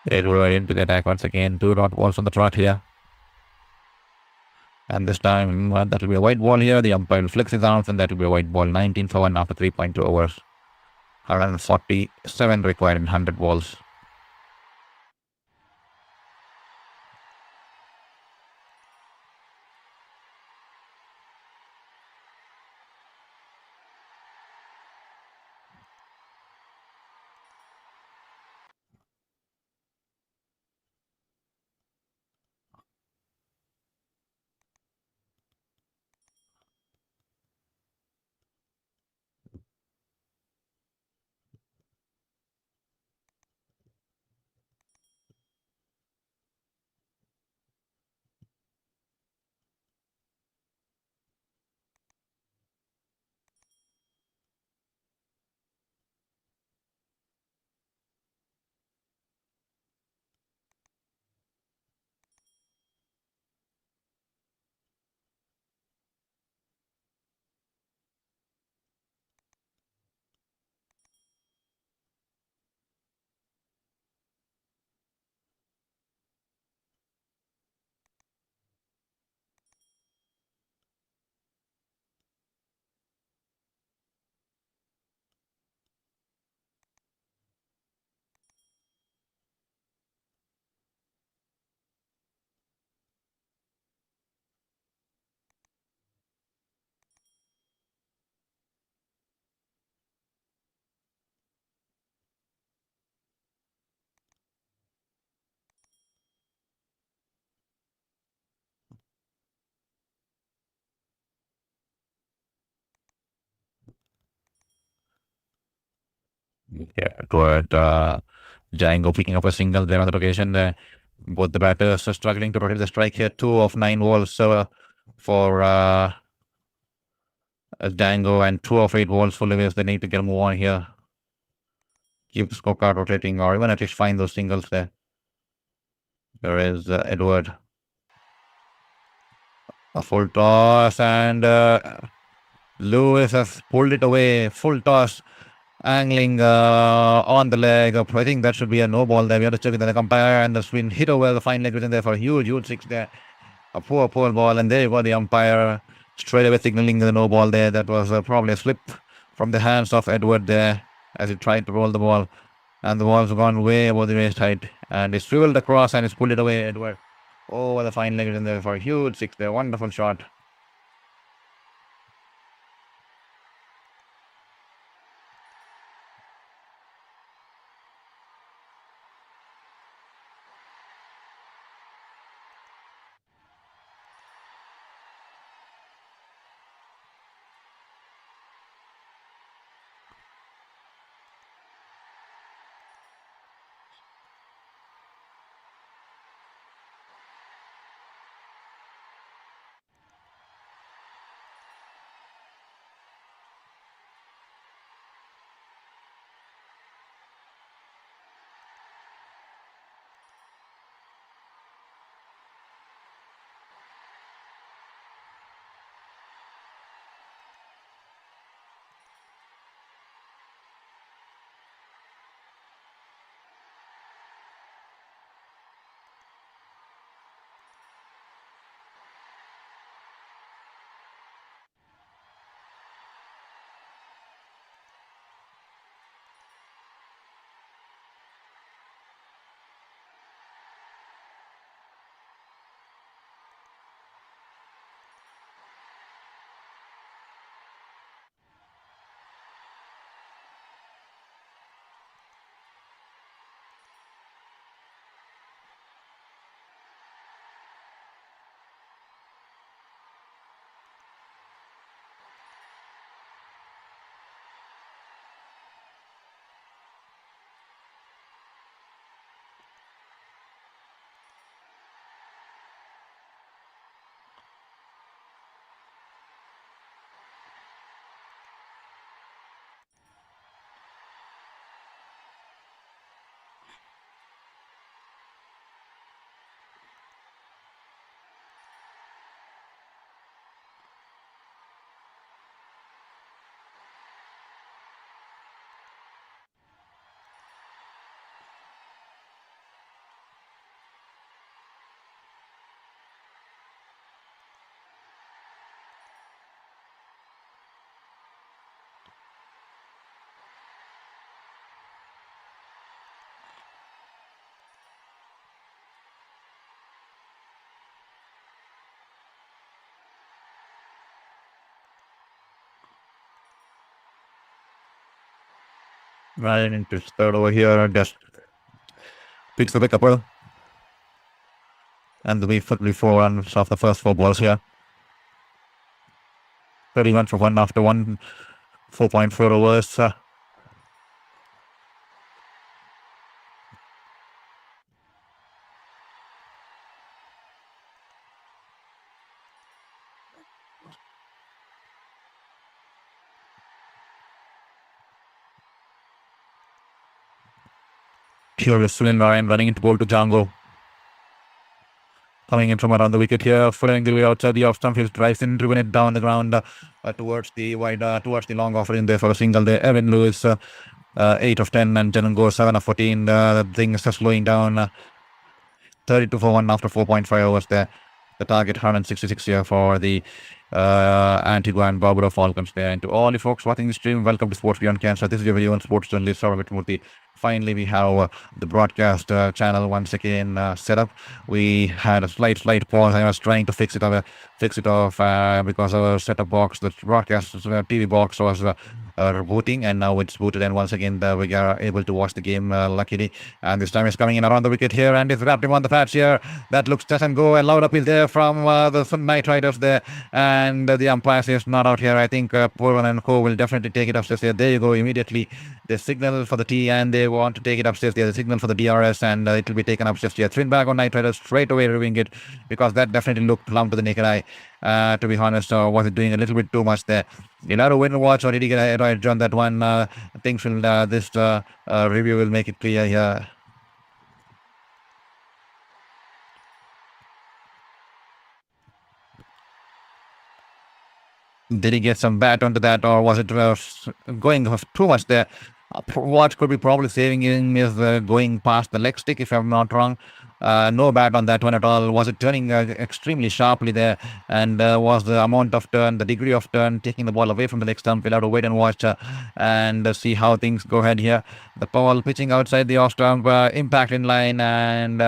Edward into the attack once again. Two dot balls on the trot here. And this time, that will be a white ball here. The umpire will flex his arms, and that will be a white ball. 19 for 1 after 3.2 overs. 147 required in 100 balls. Yeah, good. Django picking up a single there on the occasion. Both the batters are struggling to protect the strike here. 2 of 9 balls for Django, and 2 of 8 balls for Lewis. They need to get a move on here. Keep the scorecard rotating, or even at least find those singles there. There is Edward. A full toss, and Lewis has pulled it away. Full toss, angling on the leg. I think that should be a no ball there. We have to check with the umpire, and the spin hit over the fine leg within there for a huge six there. A poor ball, and there you go, the umpire straight away signaling the no ball there. That was probably a slip from the hands of Edward there as he tried to roll the ball, and the ball's gone way over the waist height, and he swiveled across and he's pulled it away, Edward. Oh, the fine leg is in there for a huge six there. Wonderful shot. Right into third over here, just picks up a couple. And we 4 runs off the first 4 balls here. 31 for 1 after 4.4 overs. Here is Sunil Narayan running into ball to Django. Coming in from around the wicket here, following the way outside the off stump, he drives in, driven it down the ground towards the long offering there for a single there. Evan Lewis, 8 of 10, and Janan goes 7 of 14. Things are slowing down. 32 for 1 after 4.5 overs there. The target 166 here for the Antigua and Barbuda Falcons there. And to all you folks watching the stream, welcome to Sports Beyond Cancer. This is your video on sports journalist Sir Vivian Richards. Finally, we have the broadcast channel once again set up. We had a slight pause. I was trying to fix it off because our setup box, the broadcast TV box, was rebooting, and now it's booted, and once again we are able to watch the game luckily. And this time it's coming in around the wicket here, and it's wrapped him on the patch here. That looks touch and go, and loud appeal there from the Knight Riders there, and the umpire says not out here. I think Purvan and Co will definitely take it upstairs here. There you go, immediately the signal for the T, and they want to take it upstairs. There's a signal for the DRS, and it will be taken upstairs here. Trinbago Knight Riders straight away reviewing it, because that definitely looked plumb to the naked eye. To be honest, was it doing a little bit too much there? You'll have to wait and watch, or did he get a right on that one? Things will, this review will make it clear here. Did he get some bat onto that, or was it going too much there? What could be probably saving him is going past the leg stick, if I'm not wrong. No bat on that one at all. Was it turning extremely sharply there? And was the amount of turn, the degree of turn, taking the ball away from the leg stump? We'll have to wait and watch and see how things go ahead here. The ball pitching outside the off stump, impact in line, and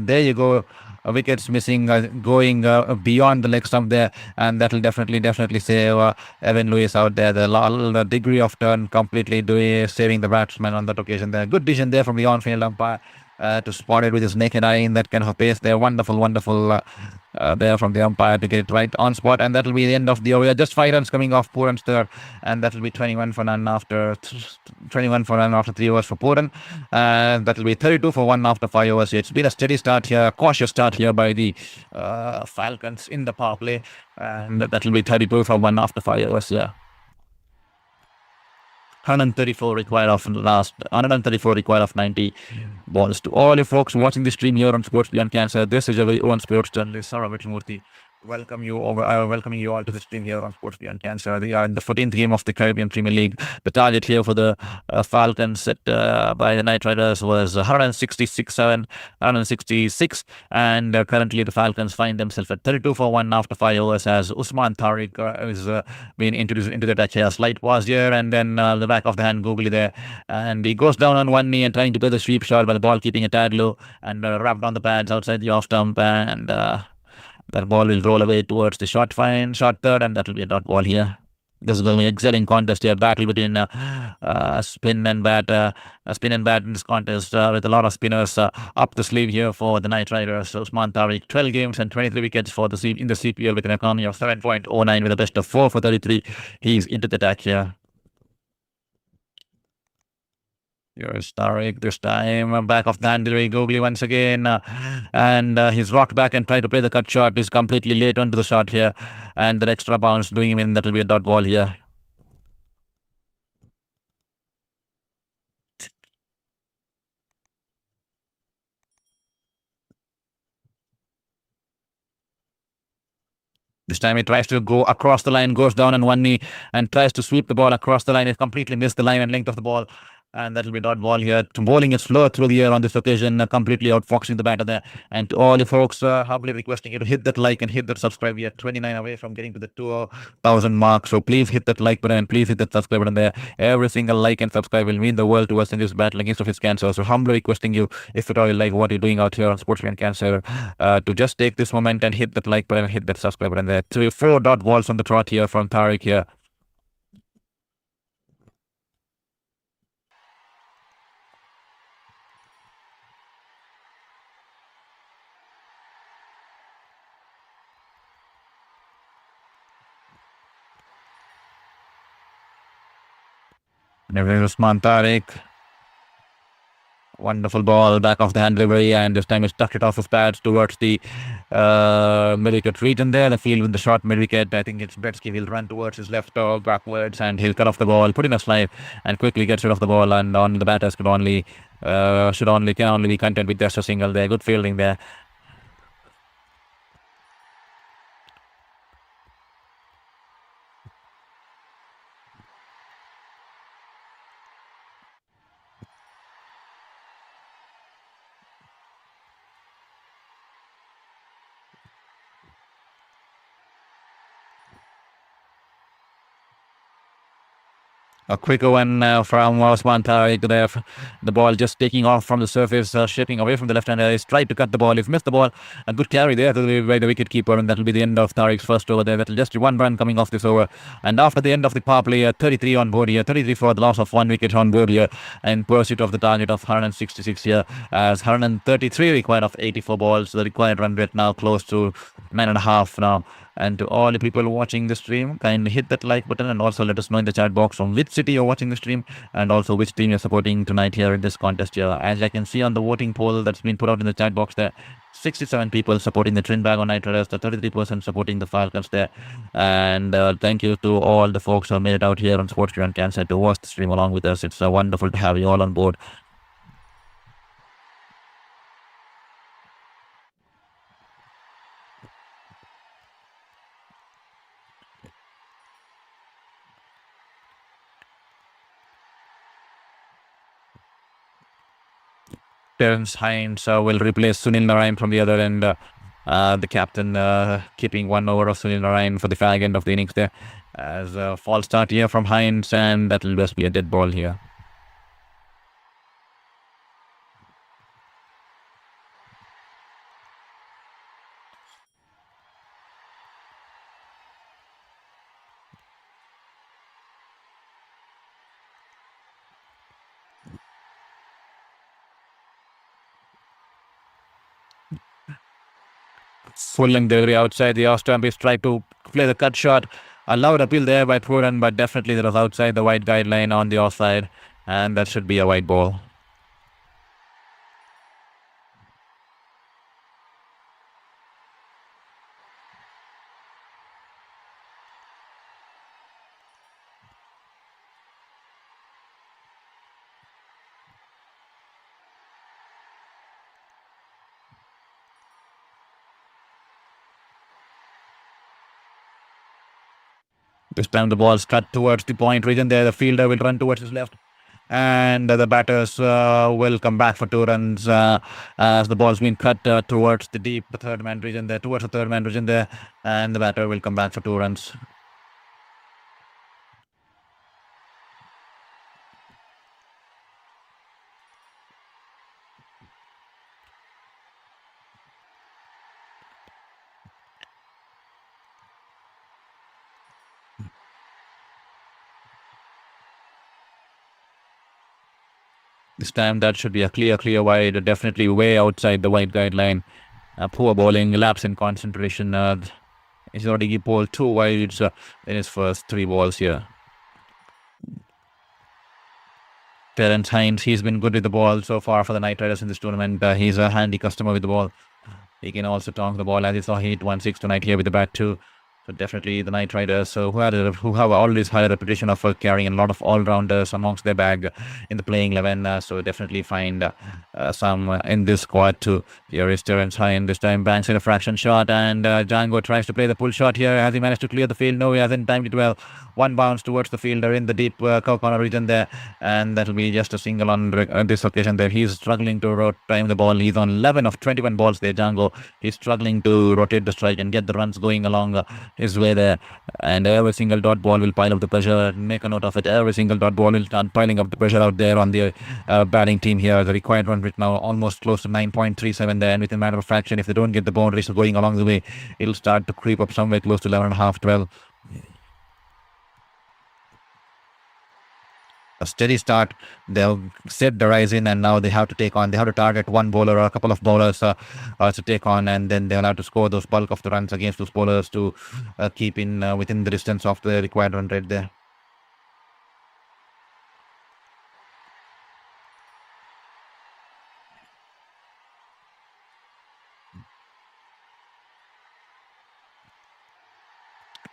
there you go. Wickets missing, going beyond the leg stump there, and that will definitely save Evan Lewis out there. The degree of turn completely saving the batsman on that occasion there. Good decision there from the on-field umpire to spot it with his naked eye in that kind of pace there. Wonderful there from the umpire to get it right on spot, and that will be the end of the over. Just 5 runs coming off Pooran's third, and that will be 21 for none after 3 overs for Pooran. That will be 32 for 1 after 5 overs. It's been a steady start here, cautious start here by the Falcons in the power play, and that will be 32 for 1 after 5 overs. Yeah. 134 required of 90 balls. To all you folks watching the stream here on Sports Beyond Cancer, this is your own sports journalist, Sir Vivian Richards. Welcoming you all to the stream here on Sports Beyond Cancer. They are in the 14th game of the Caribbean Premier League. The target here for the Falcons set by the Knight Riders was 166, and currently the Falcons find themselves at 32 for 1 after 5 overs, as Usman Tariq is being introduced into the touch here. Slight pause here, and then the back of the hand googly there, and he goes down on one knee and trying to get the sweep shot, but the ball keeping a tad low, and wrapped on the pads outside the off stump, and that ball will roll away towards the short third, and that will be a dot ball here. This is going to be an exciting contest here. Battle between spin and bat in this contest with a lot of spinners up the sleeve here for the Knight Riders. So Usman Tariq, 12 games and 23 wickets in the CPL with an economy of 7.09 with a best of 4 for 33. He's into the touch here. Here's Tariq this time, back of the hand, googly once again, and he's rocked back and tried to play the cut shot. He's completely late onto the shot here, and the extra bounce doing him in. That will be a dot ball here. This time he tries to go across the line, goes down on one knee, and tries to sweep the ball across the line. He completely missed the line and length of the ball. And that will be dot ball here. Bowling it slow through the air on this occasion, completely outfoxing the batter there. And to all you folks, humbly requesting you to hit that like and hit that subscribe. We are 29 away from getting to the 2,000 mark. So please hit that like button and please hit that subscribe button there. Every single like and subscribe will mean the world to us in this battle against of his cancer. So humbly requesting you, if at all you like what you're doing out here on Sports Beyond Cancer, to just take this moment and hit that like button and hit that subscribe button there. 4 dot balls on the trot here from Tariq here. There is Usman Tariq. Wonderful ball, back of the hand delivery, and this time he stuck it off his pads towards the mid-wicket region there. The field with the short mid-wicket. I think it's Bretsky. He'll run towards his left or backwards, and he'll cut off the ball, put in a slide, and quickly gets rid of the ball. And on the batters can only be content with just a single there. Good fielding there. A quicker one from Osman Tariq there. The ball just taking off from the surface, shaping away from the left-hander. He's tried to cut the ball. He's missed the ball. A good carry there to the wicket keeper, and that'll be the end of Tariq's first over there. That'll just be one run coming off this over. And after the end of the power play, 33 on board here. 33 for the loss of 1 wicket on board here, in pursuit of the target of 166 here, as 133 required of 84 balls. The required run rate now close to 9.5 now. And to all the people watching the stream, kindly hit that like button, and also let us know in the chat box from which city you're watching the stream, and also which team you're supporting tonight here in this contest here. As I can see on the voting poll that's been put out in the chat box there, 67 people supporting the Trinbago Knight Riders, the 33% supporting the Falcons there. And thank you to all the folks who made it out here on Sports Beyond Cancer to watch the stream along with us. It's wonderful to have you all on board. Terence Hines will replace Sunil Narayan from the other end. The captain keeping 1 over of Sunil Narayan for the fag end of the innings there. As a false start here from Hines, and that will just be a dead ball here. Full length delivery outside the off stump. He's tried to play the cut shot. A loud appeal there by Puran, but definitely that was outside the wide guideline on the offside, and that should be a wide ball. This time the ball's cut towards the point region there. The fielder will run towards his left, and the batters will come back for 2 runs as the ball's been cut towards the deep third man region there, and the batter will come back for 2 runs. This time that should be a clear wide, definitely way outside the wide guideline. Poor bowling, lapse in concentration. He's already bowled 2 wides in his first 3 balls here. Terence Hines, he's been good with the ball so far for the Knight Riders in this tournament. He's a handy customer with the ball. He can also tonk the ball, as you saw. He hit 1-6 tonight here with the bat too. So definitely the Knight Riders, who have always had a reputation of carrying a lot of all-rounders amongst their bag in the playing 11. So definitely find some in this squad too. Here is Terence Hines. This time banks in a fraction shot, and Django tries to play the pull shot here. Has he managed to clear the field? No, he hasn't timed it well. 1 bounce towards the fielder in the deep corner region there, and that'll be just a single on this occasion there. He's struggling to time the ball. He's on 11 of 21 balls there, Django. He's struggling to rotate the strike and get the runs going along his way there, and every single dot ball will pile up the pressure. Make a note of it. Every single dot ball will start piling up the pressure out there on the batting team here. The required run rate now almost close to 9.37 there, and within a matter of fraction, if they don't get the boundaries going along the way, it'll start to creep up somewhere close to 11.5, 12. A steady start. They'll set the rise in, and now they have to target 1 bowler or a couple of bowlers to take on, and then they'll have to score those bulk of the runs against those bowlers to keep in within the distance of the required run rate there.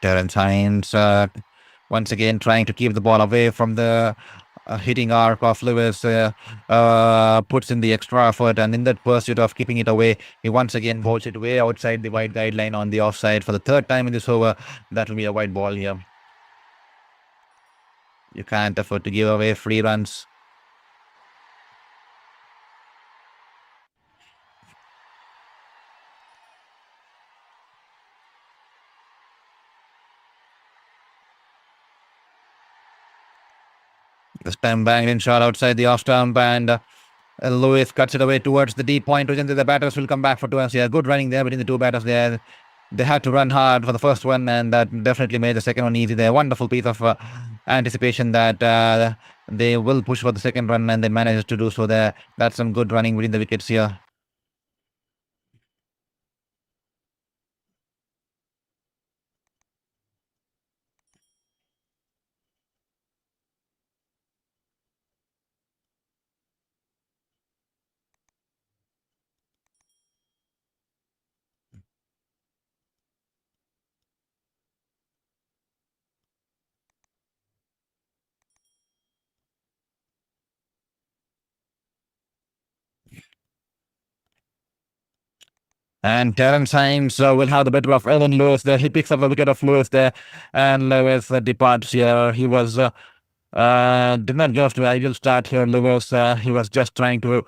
Terence Hines once again trying to keep the ball away from the hitting arc of Lewis, puts in the extra effort, and in that pursuit of keeping it away, he once again bowls it way outside the wide guideline on the offside for the third time in this over. That will be a wide ball here. You can't afford to give away free runs. This time banged in shot outside the off stump, and Lewis cuts it away towards the deep point. The batters will come back for two runs here. Good running there between the two batters there. They had to run hard for the first one, and that definitely made the second one easy there. Wonderful piece of anticipation that they will push for the second run, and they managed to do so there. That's some good running between the wickets here. And Terence Hines will have the better of Evan Lewis there. He picks up a wicket of Lewis there, and Lewis departs here. He was did not go off to an ideal start here. Lewis, he was just trying to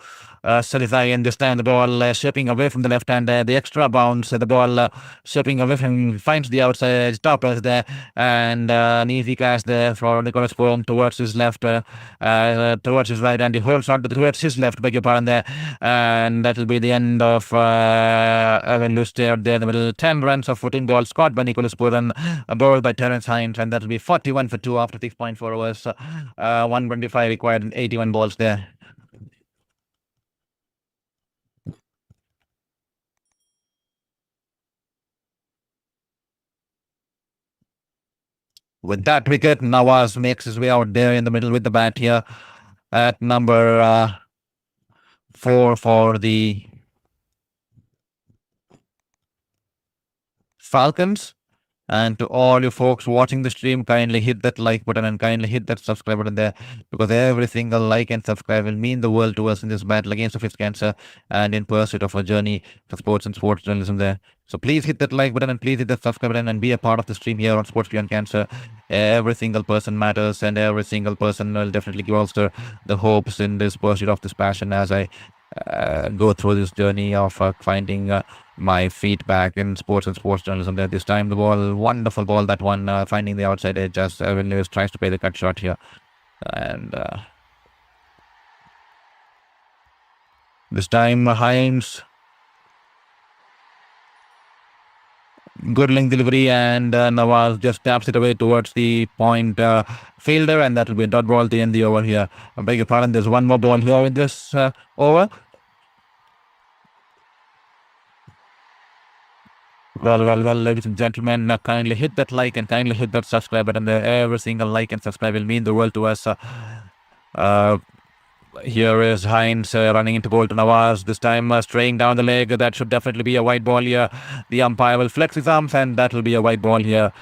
set his eye, and this time the ball shaping away from the left hand there. The extra bounce, the ball shaping away from him, finds the outside stoppers there, and an easy catch there for Nicholas Bourne towards his left, towards his right, and he holds on towards his left, beg your pardon there, and that will be the end of Evan Lewis there in the middle. 10 runs of 14 balls scored by Nicholas Bourne, bowled by Terence Hines, and that will be 41 for 2 after 6.4 overs. 125 required and 81 balls there. With that wicket, Nawaz makes his way out there in the middle with the bat here at number 4 for the Falcons. And to all you folks watching the stream, kindly hit that like button and kindly hit that subscribe button there, because every single like and subscribe will mean the world to us in this battle against the fifth cancer and in pursuit of a journey for sports and sports journalism there. So please hit that like button and please hit that subscribe button and be a part of the stream here on Sports Beyond Cancer. Every single person matters, and every single person will definitely bolster the hopes in this pursuit of this passion as I go through this journey of finding my feedback in sports and sports journalism there. This time the ball, wonderful ball, that one, finding the outside edge as Evan Lewis tries to play the cut shot here. And this time Hines, good length delivery, and Nawaz just taps it away towards the point fielder, and that will be a dot ball to end the over here. I beg your pardon, there's one more ball here in this over. Well, ladies and gentlemen, kindly hit that like and kindly hit that subscribe button there. Every single like and subscribe will mean the world to us. Here is Hines running into goal to Nawaz. This time straying down the leg. That should definitely be a white ball here. The umpire will flex his arms, and that will be a white ball here.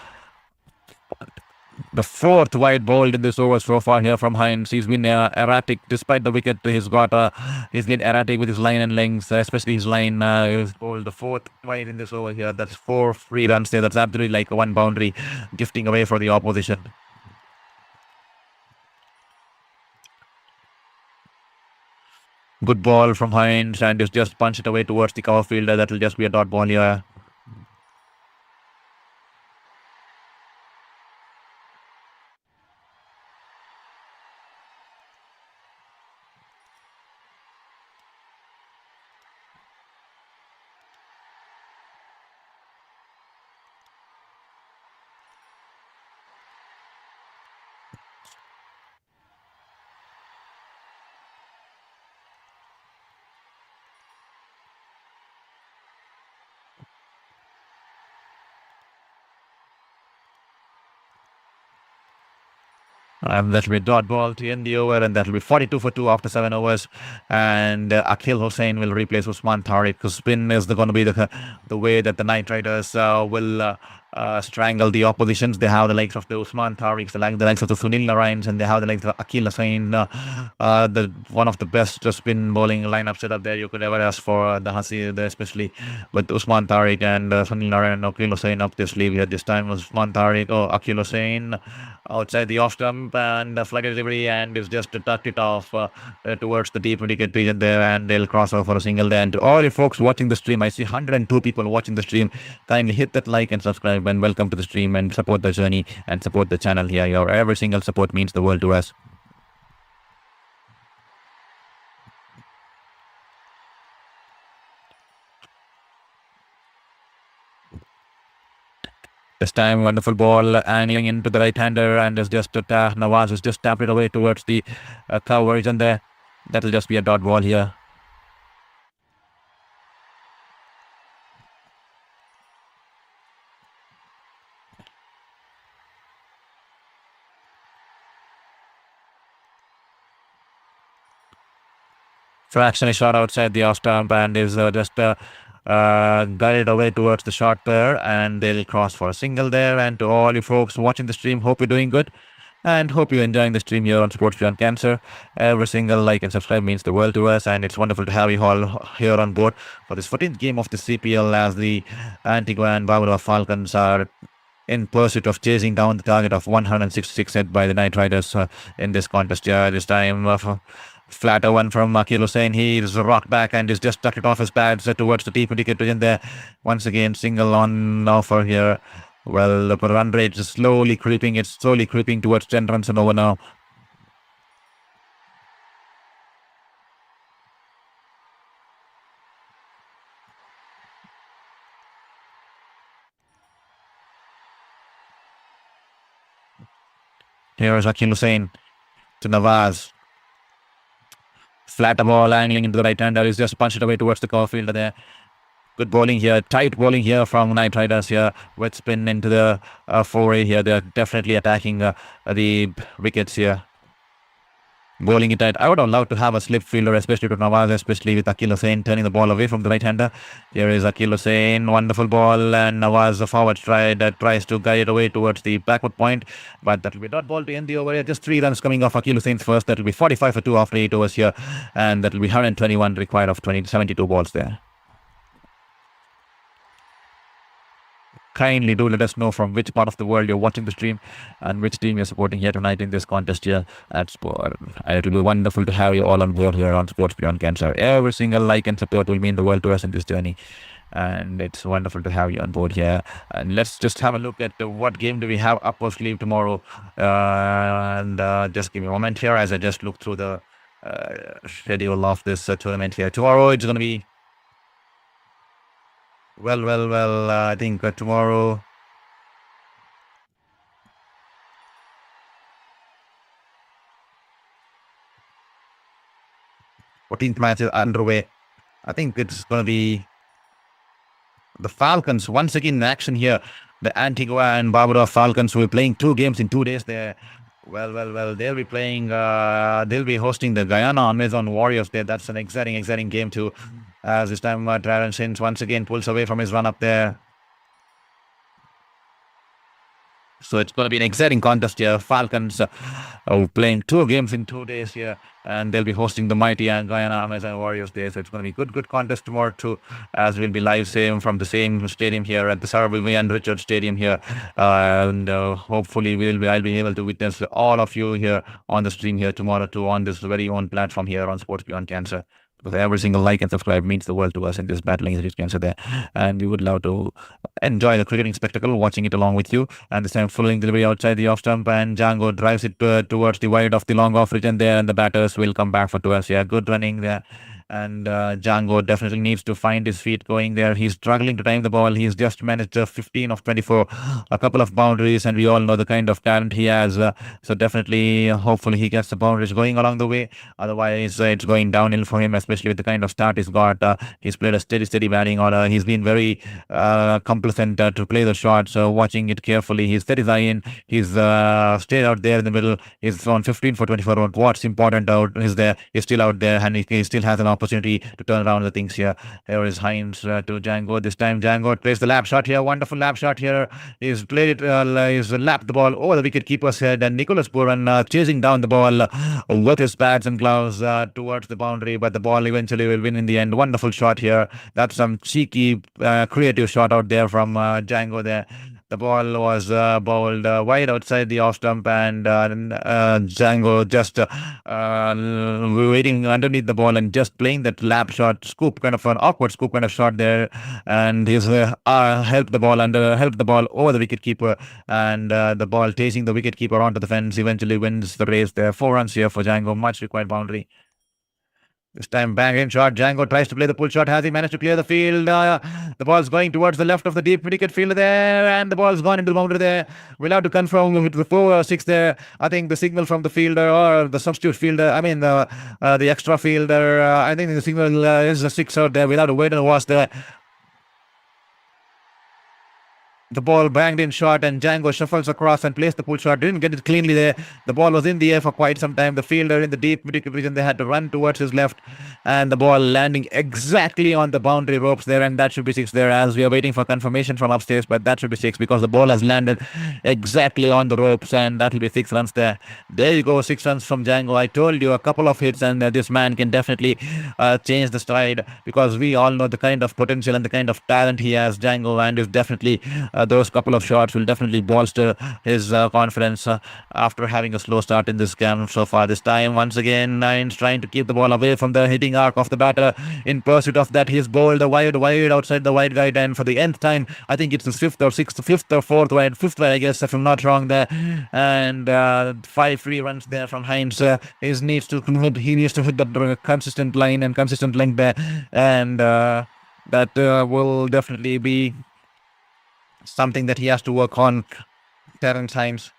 The fourth wide ball in this over so far here from Hines. He's been erratic despite the wicket. He's been erratic with his line and lengths, especially his line. He's bowled the fourth wide in this over here. That's 4 free runs there. That's absolutely like one boundary gifting away for the opposition. Good ball from Hines, and he's just punched it away towards the cover fielder. That will just be a dot ball here. And that will be a dot ball to end the over, and that will be 42 for 2 after 7 overs. And Akhil Hussain will replace Usman Tariq, because spin is going to be the way that the Knight Riders will strangle the oppositions. They have the likes of the Usman Tariqs, the likes of the Sunil Narayans, and they have the likes of Akil Hussain, the one of the best spin bowling lineup setup there you could ever ask for. The Hasi, especially with Usman Tariq and Sunil Narayan and Akil Hussain up their sleeve here. This time Usman Tariq or Akil Hussain outside the off stump and a flight delivery, and is just tucked it off towards the deep wicket region there, and they'll cross over for a single there. And to all you folks watching the stream, I see 102 people watching the stream. Kindly hit that like and subscribe, and welcome to the stream, and support the journey and support the channel here. Your every single support means the world to us. This time, wonderful ball angling into the right-hander, and is just Nawaz has just tapped it away towards the coverage, and there that'll just be a dot ball here. Fractionally shot outside the off stump, and is just guided away towards the short pair, and they'll cross for a single there. And to all you folks watching the stream, hope you're doing good, and hope you're enjoying the stream here on Sports Beyond Cancer. Every single like and subscribe means the world to us, and it's wonderful to have you all here on board for this 14th game of the CPL, as the Antigua and Barbuda Falcons are in pursuit of chasing down the target of 166 set by the Knight Riders in this contest here. This time flatter one from Akil Hussain. He is rocked back and is just tucked it off his pads towards the deep wicket region there. Once again, single on offer here. Well, the run rate is slowly creeping. It's slowly creeping towards 10 runs and over now. Here is Akil Hussain to Nawaz. Flatter ball angling into the right hander. He's just punched it away towards the cover fielder there. Good bowling here, tight bowling here from Knight Riders here, with spin into the foray here. They're definitely attacking the wickets here. Bowling it tight. I would have loved to have a slip fielder, especially to Nawaz, especially with Akil Hussain turning the ball away from the right hander. Here is Akil Hussain, wonderful ball, and Nawaz, the forward stride, tries to guide it away towards the backward point, but that will be dot ball to end the over here. Just 3 runs coming off Akil Hussain's first. That will be 45 for 2 after 8 overs here, and that will be 121 required of 72 balls there. Kindly do let us know from which part of the world you're watching the stream and which team you're supporting here tonight in this contest here at Sport. It will be wonderful to have you all on board here on Sports Beyond Cancer. Every single like and support will mean the world to us in this journey, and it's wonderful to have you on board here. And let's just have a look at what game do we have up our sleeve tomorrow. Just give me a moment here as I just look through the schedule of this tournament here. Tomorrow it's going to be I think tomorrow. Fourteenth match is underway. I think it's going to be the Falcons once again in action here. The Antigua and Barbuda Falcons will be playing 2 games in 2 days there. Well, they'll be playing, they'll be hosting the Guyana Amazon Warriors there. That's an exciting game too. As this time, Travis Sins once again pulls away from his run up there. So it's going to be an exciting contest here. Falcons playing 2 games in 2 days here, and they'll be hosting the mighty and Guyana Amazon Warriors there. So it's going to be good contest tomorrow too, as we'll be live from the same stadium here at the Sir Vivian Richards Stadium here, and hopefully I'll be able to witness all of you here on the stream here tomorrow too, on this very own platform here on Sports Beyond Cancer. Because every single like and subscribe means the world to us in this battling against cancer there. And we would love to enjoy the cricketing spectacle, watching it along with you. And this time, full delivery outside the off stump, and Django drives it towards the wide of the long off region there, and the batters will come back for 2 us. Yeah, good running there. And Django definitely needs to find his feet going there. He's struggling to time the ball. He's just managed 15 of 24, a couple of boundaries, and we all know the kind of talent he has. So definitely, hopefully he gets the boundaries going along the way. Otherwise, it's going downhill for him, especially with the kind of start he's got. He's played a steady batting order. He's been very complacent to play the shot. So watching it carefully, he's set his eye in. He's stayed out there in the middle. He's on 15 for 24. What's important out is there. He's still out there, and he still has an opportunity opportunity to turn around the things here. Here is Hines to Django. This time Django plays the lap shot here. Wonderful lap shot here. He's played it, he's lapped the ball over the wicket keeper's head, and Nicholas Puran chasing down the ball with his pads and gloves towards the boundary, but the ball eventually will win in the end. Wonderful shot here. That's some cheeky, creative shot out there from Django there. The ball was bowled wide outside the off stump, and Django just waiting underneath the ball and just playing that lap shot, scoop, kind of an awkward scoop kind of shot there, and he's helped the ball over the wicket keeper, and the ball chasing the wicket keeper onto the fence eventually wins the race there. 4 runs here for Django, much required boundary. This time, bang in shot. Django tries to play the pull shot. Has he managed to clear the field? The ball's going towards the left of the deep wicket field there, and the ball's gone into the boundary there. We'll have to confirm with the 4 or 6 there. I think the signal from the fielder or the substitute fielder, the extra fielder, I think the signal is a 6 out there. We'll have to wait and watch there. The ball banged in shot, and Django shuffles across and plays the pull shot. Didn't get it cleanly there. The ball was in the air for quite some time. The fielder in the deep mid region, they had to run towards his left, and the ball landing exactly on the boundary ropes there, and that should be 6 there, as we are waiting for confirmation from upstairs, but that should be 6 because the ball has landed exactly on the ropes, and that will be 6 runs there. There you go, 6 runs from Django. I told you, a couple of hits, and this man can definitely change the stride, because we all know the kind of potential and the kind of talent he has, Django, and is definitely those couple of shots will definitely bolster his confidence after having a slow start in this game so far. This time, once again, Nines trying to keep the ball away from the hitting arc of the batter. In pursuit of that, he's bowled a wide outside the wide guide, and for the nth time, I think it's his 5th or 4th wide, 5th wide, I guess, if I'm not wrong there. And 5 free runs there from Hines. He needs to hit the consistent line and consistent length there, and that will definitely be something that he has to work on 10 times.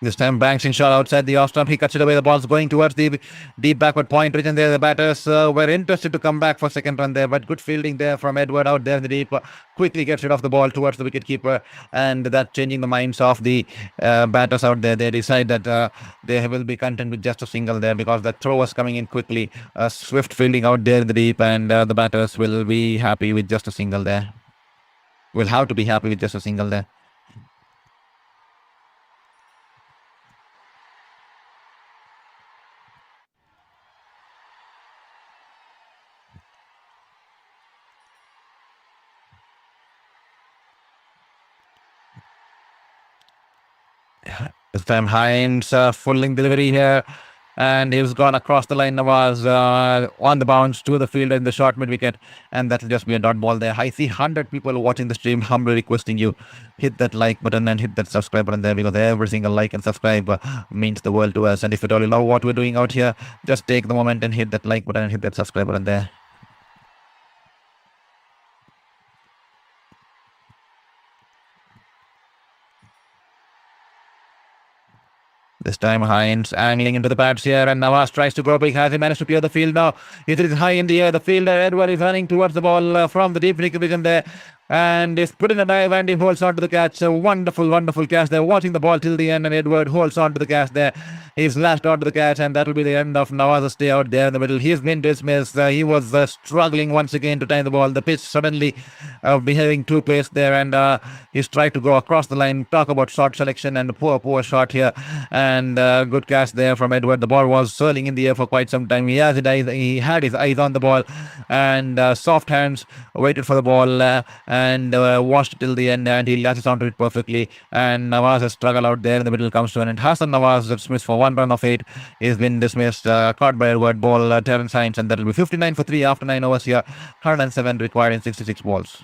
This time, banks in shot outside the off stump. He cuts it away. The ball's going towards the deep backward point region there. The batters were interested to come back for second run there, but good fielding there from Edward out there in the deep. Quickly gets rid of the ball towards the wicket keeper, and that changing the minds of the batters out there. They decide that they will be content with just a single there, because the throw was coming in quickly. Swift fielding out there in the deep, and the batters will be happy with just a single there. Will have to be happy with just a single there. This time Hines full-length delivery here, and he's gone across the line. Nawaz on the bounce to the fielder in the short mid-wicket, and that'll just be a dot ball there. I see 100 people watching the stream. Humbly requesting you hit that like button and hit that subscribe button there, because every single like and subscribe means the world to us. And if you really love what we're doing out here, just take the moment and hit that like button and hit that subscribe button there. This time Hines angling into the pads here, and Nawaz tries to go big. Has he managed to clear the field now? It is high in the air. The fielder Edward is running towards the ball from the deep division there, and is put in a dive, and he holds on to the catch. A wonderful, wonderful catch there. Watching the ball till the end, and Edward holds on to the catch there. He's lashed on to the catch, and that will be the end of Nawaz's stay out there in the middle. He's been dismissed. He was struggling once again to time the ball. The pitch suddenly behaving too pace there, and he's tried to go across the line. Talk about shot selection and poor shot here, and good catch there from Edward. The ball was swirling in the air for quite some time. He had his eyes on the ball, and soft hands waited for the ball and watched till the end, and he latches onto it perfectly. And Nawaz has struggled out there in the middle, comes to an end. Hassan Nawaz dismissed for 1 run of 8. He's been dismissed, caught by Edward, ball Terence Hines, and that will be 59 for 3 after 9 overs here. 107 required in 66 balls.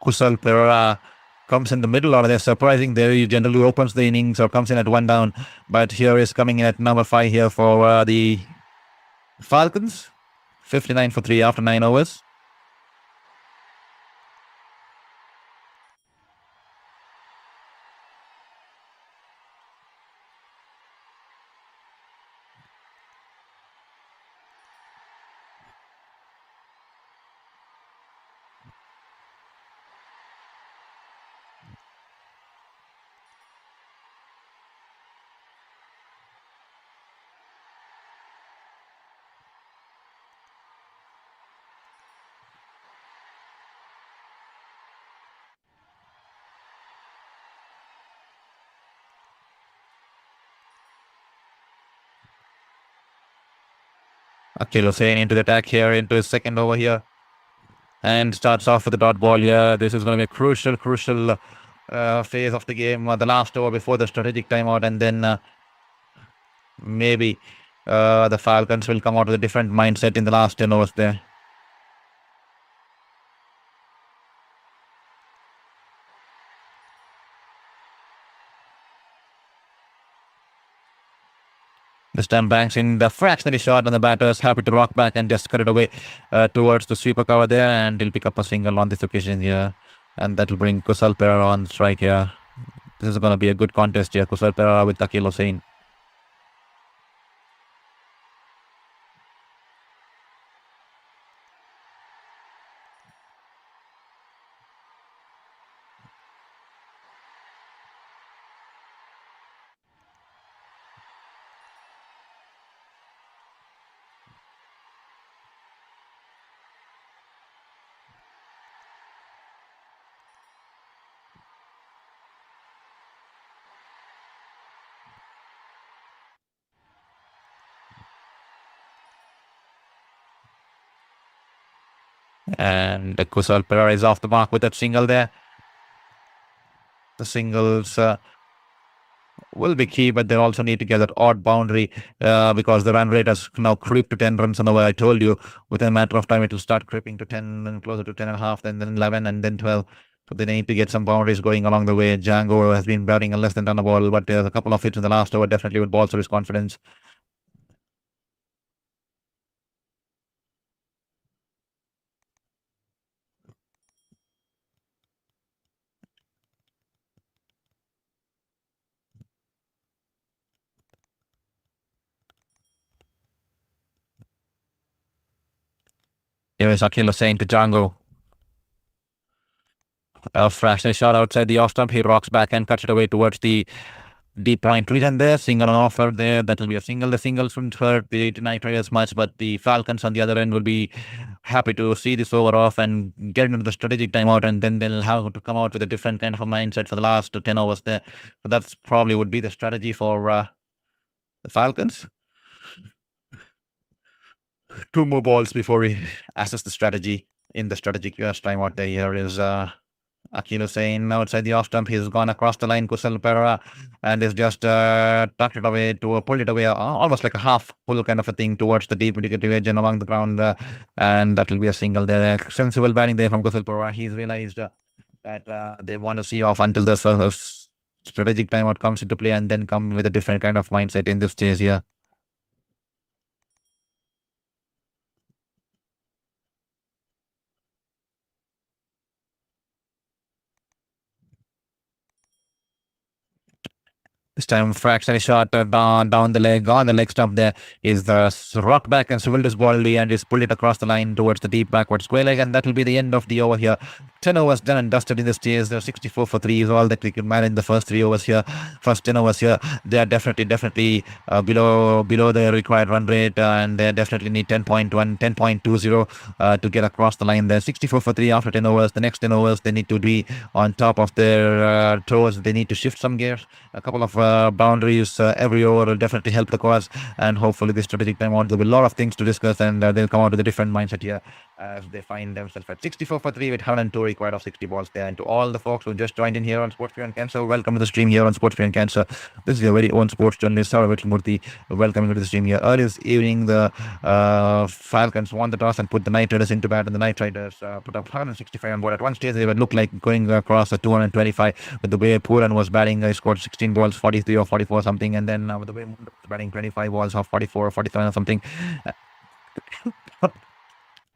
Kusal Perera comes in the middle order. They're surprising. They generally opens the innings or comes in at 1 down. But here is coming in at number 5 here for the Falcons. 59 for 3 after 9 overs. Akhil Hussain into the attack here, into his second over here. And starts off with the dot ball here. This is going to be a crucial phase of the game. The last over before the strategic timeout. And then maybe the Falcons will come out with a different mindset in the last 10 overs there. This time banks in the fractionally shot on the batters, happy to rock back and just cut it away towards the sweeper cover there, and he'll pick up a single on this occasion here, and that will bring Kusal Perera on strike here. This is going to be a good contest here, Kusal Perera with Akhil Hussain. And Kusal Perera is off the mark with that single there. The singles will be key, but they also need to get that odd boundary because the run rate has now creeped to 10 runs an over. I told you within a matter of time it will start creeping to 10 and closer to 10.5, then 11 and then 12. So they need to get some boundaries going along the way. Django has been batting a less than ton of ball, but there's a couple of hits in the last over definitely would bolster his confidence. Here is Akhil Hussain to Django. A fractional shot outside the off stump. He rocks back and cuts it away towards the deep line. And there, single on offer there. That will be a single. The singles wouldn't hurt the Knight Riders much, but the Falcons on the other end will be happy to see this over off and get into the strategic timeout, and then they'll have to come out with a different kind of a mindset for the last 10 overs there. So that's probably would be the strategy for the Falcons. 2 more balls before we assess the strategy in the strategic timeout there. Here is Akhil Hussain outside the off stump. He's gone across the line, Kusal Perera, and is just tucked it away pulled it away, almost like a half pull kind of a thing towards the deep indicative edge and along the ground, and that will be a single there. Sensible batting there from Kusal Perera. He's realized that they want to see off until the strategic timeout comes into play, and then come with a different kind of mindset in this chase here. This time, fractionally shot down the leg, on the leg stump there is the rock back and swiveled his body and is pulled it across the line towards the deep backward square leg, and that will be the end of the over here. 10 overs done and dusted in this chase. They're 64 for 3 is all that we could manage in the first 3 overs here. First 10 overs here, they are definitely below the required run rate, and they definitely need 10.1, 10.20 to get across the line there. 64 for 3 after 10 overs. The next 10 overs, they need to be on top of their toes. They need to shift some gears. A couple of boundaries every over will definitely help the cause, and hopefully this strategic timeout, there'll be a lot of things to discuss, and they'll come out with a different mindset here. as they find themselves at 64 for 3 with 102 required of 60 balls there. And to all the folks who just joined in here on Sports Fear and Cancer, welcome to the stream here on Sports Fear and Cancer. This is your very own sports journalist, Sir Vivian Richards Stadium. Welcome to the stream here. Earlier this evening, the Falcons won the toss and put the Knight Riders into bat, and the Knight Riders put up 165 on board. At one stage, they would look like going across a 225 with the way Puran was batting. He scored 16 balls, 43 or 44 something, and then with the way Munda was batting, 25 balls of 44 or 47 or something.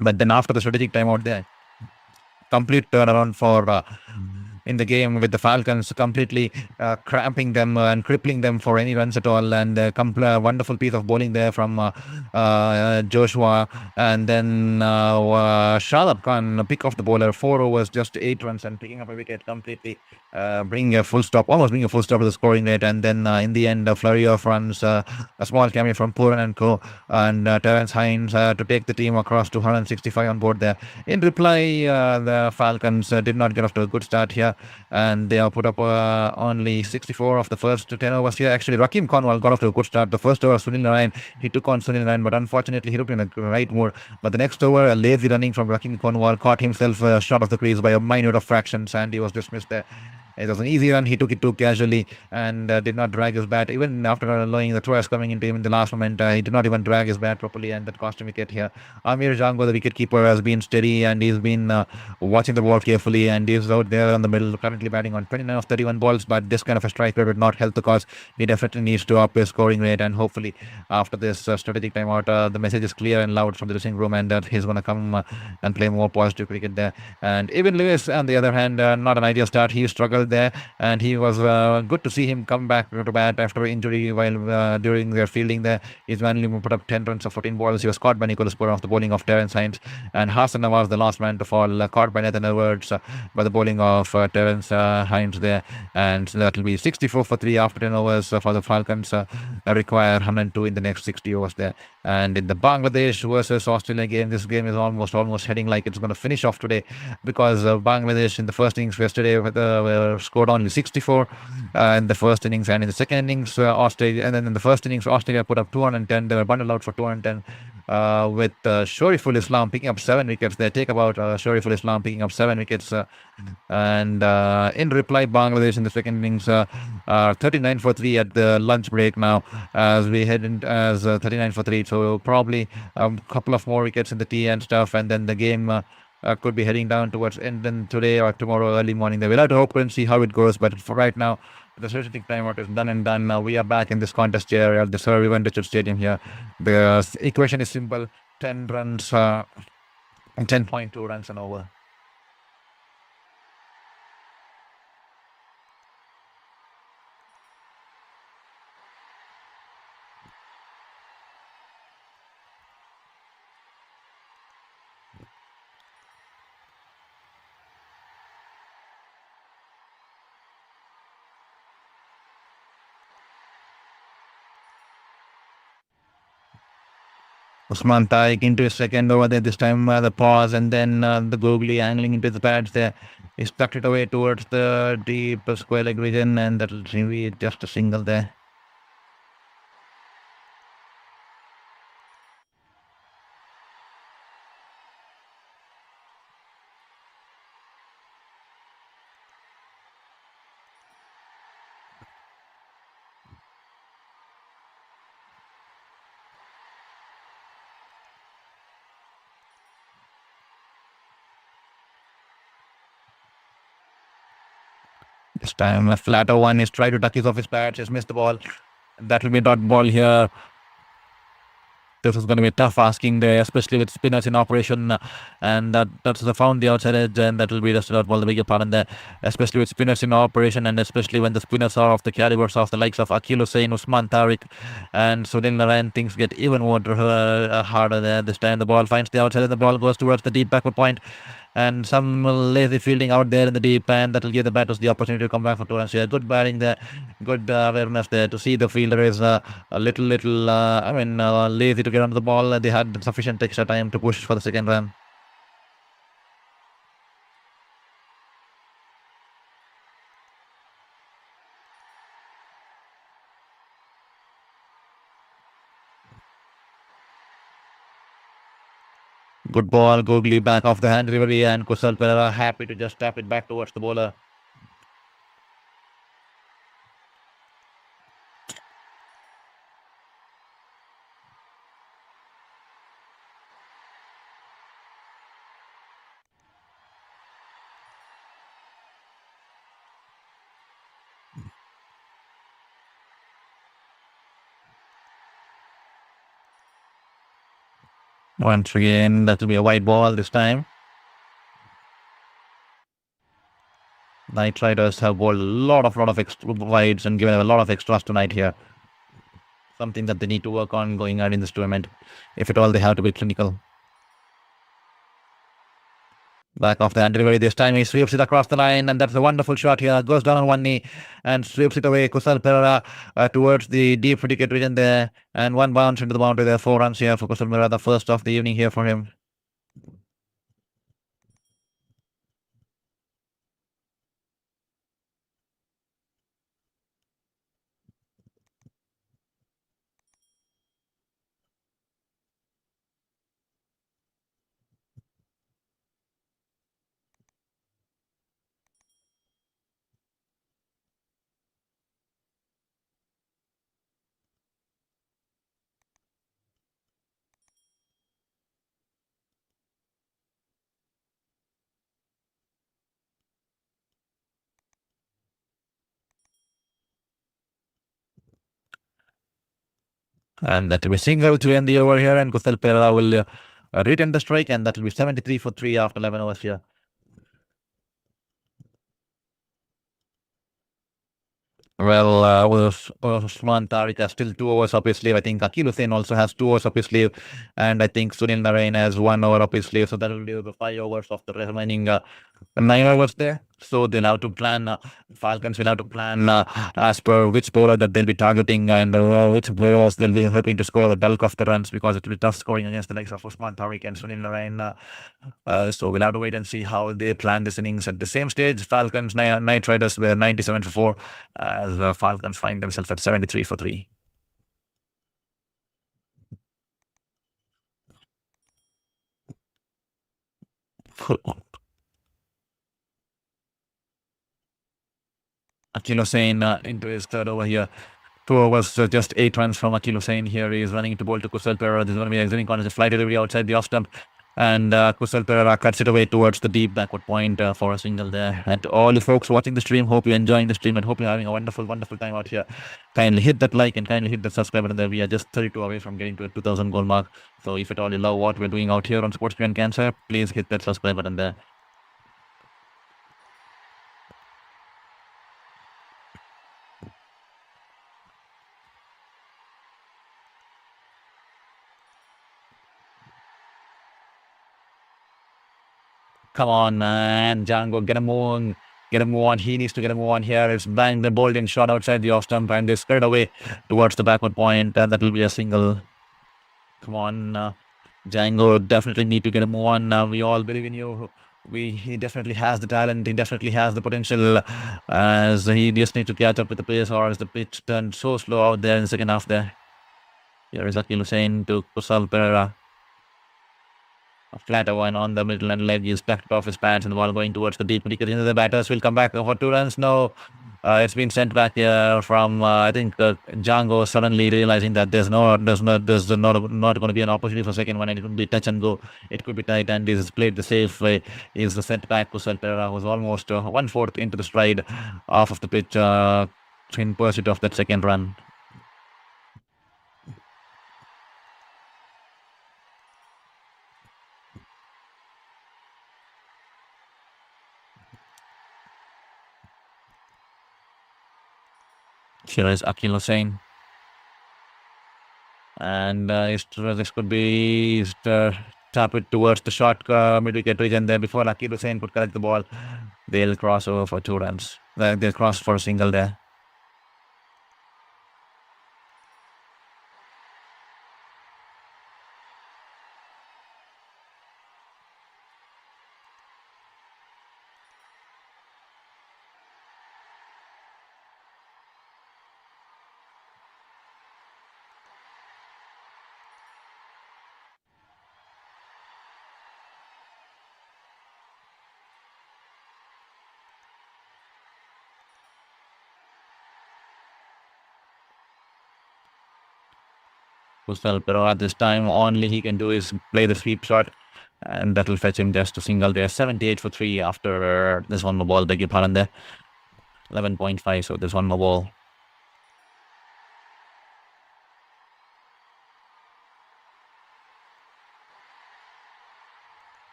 But then after the strategic timeout there, complete turnaround for in the game with the Falcons completely cramping them and crippling them for any runs at all. And wonderful piece of bowling there from Joshua. And then Shadab Khan pick off the bowler, 4 overs, just 8 runs, and picking up a wicket completely, bringing a full stop, almost bringing a full stop to the scoring rate. And then in the end, a flurry of runs, a small cameo from Puran and Co. and Terence Hines to take the team across to 165 on board there. In reply, the Falcons did not get off to a good start here, and they have put up only 64 of the first 10 overs here. Actually, Rakim Cornwall got off to a good start. The first over, Sunil Narayan, he took on Sunil Narayan, but unfortunately, he looked in the right mood. But the next over, a lazy running from Rakim Cornwall caught himself short of the crease by a minute of fractions, and he was dismissed there. It was an easy run. He took it too casually and did not drag his bat. Even after allowing the throwers coming into him in the last moment, he did not even drag his bat properly, and that cost him wicket here. Amir Jango, the wicketkeeper, has been steady, and he's been watching the ball carefully, and he's out there on the middle, currently batting on 29 of 31 balls. But this kind of a strike rate would not help the cause. He definitely needs to up his scoring rate, and hopefully after this strategic timeout, the message is clear and loud from the dressing room, and that he's going to come and play more positive cricket there. And even Lewis, on the other hand, not an ideal start. He struggled there, and he was good to see him come back to bat after injury while during their fielding there. He's managed put up 10 runs of 14 balls. He was caught by Nicholas Puran off the bowling of Terence Hines, and Hassan was the last man to fall, caught by Nathan Edwards by the bowling of Terence Hines there. And that will be 64 for 3 after 10 overs for the Falcons. Require 102 in the next 60 overs there. And in the Bangladesh versus Australia game, this game is almost heading like it's going to finish off today, because Bangladesh in the first innings yesterday scored only 64 in the first innings, and in the second innings Australia, and then in the first innings Australia put up 210. They were bundled out for 210 with Shoriful Islam picking up 7 wickets. They take about Shoriful Islam picking up 7 wickets, and in reply, Bangladesh in the second innings 39 for 3 at the lunch break now, as we head in as 39 for 3. So probably a couple of more wickets in the tea and stuff, and then the game could be heading down towards end today or tomorrow early morning. They will have to hope and see how it goes. But for right now, the strategic timeout is done and done. Now we are back in this contest here at the Sir Vivian Richards Stadium here. The equation is simple: 10 runs, 10.2 runs and over. Usman Taik into his second over there. This time the pause, and then the googly angling into the pads there. He stuck it away towards the deep square leg region, and that'll be just a single there. This time a flatter one is trying to duck his off his pads. He's missed the ball. That will be a dot ball here. This is going to be tough asking there, especially with spinners in operation, and that's the found the outside edge, and that will be just a dot ball. The bigger part in there, especially with spinners in operation, and especially when the spinners are of the calibers of the likes of Akil Hussain, Usman Tariq, and Sunil Narayan. Things get even more harder there. This time the ball finds the outside, and the ball goes towards the deep backward point. And some lazy fielding out there in the deep, and that will give the batters the opportunity to come back for 2 runs here. Good batting there, good awareness there to see the fielder is a little lazy to get onto the ball. They had sufficient extra time to push for the second run. Good ball, googly back off the hand delivery, and Kusal Pereira happy to just tap it back towards the bowler. Once again, that will be a white ball this time. Knight Riders have bowled a lot of extra wides and given a lot of extras tonight here. Something that they need to work on going out in this tournament, if at all they have to be clinical. Back off the hand delivery this time. He sweeps it across the line, and that's a wonderful shot here. Goes down on one knee and sweeps it away. Kusal Pereira towards the deep wicket region there, and one bounce into the boundary there. 4 runs here for Kusal Pereira, the first of the evening here for him. And that will be single to end the over here, and Kusal Pereira will return the strike, and that will be 73 for 3 after 11 overs here. Well, Usman Tariq has still 2 overs up his sleeve. I think Akil Hussain also has 2 overs up his sleeve. And I think Sunil Narain has 1 over up his sleeve. So that will leave the 5 overs of the remaining 9 overs there. So they'll have to plan, Falcons will have to plan as per which bowler that they'll be targeting and which players they'll be hoping to score the bulk of the runs, because it will be tough scoring against the likes of Usman Tariq and Sunil Narain. So we'll have to wait and see how they plan this innings. At the same stage, Falcons Knight Riders were 97 for 4, as the Falcons find themselves at 73 for 3. Akil Hussain into his third over here. 2 overs, just 8 runs from Akil Hussain here. He's running into ball to Kusal Pereira. This is going to be exiting corner, a fly delivery outside the off stump. And Kusal Pereira cuts it away towards the deep backward point for a single there. And to all the folks watching the stream, hope you're enjoying the stream and hope you're having a wonderful, wonderful time out here. Kindly hit that like and kindly hit the subscribe button there. We are just 32 away from getting to a 2,000 goal mark. So if at all you love what we're doing out here on Sports Beyond Cancer, please hit that subscribe button there. Come on, man. Django, get a move on. Get a move on. He needs to get a move on here. It's banged the ball and shot outside the off stump, and they spread away towards the backward point, and that will be a single. Come on, Django definitely need to get a move on. We all believe in you. He definitely has the talent. He definitely has the potential. As he just needs to catch up with the pace, or as the pitch turned so slow out there in the second half there. Here is Akil Hussain to Kusal Pereira. A flatter one on the middle and ledge is backed off his pads, and the ball going towards the deep wicket. The batters will come back for 2 runs. No, it's been sent back here from I think Django suddenly realizing that there's not going to be an opportunity for second one, and it could be touch and go. It could be tight, and he's played the safe way. He's the sent back. Kusal Pereira was almost 1/4 into the stride off of the pitch in pursuit of that second run. Here is Akil Hussain. And this could be tap it towards the short mid-wicket region there before Akil Hussain could collect the ball. They'll cross over for 2 runs. They'll cross for a single there. Pero at this time, only he can do is play the sweep shot, and that will fetch him just a single there. 78 for 3 after this one more ball. Beg your pardon there. 11.5, so there's one more ball.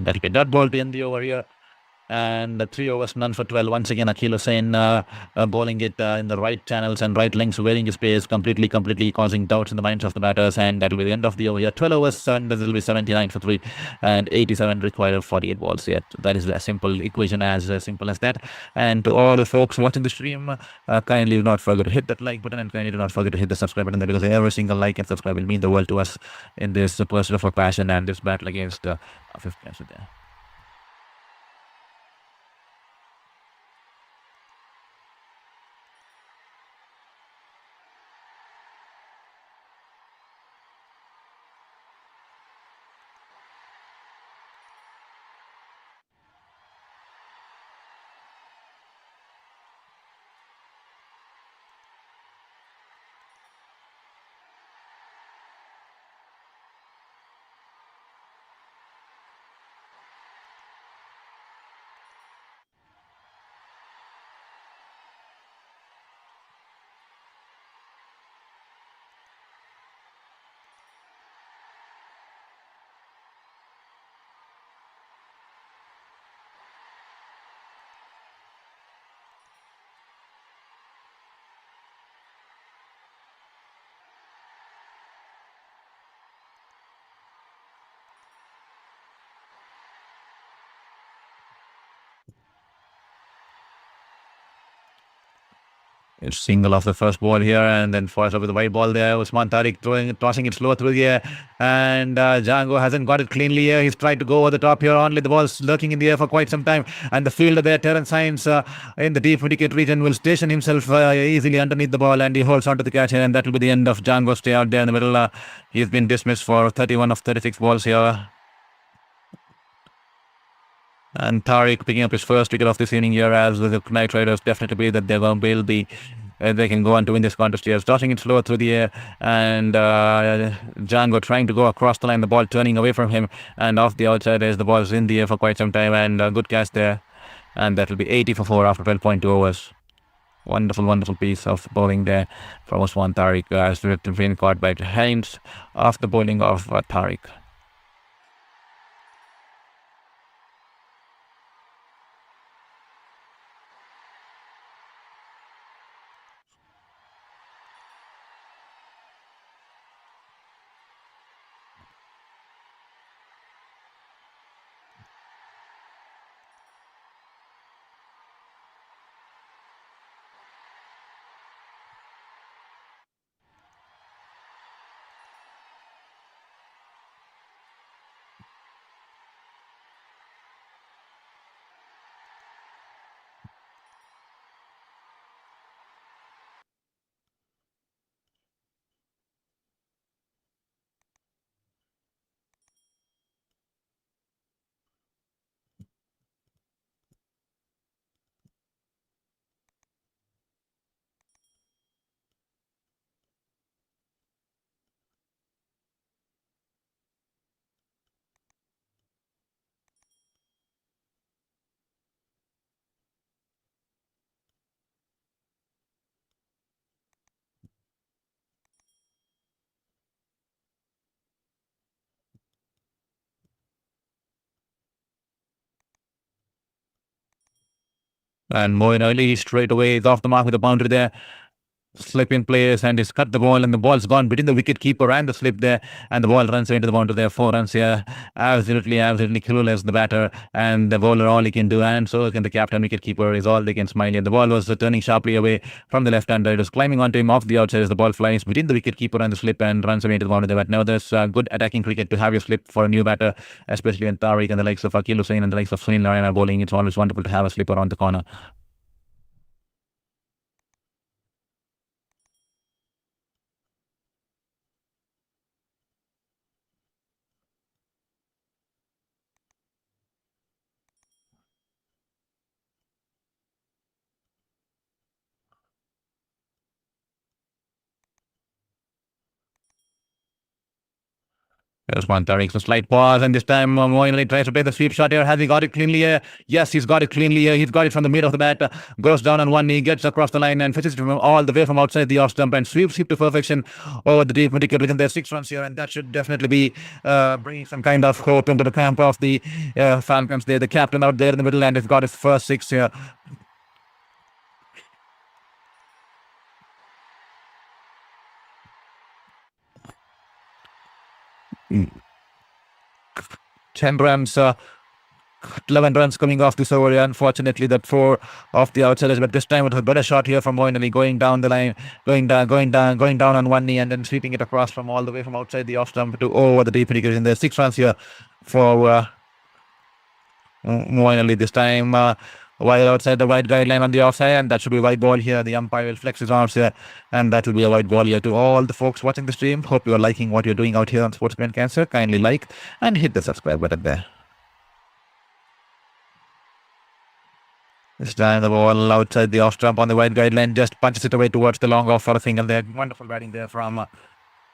That'll be a dot ball to end the over here. And the 3 overs, none for 12. Once again, Akhil Hussain bowling it in the right channels and right lengths, wearing his pace, completely causing doubts in the minds of the batters. And that will be the end of the over here. 12 overs, and this will be 79 for 3 and 87 required of 48 balls yet. That is a simple equation, as simple as that. And to all the folks watching the stream, kindly do not forget to hit that like button, and kindly do not forget to hit the subscribe button, because every single like and subscribe will mean the world to us in this pursuit of our passion and this battle against fifth cancer there. It's single off the first ball here, and then fires up with the white ball there. Usman Tariq tossing it slow through here, and Django hasn't got it cleanly here. He's tried to go over the top here. Only the ball's lurking in the air for quite some time, and the fielder there, Terence Hines, in the deep wicket region, will station himself easily underneath the ball, and he holds onto the catch here, and that will be the end of Django's stay out there in the middle. He's been dismissed for 31 of 36 balls here. And Tariq picking up his first wicket of this inning here, as the Knight Riders definitely believe that they can go on to win this contest here. Tossing it slow through the air, and Django trying to go across the line, the ball turning away from him, and off the outside as the ball's in the air for quite some time, and a good catch there. And that will be 80 for 4 after 12.2 overs. Wonderful piece of bowling there from Usman Tariq, as been caught by Hines off the bowling of Tariq. And Moeen Ali straight away is off the mark with a boundary there. Slip in place, and he's cut the ball, and the ball's gone between the wicket keeper and the slip there, and the ball runs into the boundary there. 4 runs here. Absolutely clueless, the batter, and the bowler, all he can do, and so can the captain wicket keeper, is all they can smile at. The ball was turning sharply away from the left-hander. It was climbing onto him off the outside as the ball flies between the wicket keeper and the slip and runs away into the boundary there. But now there's good attacking cricket to have your slip for a new batter, especially when Tariq and the likes of Akhil Hussain and the likes of Sunil Narayana are bowling. It's always wonderful to have a slip around the corner. There's one Tariq, a slight pause, and this time Moinali tries to play the sweep shot here. Has he got it cleanly here? Yes, he's got it cleanly here. He's got it from the middle of the bat, goes down on one knee, gets across the line, and fetches it from all the way from outside the off stump and sweeps it to perfection over the deep medical within their 6 runs here, and that should definitely be bringing some kind of hope into the camp of the Falcons there. The captain out there in the middle, and has got his first six here. Mm. 10 runs, 11 runs coming off this over. Unfortunately, that 4 off the outsiders, but this time it was a better shot here from Moinali, going down the line, going down on one knee, and then sweeping it across from all the way from outside the off stump to over the deep wicket in there. 6 runs here for Moinali this time. While outside the wide guideline on the offside, and that should be a white ball here. The umpire will flex his arms here, and that will be a white ball here to all the folks watching the stream. Hope you are liking what you're doing out here on Sportsman Cancer. Kindly like and hit the subscribe button there. This time the ball outside the off stump on the wide guideline, just punches it away towards the long off for a single there. Wonderful batting there from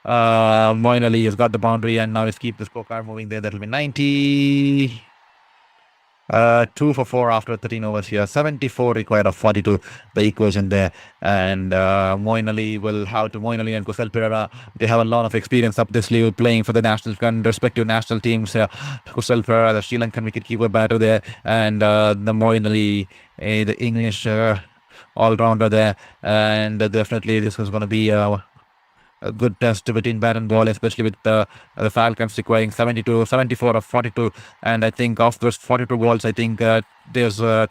Moinali. Has got the boundary, and now let's keep the scorecard moving there. That will be 90. 2 for 4 after 13 overs here. 74 required of 42, the equation there. And Moinali Moinali and Kusal Pereira, they have a lot of experience up this league playing for the respective national teams. Kusal Pereira, the Sri Lankan wicketkeeper batter there, and the Moinali, the English all-rounder there. And definitely this is going to be a good test between bat and ball, especially with the Falcons requiring 74 of 42. And I think of those 42 balls, I think there's 2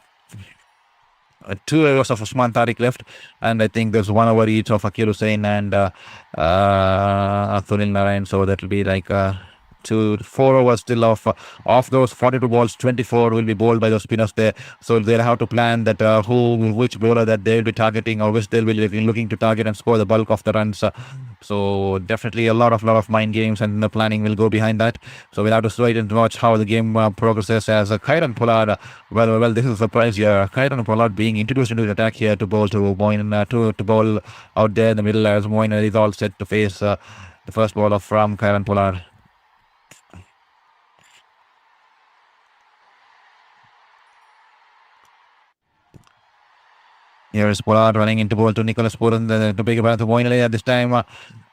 overs of Usman Tariq left, and I think there's 1 over each of Akil Hussain and Sunil Narayan. So that will be like 4 overs still of those 42 balls. 24 will be bowled by those spinners there, so they'll have to plan that which bowler that they'll be targeting, or which they'll be looking to target and score the bulk of the runs. So definitely a lot of mind games, and the planning will go behind that. So we'll have to wait and watch how the game progresses as Khairan Pollard. Well, this is a surprise here. Khairan Pollard being introduced into the attack here to bowl to bowl out there in the middle, as Moin is all set to face the first ball from Khairan Pollard. Here is Pollard running into ball to Nicholas Puran to pick up to Moinali at this time.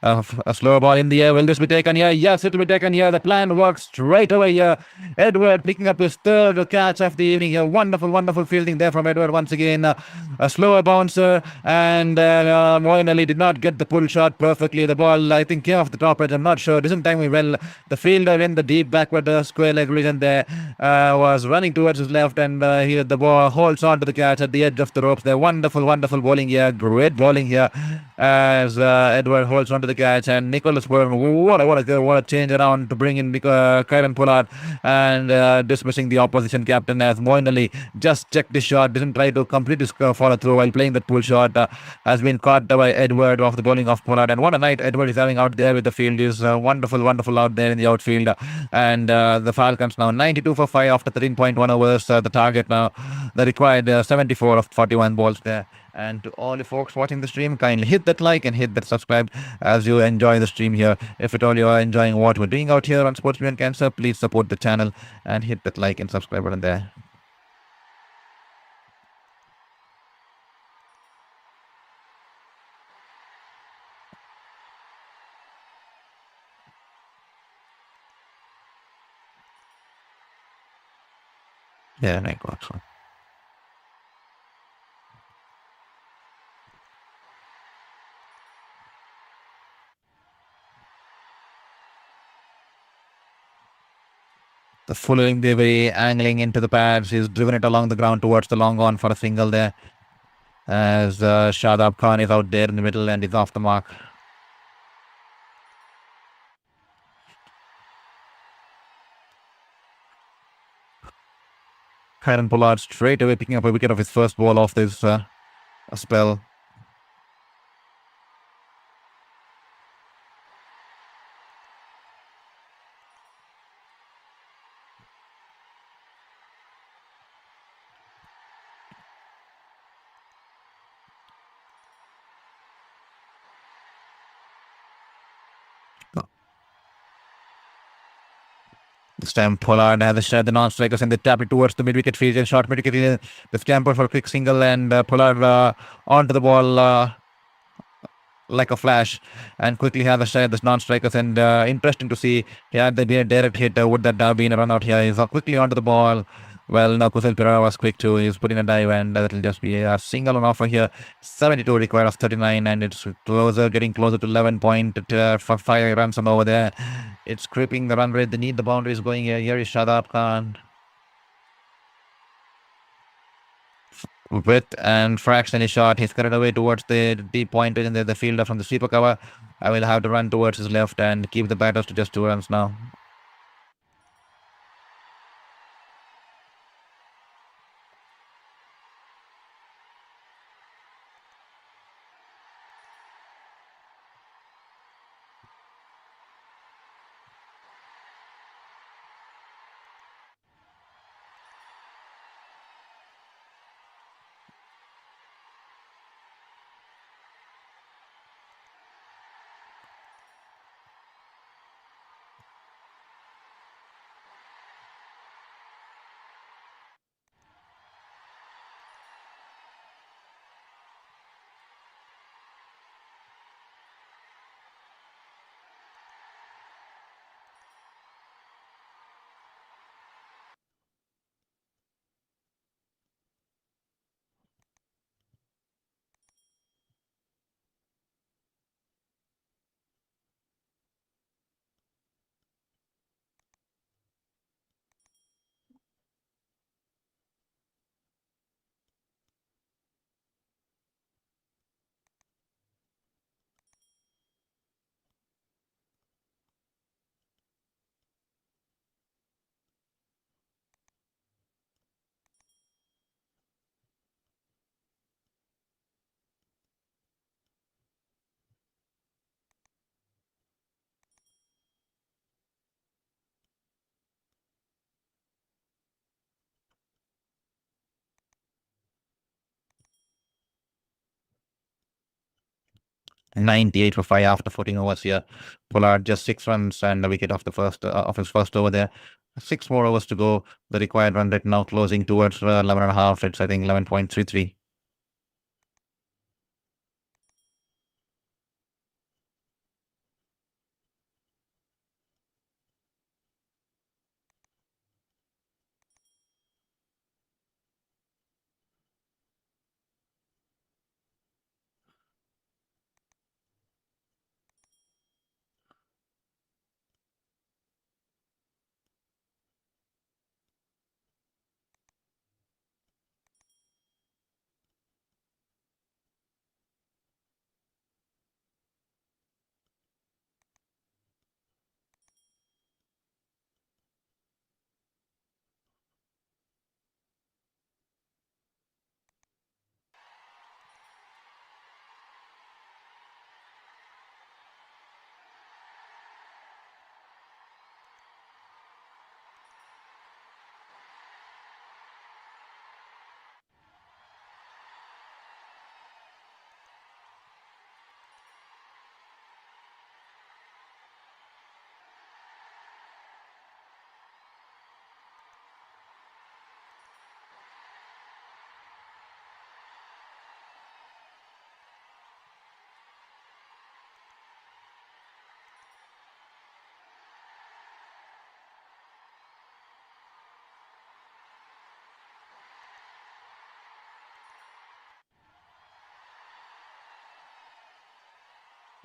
A slower ball in the air. Will this be taken here? Yes, it will be taken here. The plan works straight away here. Edward picking up his 3rd catch of the evening here. Wonderful fielding there from Edward once again. A slower bouncer, and Moinali did not get the pull shot perfectly. The ball, I think, came off the top edge. I'm not sure. It isn't timing well. The fielder in the deep backward square leg region there was running towards his left, and here the ball holds on to the catch at the edge of the ropes there. Wonderful bowling here. Great bowling here as Edward holds on to the catch, and Nicholas Puran, what a change around to bring in Khairan Pollard, and dismissing the opposition captain as Moinali just checked this shot, didn't try to complete his follow through while playing that pull shot. Has been caught by Edward off the bowling of Pollard, and what a night Edward is having out there with the field. Is wonderful out there in the outfield. And the Falcons now 92 for 5 after 13.1 overs. The target now, the required 74 of 41 balls there. And to all the folks watching the stream, kindly hit that like and hit that subscribe as you enjoy the stream here. If at all you are enjoying what we're doing out here on Sportsman Cancer, please support the channel and hit that like and subscribe button there. Yeah, next one. The following delivery, angling into the pads. He's driven it along the ground towards the long on for a single there. As Shadab Khan is out there in the middle and is off the mark. Khairan Pollard straight away picking up a wicket of his first ball off this spell. This time Pollard has a shot the non-strikers and they tap it towards the mid-wicket field. Short mid-wicket field. The scamper for a quick single and Pollard onto the ball like a flash and quickly has a shot at the non-strikers. And interesting to see he had the direct hit. Would that have been a run out here? He's quickly onto the ball. Well, now Kusal Pereira was quick too. He's putting a dive and that'll just be a single on offer here. 72 requires 39 and it's closer, getting closer to 11.5 runs from over there. It's creeping the run rate. They need the boundaries going here. Here is Shadab Khan. With and fractionally shot, he's cut it away towards the deep point in the fielder from the sweeper cover. I will have to run towards his left and keep the batters to just 2 runs now. And 98 for 5 after 14 overs here. Pollard just 6 runs and a wicket off the first of his first over there. 6 more overs to go. The required run rate now closing towards 11.5. It's I think 11.33.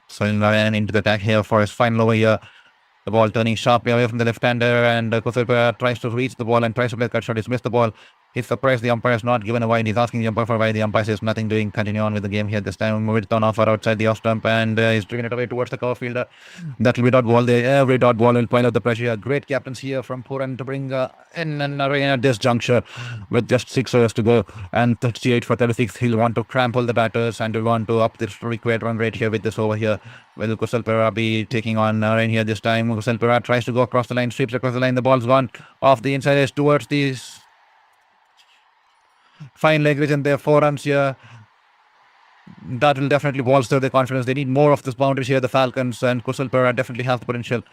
So Narayan into the attack here for his final over here. The ball turning sharply away from the left-hander and Kusal tries to reach the ball and tries to play a cut shot. He's missed the ball. He's surprised the umpire is not given a wide. He's asking the umpire for a wide. The umpire says nothing doing. Continue on with the game here. This time move it down offer outside the off stump and he's driven it away towards the cover fielder. That will be dot ball there. Every dot ball will pile up the pressure here. Great captains here from Puran to bring in an arena at this juncture with just 6 overs to go and 38 for 36. He'll want to trample the batters and he'll want to up this required run rate here with this over here. Will Kusal Pereira be taking on Narayan here this time? Kusal Pereira tries to go across the line, sweeps across the line. The ball's gone off the inside edge towards the fine leverage and their 4 runs here. That will definitely bolster their confidence. They need more of this boundaries here, the Falcons, and Kusal Pereira definitely have the potential.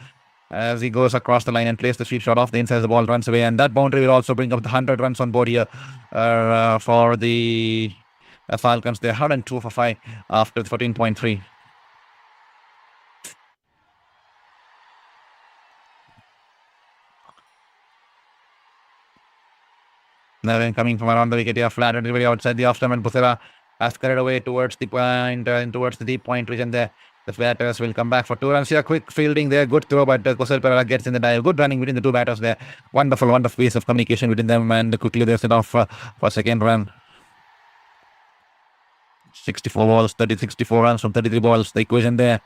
as he goes across the line and plays the sweep shot off the inside. The ball runs away, and that boundary will also bring up the 100 runs on board here for the Falcons. They're 102 for 5 after 14.3. Now then, coming from around the wicket here, flat everybody outside the off-stump, and Busera has carried away towards the point, towards the deep point region there. The batters will come back for 2 runs here. Quick fielding there, good throw, but Kusal Perera gets in the dive. Good running between the 2 batters there. Wonderful piece of communication between them, and quickly they set off for second run. 64 balls, 64 runs from 33 balls. The equation there.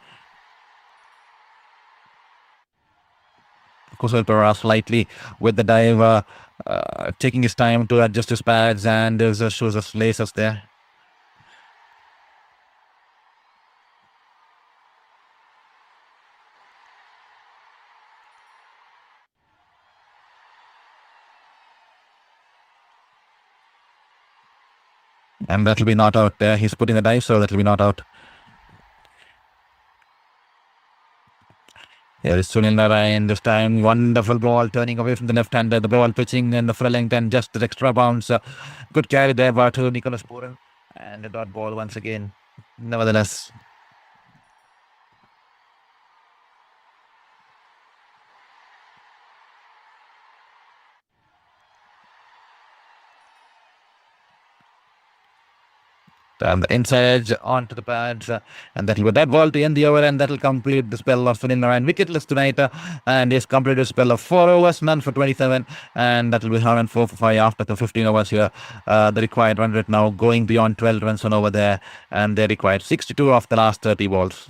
Kusal Perera slightly with the dive, taking his time to adjust his pads, and there's shows of laces there. And that will be not out there. He's putting the dive, so that will be not out. Here is Sunil Narayan this time. Wonderful ball turning away from the left-hander. The ball pitching in the full length and just the extra bounce. Good carry there by Nicholas Puran. And a dot ball once again. Nevertheless. And the inside edge onto the pads, and that will be that ball to end the over, and that will complete the spell of Sunil Narayan wicketless tonight, and he's completed a spell of 4 overs, none for 27, and that will be 104 for 5 after the 15 overs here. The required run rate now going beyond 12 runs on over there, and they required 62 of the last 30 balls.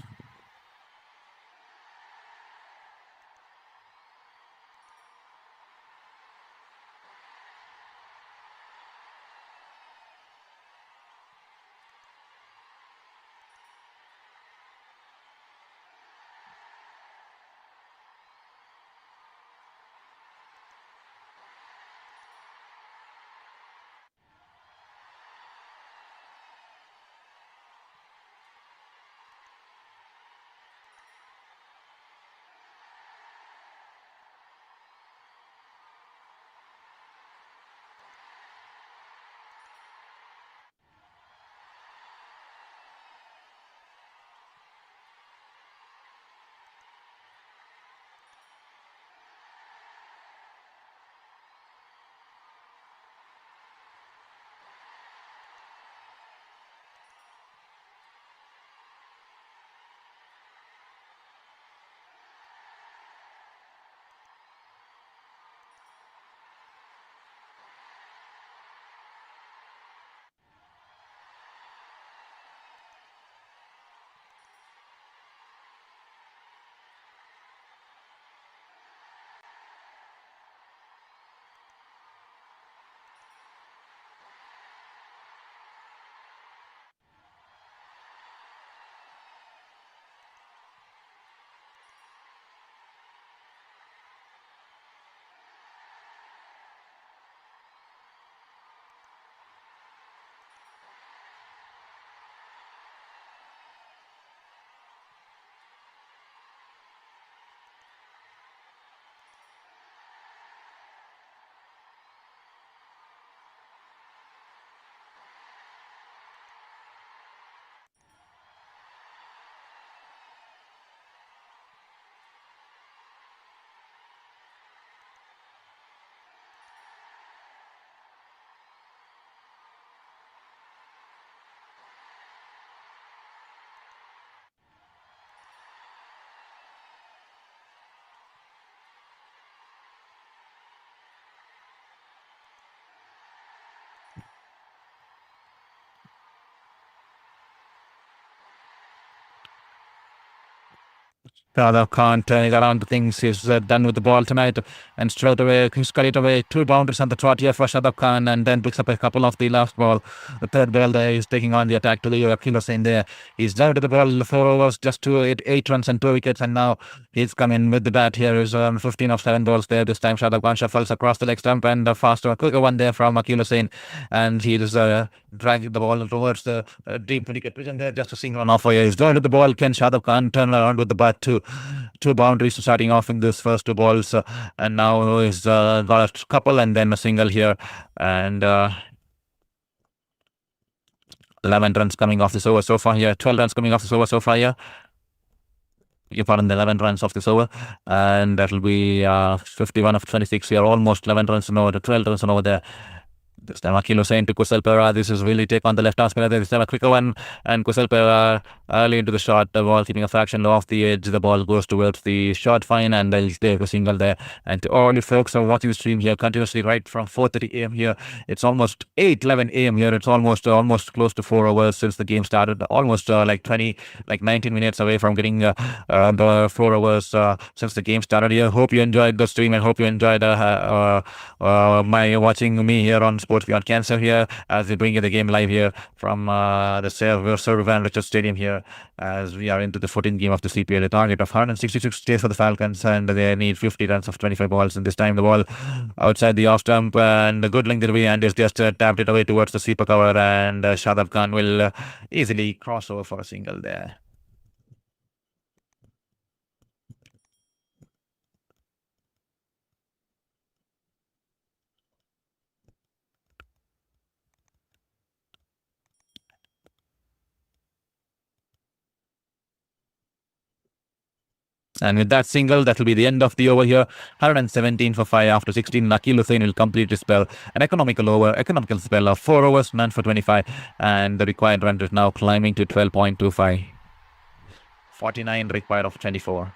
Shadab Khan turning around the things. He's done with the ball tonight, and straight away he's got it away. 2 boundaries on the trot here for Shadab Khan, and then picks up a couple of the last ball. The third ball there, he's taking on the attack to the Akil Hussain there. He's down to the ball, 4 overs, just 8 runs and 2 wickets, and now he's come in with the bat here. Is 15 of 7 balls there. This time Shadab Khan shuffles across the leg stump, and a faster, quicker one there from Akil Hussain, and he is dragging the ball towards the deep wicket position there. Just a single run off here. He's joined with the ball. Ken Shadab Khan turn around with the bat to two boundaries starting off in this first two balls. And now he's got a couple and then a single here. And 11 runs coming off this over so far here. 12 runs coming off this over so far here. You pardon, the 11 runs off this over, and that will be 51 of 26 here, almost 11 runs an over, 12 runs an over there. This time Akil Hussain to Kusal Pereira. This is really take on the left arm spinner. This time a quicker one, and Kusal Pereira early into the shot. The ball keeping a fraction off the edge. The ball goes towards the short fine, and they'll take a single there. And to all you folks who are watching the stream here continuously right from 4:30 a.m. here, it's almost 8:11 a.m. here. It's almost close to 4 hours since the game started. Almost like 19 minutes away from getting the 4 hours since the game started here. Hope you enjoyed the stream and hope you enjoyed my watching me here on Sports Beyond Cancer here as we bring you the game live here from the Sir Vivian Richards Stadium here as we are into the 14th game of the CPL. A target of 166 stays for the Falcons and they need 50 runs of 25 balls, and this time the ball outside the off stump and a good length delivery and is just tapped it away towards the sweeper cover, and Shadab Khan will easily cross over for a single there. And with that single, that will be the end of the over here. 117 for 5 after 16. Akil Hussain will complete his spell. An economical spell of 4 overs, none for 25. And the required run is now climbing to 12.25. 49 required of 24.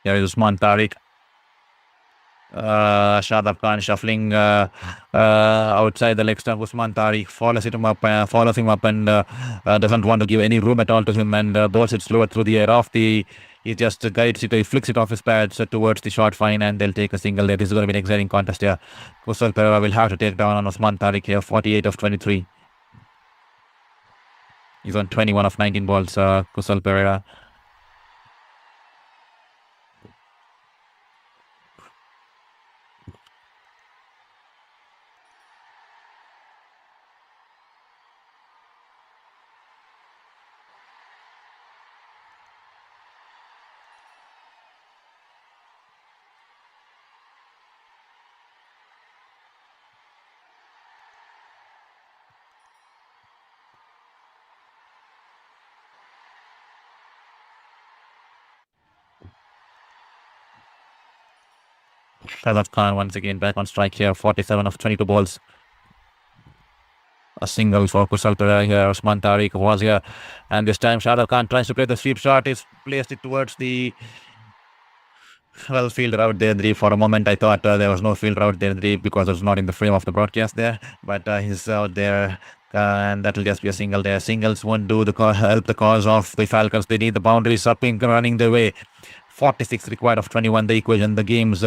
Here is Usman Tariq. Shadab Khan shuffling outside the leg stump. Usman Tariq follows him up and doesn't want to give any room at all to him, and balls it slower through the air. He just guides it, he flicks it off his pads towards the short fine, and they'll take a single there. This is going to be an exciting contest here. Kusal Pereira will have to take down on Usman Tariq here. 48 of 23. He's on 21 of 19 balls, Kusal Pereira. Shadab Khan once again back on strike here. 47 of 22 balls. A single for Kusal Pereira here. Usman Tariq was here. And this time Shadab Khan tries to play the sweep shot. He's placed it towards the fielder out there. For a moment I thought there was no fielder out there because it was not in the frame of the broadcast there. But he's out there. And that will just be a single there. Singles won't do help the cause of the Falcons. They need the boundaries up and running their way. 46 required of 21. The equation. The game's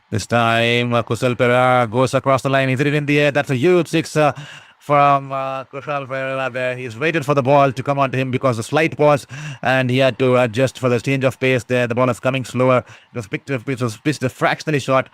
this time, Kusal Pereira goes across the line. He's hit it in the air. That's a huge six from Kusal Pereira there. He's waited for the ball to come onto him because the slight pause, and he had to adjust for the change of pace there. The ball is coming slower. It was pitched fractionally short,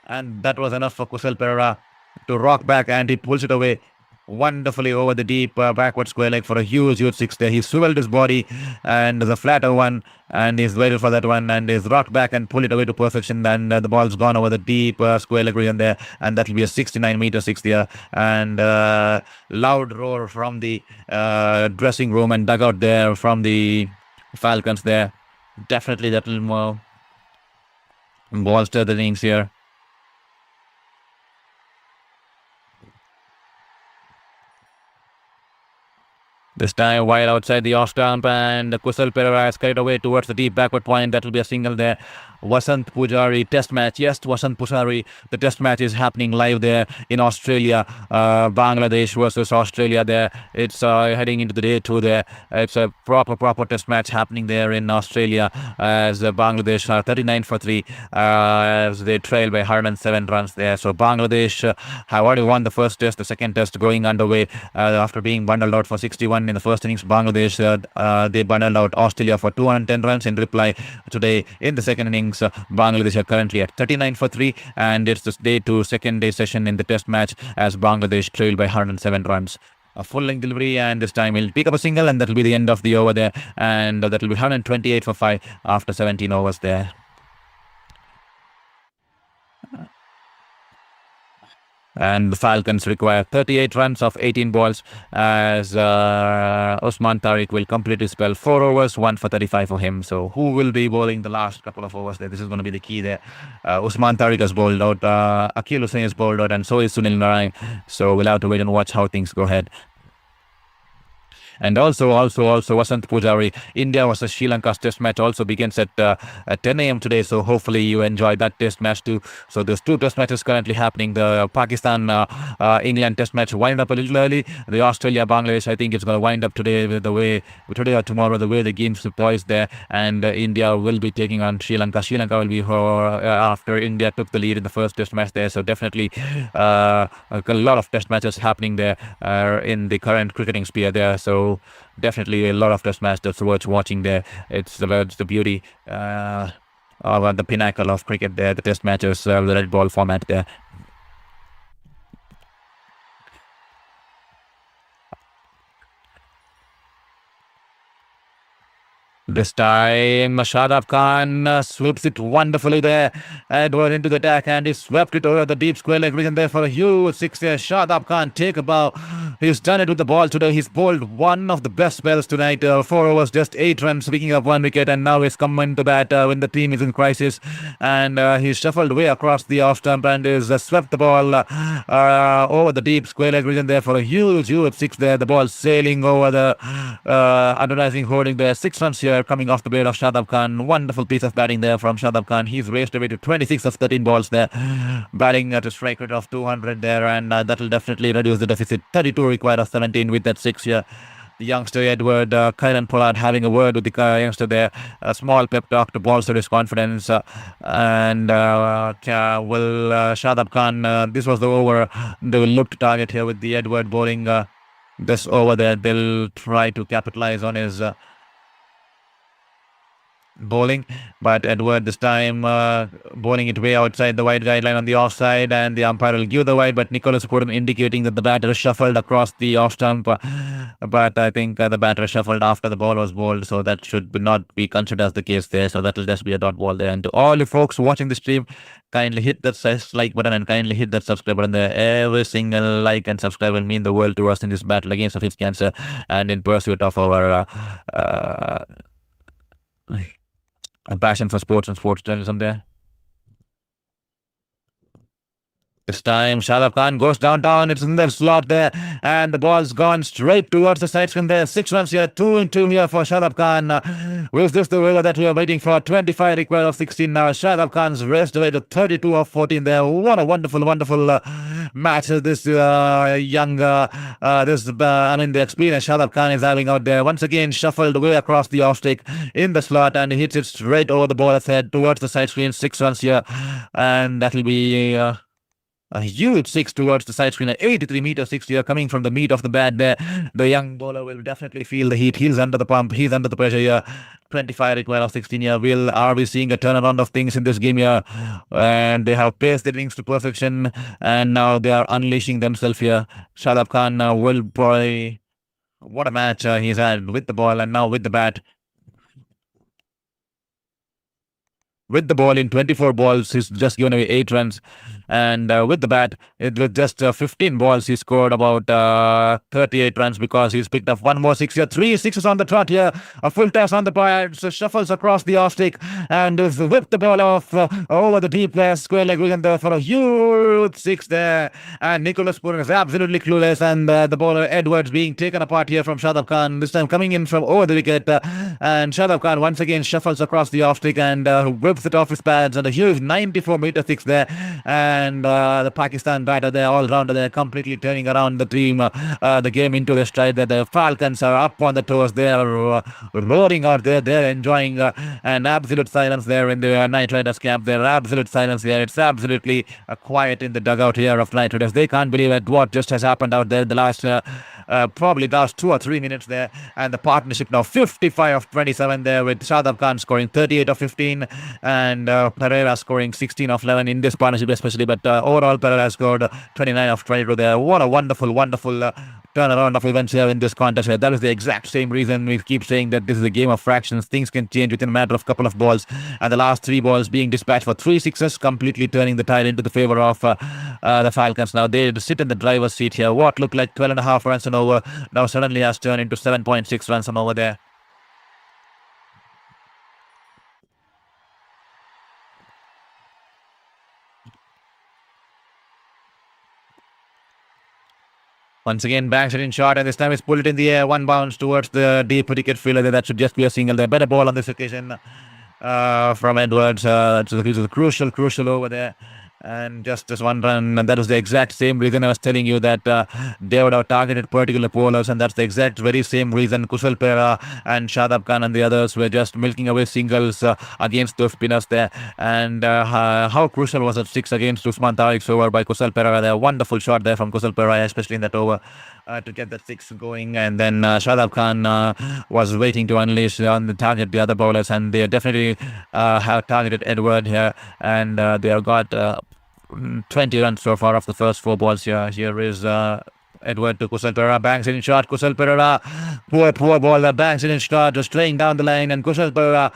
and that was enough for Kusal Pereira to rock back, and he pulls it away wonderfully over the deep backward square leg for a huge six there. He swiveled his body and the flatter one, and he's waited for that one, and he's rocked back and pulled it away to perfection, and the ball's gone over the deep square leg region there, and that will be a 69-meter six there. And loud roar from the dressing room and dugout there from the Falcons there. Definitely that will bolster the innings here. This time, while outside the off stump, and Kusal Pereira has carried away towards the deep backward point. That will be a single there. Vasant Pujari Test match. Yes, Vasant Pujari. The Test match is happening live there in Australia. Bangladesh versus Australia there. It's heading into the day two there. It's a proper Test match happening there in Australia as Bangladesh are 39 for 3 as they trail by 107 runs there. So Bangladesh have already won the first Test. The second Test going underway after being bundled out for 61 in the first innings. Bangladesh they bundled out Australia for 210 runs in reply today in the second innings. Bangladesh are currently at 39 for 3, and it's the day 2 second day session in the Test match as Bangladesh trail by 107 runs. A full length delivery, and this time he'll pick up a single, and that will be the end of the over there, and that will be 128 for 5 after 17 overs there. And the Falcons require 38 runs of 18 balls as Usman Tariq will complete his spell. 4 overs, 1 for 35 for him. So who will be bowling the last couple of overs there? This is going to be the key there. Usman Tariq has bowled out, Akil Hussain has bowled out, and so is Sunil Narine. So we'll have to wait and watch how things go ahead. And also Vasant Pujari. India versus Sri Lanka's Test match also begins at 10 a.m. today. So hopefully you enjoy that Test match too. So there's 2 Test matches currently happening. The Pakistan England Test match wind up a little early. The Australia Bangladesh, I think it's going to wind up today with the way today or tomorrow the way the games are poised there. And India will be taking on Sri Lanka. Sri Lanka will be after India took the lead in the first Test match there. So definitely a lot of Test matches happening there in the current cricketing sphere there. So definitely a lot of Test match that's worth watching there. It's the beauty of the pinnacle of cricket there, the Test matches, the red ball format there. This time, Shadab Khan swoops it wonderfully there. Edward into the attack, and he swept it over the deep square leg region there for a huge 6 there. Shadab Khan take a bow. He's done it with the ball today. He's bowled one of the best spells tonight. 4 overs, just 8 runs, picking up 1 wicket, and now he's come into bat when the team is in crisis. And he's shuffled way across the off stump and is swept the ball over the deep square leg region there for a huge 6 there. The ball sailing over the advertising hoarding there. 6 runs here coming off the blade of Shadab Khan. Wonderful piece of batting there from Shadab Khan. He's raced away to 26 of 13 balls there, batting at a strike rate of 200 there, and that will definitely reduce the deficit. 32 required of 17 with that 6 here. The youngster Edward Kairan Pollard having a word with the youngster there. A small pep talk to bolster his confidence. And Shadab Khan, this was the over they will look to target here with the Edward bowling this over there. They'll try to capitalize on his bowling, but Edward this time bowling it way outside the wide guideline on the offside, and the umpire will give the wide, but Nicholas Puran indicating that the batter shuffled across the off stump, but I think the batter shuffled after the ball was bowled, so that should not be considered as the case there. So that will just be a dot ball there. And to all you folks watching the stream, kindly hit that like button and kindly hit that subscribe button there. Every single like and subscribe will mean the world to us in this battle against the fifth cancer and in pursuit of our a passion for sports and sports journalism there. This time, Shadab Khan goes down. It's in the slot there, and the ball's gone straight towards the side screen there. 6 runs here, 2-2 here for Shadab Khan. Was this the winner that we are waiting for? 25 required of 16 now. Shadab Khan's raced away to 32 of 14 there. What a wonderful match this the experienced Shadab Khan is having out there. Once again, shuffled way across the off stick in the slot, and he hits it straight over the baller's head towards the side screen. 6 runs here, and that will be a huge 6 towards the side screen. 83 meter 6 here coming from the meat of the bat there. The young bowler will definitely feel the heat. He's under the pump. He's under the pressure here. 25 required of 16 here. Are we seeing a turnaround of things in this game here? And they have paced the innings to perfection, and now they are unleashing themselves here. Shadab Khan will probably... What a match he's had with the ball and now with the bat. With the ball in 24 balls, he's just given away 8 runs. And with the bat, with just 15 balls, he scored about 38 runs because he's picked up one more six here. 3 6s on the trot here. A full toss on the bar, shuffles across the off stick and whipped the ball off over the deep square leg and there for a huge six there. And Nicholas Pooran is absolutely clueless, and the bowler Edwards being taken apart here from Shadab Khan, this time coming in from over the wicket. And Shadab Khan once again shuffles across the off stick and whips it off his pads, and a huge 94-meter six there. And the Pakistan batter there, all rounder there, completely turning around the team, the game into their stride. That the Falcons are up on the toes. They are roaring out there. They're enjoying an absolute silence there in the Knight Riders camp. There absolute silence there. It's absolutely quiet in the dugout here of Knight Riders. They can't believe it, what just has happened out there in the last probably last 2 or 3 minutes there. And the partnership now 55 of 27 there, with Shadab Khan scoring 38 of 15 and Pereira scoring 16 of 11 in this partnership especially. But overall Pereira scored 29 of 22 there. What a wonderful turnaround of events here in this contest. That is the exact same reason we keep saying that this is a game of fractions. Things can change within a matter of a couple of balls, and the last 3 balls being dispatched for 3 sixes, completely turning the tide into the favor of the Falcons. Now they sit in the driver's seat here. What looked like 12.5 runs an over now suddenly has turned into 7.6 runs an over there. Once again, banks it in short, and this time it's pulled it in the air. One bounce towards the deep wicket fielder. That should just be a single there. Better ball on this occasion from Edwards. It's a crucial over there. And just one run, and that was the exact same reason I was telling you that they would have targeted particular bowlers, and that's the exact very same reason Kusal Perera and Shadab Khan and the others were just milking away singles against those spinners there. And how crucial was that 6 against Usman Tariq's over by Kusal Perera there. Wonderful shot there from Kusal Perera, especially in that over. To get that 6 going, and then Shadab Khan was waiting to unleash on the target the other bowlers, and they definitely have targeted Edward here, and they have got 20 runs so far off the first 4 balls here. Here is Edward to Kusal Perera, bangs it in short. Kusal Perera, poor ball, bangs it in short, just straying down the line, and Kusal Perera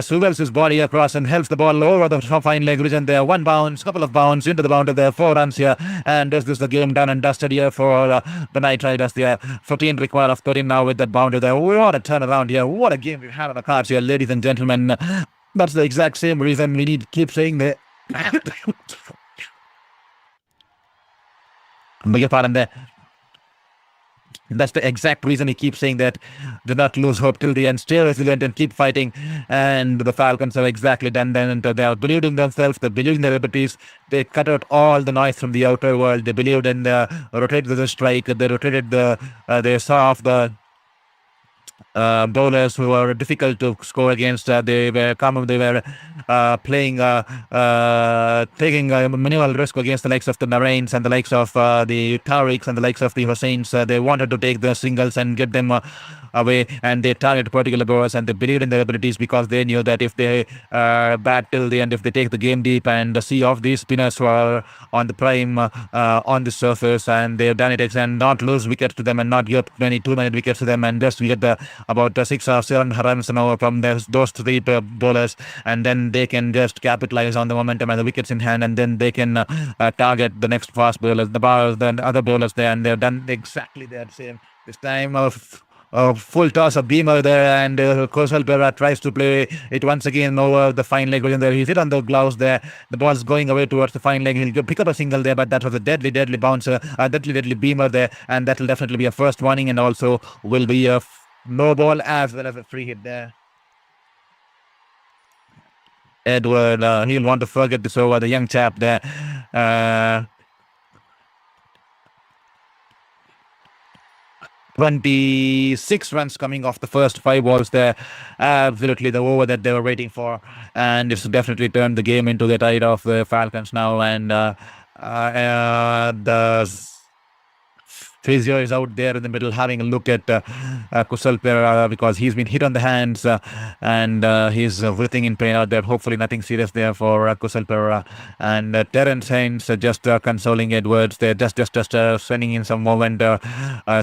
swivels his body across and helps the ball over the fine leg region there. One bounce, couple of bounce into the boundary there, 4 runs here, and this is the game done and dusted here for the Knight Riders there. 14 required of 13 now with that boundary there. What a turnaround here, what a game we've had on the cards here, ladies and gentlemen. That's the exact same reason we need to keep saying that. Beg your pardon there. That's the exact reason he keeps saying that. Do not lose hope till the end. Stay resilient and keep fighting. And the Falcons have exactly done that. They are believing in themselves. They believe in their abilities. They cut out all the noise from the outer world. They believed in rotated the strike. They rotated they saw off the bowlers who were difficult to score against. They were playing taking minimal risk against the likes of the Narains and the likes of the Tariqs and the likes of the Hussains. They wanted to take the singles and get them away, and they targeted particular bowlers, and they believed in their abilities because they knew that if they bat till the end, if they take the game deep and see off these spinners who are on the prime on the surface, and they've done it, and not lose wickets to them and not give too many wickets to them, and just get about 6 or 7 runs an over from those 3 bowlers, and then they can just capitalize on the momentum and the wickets in hand, and then they can target the next fast bowlers, the other bowlers there, and they've done exactly that same. This time full toss of Beamer there, and Kusal Perera tries to play it once again over the fine leg there. He's hit on the gloves there. The ball's going away towards the fine leg. He'll pick up a single there, but that was a deadly bouncer, deadly Beamer there, and that will definitely be a first warning, and also will be a no ball as well as a free hit there. Edward, he'll want to forget this over, the young chap there. 26 runs coming off the first 5 balls there. Absolutely the over that they were waiting for, and it's definitely turned the game into the tide of the Falcons now, and the Frizio is out there in the middle having a look at Kusal Pereira because he's been hit on the hands and he's writhing in pain out there. Hopefully nothing serious there for Kusal Pereira. And Terence Haynes just consoling Edwards. They're just sending in some moment,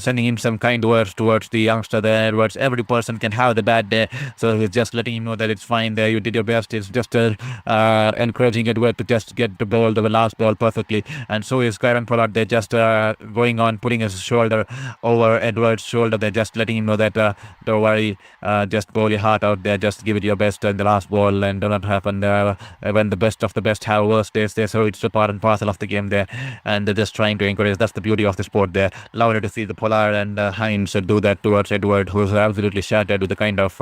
sending him some kind words towards the youngster there. Edwards, every person can have the bad day. So he's just letting him know that it's fine there. You did your best. It's just encouraging Edward to just get the ball, the last ball perfectly. And so is Kyron Pollard. They're just going on, putting his shoulder over Edward's shoulder. They're just letting him know that don't worry, just bowl your heart out there. Just give it your best in the last ball and do not happen when the best of the best have worse days there. So it's a part and parcel of the game there. And they're just trying to encourage. That's the beauty of the sport there. Lovely to see the Pollard and Hines do that towards Edward, who's absolutely shattered with the kind of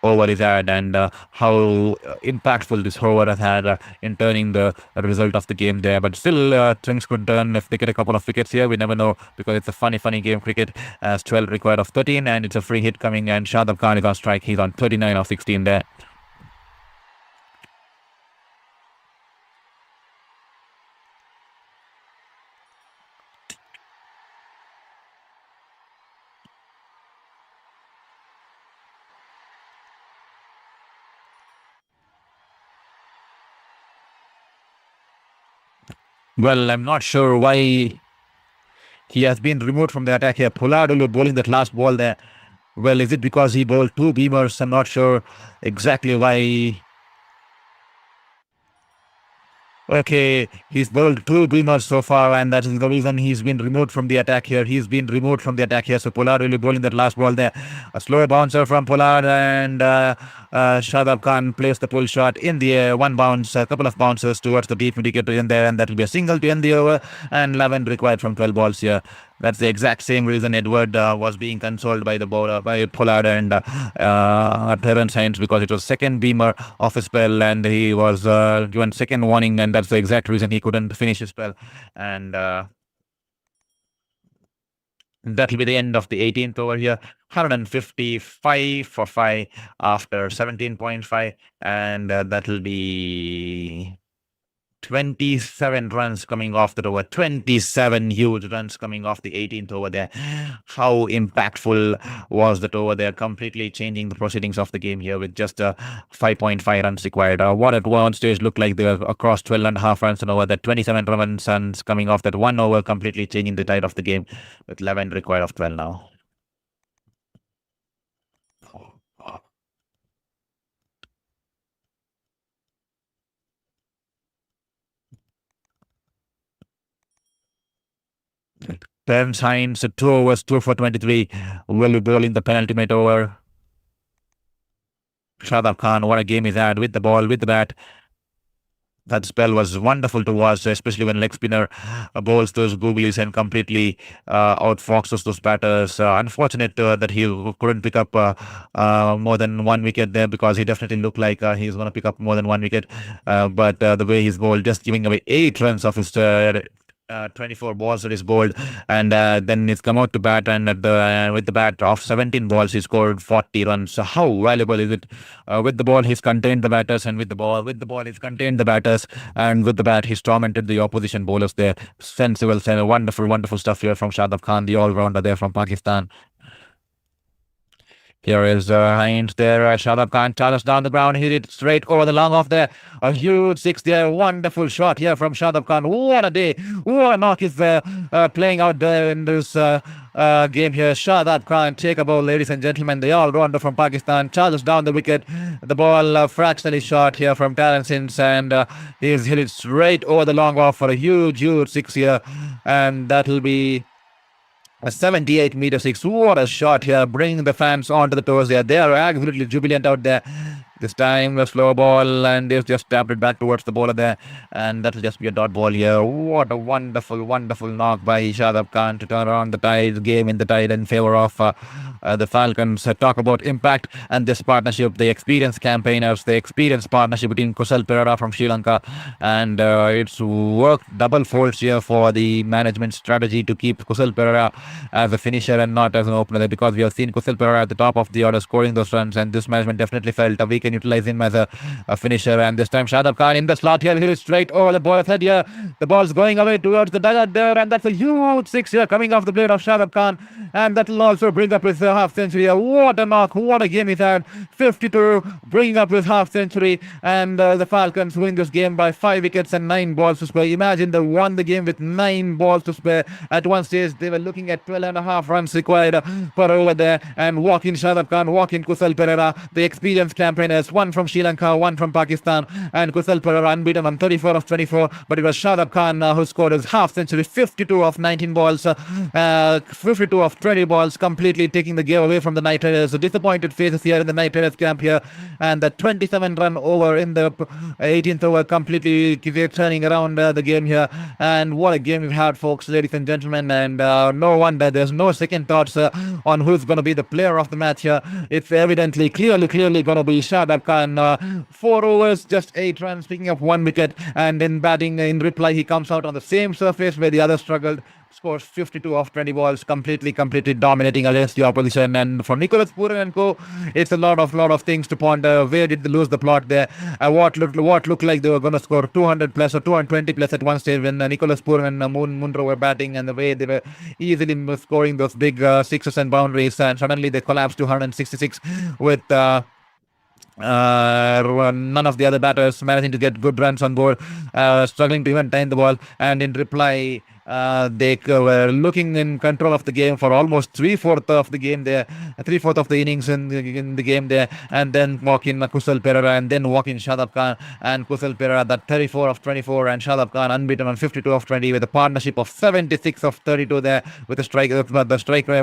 over he's had and how impactful this over has had in turning the result of the game there. But still, things could turn if they get a couple of wickets here. We never know because it's a funny game cricket as 12 required of 13 and it's a free hit coming and Shadab Khan is on strike. He's on 39 of 16 there. Well, I'm not sure why he has been removed from the attack here. Pollard bowling that last ball there. Well, is it because he bowled two beamers? I'm not sure exactly why. Okay, he's bowled two beamers so far, and that is the reason he's been removed from the attack here. So Pollard will be bowling that last ball there. A slower bouncer from Pollard, and Shadab Khan placed the pull shot in the air. One bounce, a couple of bounces towards the deep wicket in there, and that will be a single to end the over, and 11 required from 12 balls here. That's the exact same reason Edward was being consoled by the bowler, by Pollard and Terence Haynes, because it was second beamer of his spell and he was given second warning, and that's the exact reason he couldn't finish his spell. And that will be the end of the 18th over here. 155 for 5 after 17.5, and that will be 27 runs coming off the over. 27 huge runs coming off the 18th over there. How impactful was that over there? Completely changing the proceedings of the game here with just 5.5 runs required. What at one stage looked like they were across 12 and a half runs and over that 27 runs coming off that one over, completely changing the tide of the game with 11 required of 12 now. Terence Haynes, 2 overs, 2 for 23, will be bowling the penultimate over. Shadab Khan, what a game he's had with the ball, with the bat. That spell was wonderful to watch, especially when leg spinner bowls those googlies and completely outfoxes those batters. Unfortunate that he couldn't pick up more than one wicket there, because he definitely looked like he's going to pick up more than one wicket. But the way he's bowled, just giving away 8 runs of his 24 balls that is bowled, and then he's come out to bat, and with the bat of 17 balls he scored 40 runs. So how valuable is it? With the ball he's contained the batters, and with the ball he's contained the batters, and with the bat he's tormented the opposition bowlers there. Sensible, wonderful stuff here from Shadab Khan, the all-rounder there from Pakistan. Here is Hines there. Shadab Khan charges down the ground. Hit it straight over the long off there. A huge 6 there. Wonderful shot here from Shadab Khan. What a day. What a knock is playing out there in this game here. Shadab Khan, take a bowl, ladies and gentlemen. The all-rounder from Pakistan charges down the wicket. The ball fractionally shot here from Terence Haynes, and he's hit it straight over the long off for a huge 6 here. And that will be a 78-meter 6. What a shot here, bringing the fans onto the toes there. They are absolutely jubilant out there. This time a slow ball, and they've just tapped it back towards the bowler there, and that'll just be a dot ball here. What a wonderful knock by Shadab Khan to turn around the tide, game in the tide in favor of the Falcons. Talk about impact and this partnership, the experienced campaigners, the experienced partnership between Kusal Pereira from Sri Lanka, and it's worked double folds here for the management strategy to keep Kusal Pereira as a finisher and not as an opener, because we have seen Kusal Pereira at the top of the order scoring those runs, and this management definitely felt a week can utilize him as a finisher. And this time Shadab Khan in the slot here, he'll straight over the ball head here. The ball's going away towards the dugout there, and that's a huge six here coming off the blade of Shadab Khan, and that will also bring up his half century here. What a knock, what a game he's had. 52, bringing up his half century, and the Falcons win this game by 5 wickets and 9 balls to spare. Imagine they won the game with 9 balls to spare. At one stage, they were looking at 12.5 runs required per over there, and walk in Shadab Khan, walk in Kusal Perera, the experienced campaigners, one from Sri Lanka, one from Pakistan, and Kusal Perera unbeaten on 34 of 24, but it was Shadab Khan who scored his half century, 52 of 19 balls, 52 of 20 balls, completely taking the game away from the Knight Riders. So disappointed faces here in the Knight Riders camp here, and the 27 run over in the 18th over completely turning around the game here. And what a game we've had, folks, ladies and gentlemen, and no wonder there's no second thoughts on who's going to be the player of the match here. It's evidently clearly going to be Shadab Khan. 4 overs, just 8 runs, picking up 1 wicket, and in batting in reply he comes out on the same surface where the others struggled, scores 52 of 20 balls, completely dominating against the opposition. And for Nicholas Pooran and co, it's a lot of things to ponder. Where did they lose the plot there? What looked like they were going to score 200 plus or 220 plus at one stage when Nicholas Pooran and Munro were batting, and the way they were easily scoring those big sixes and boundaries, and suddenly they collapsed to 166 with none of the other batters managing to get good runs on board, struggling to even time the ball. And in reply, they were looking in control of the game for almost 3/4 of the game there, 3/4 of the innings in the game there, and then walk in Kusal Perera, and then walk in Shadab Khan, and Kusal Perera that 34 of 24, and Shadab Khan unbeaten on 52 of 20 with a partnership of 76 of 32 there, with the striker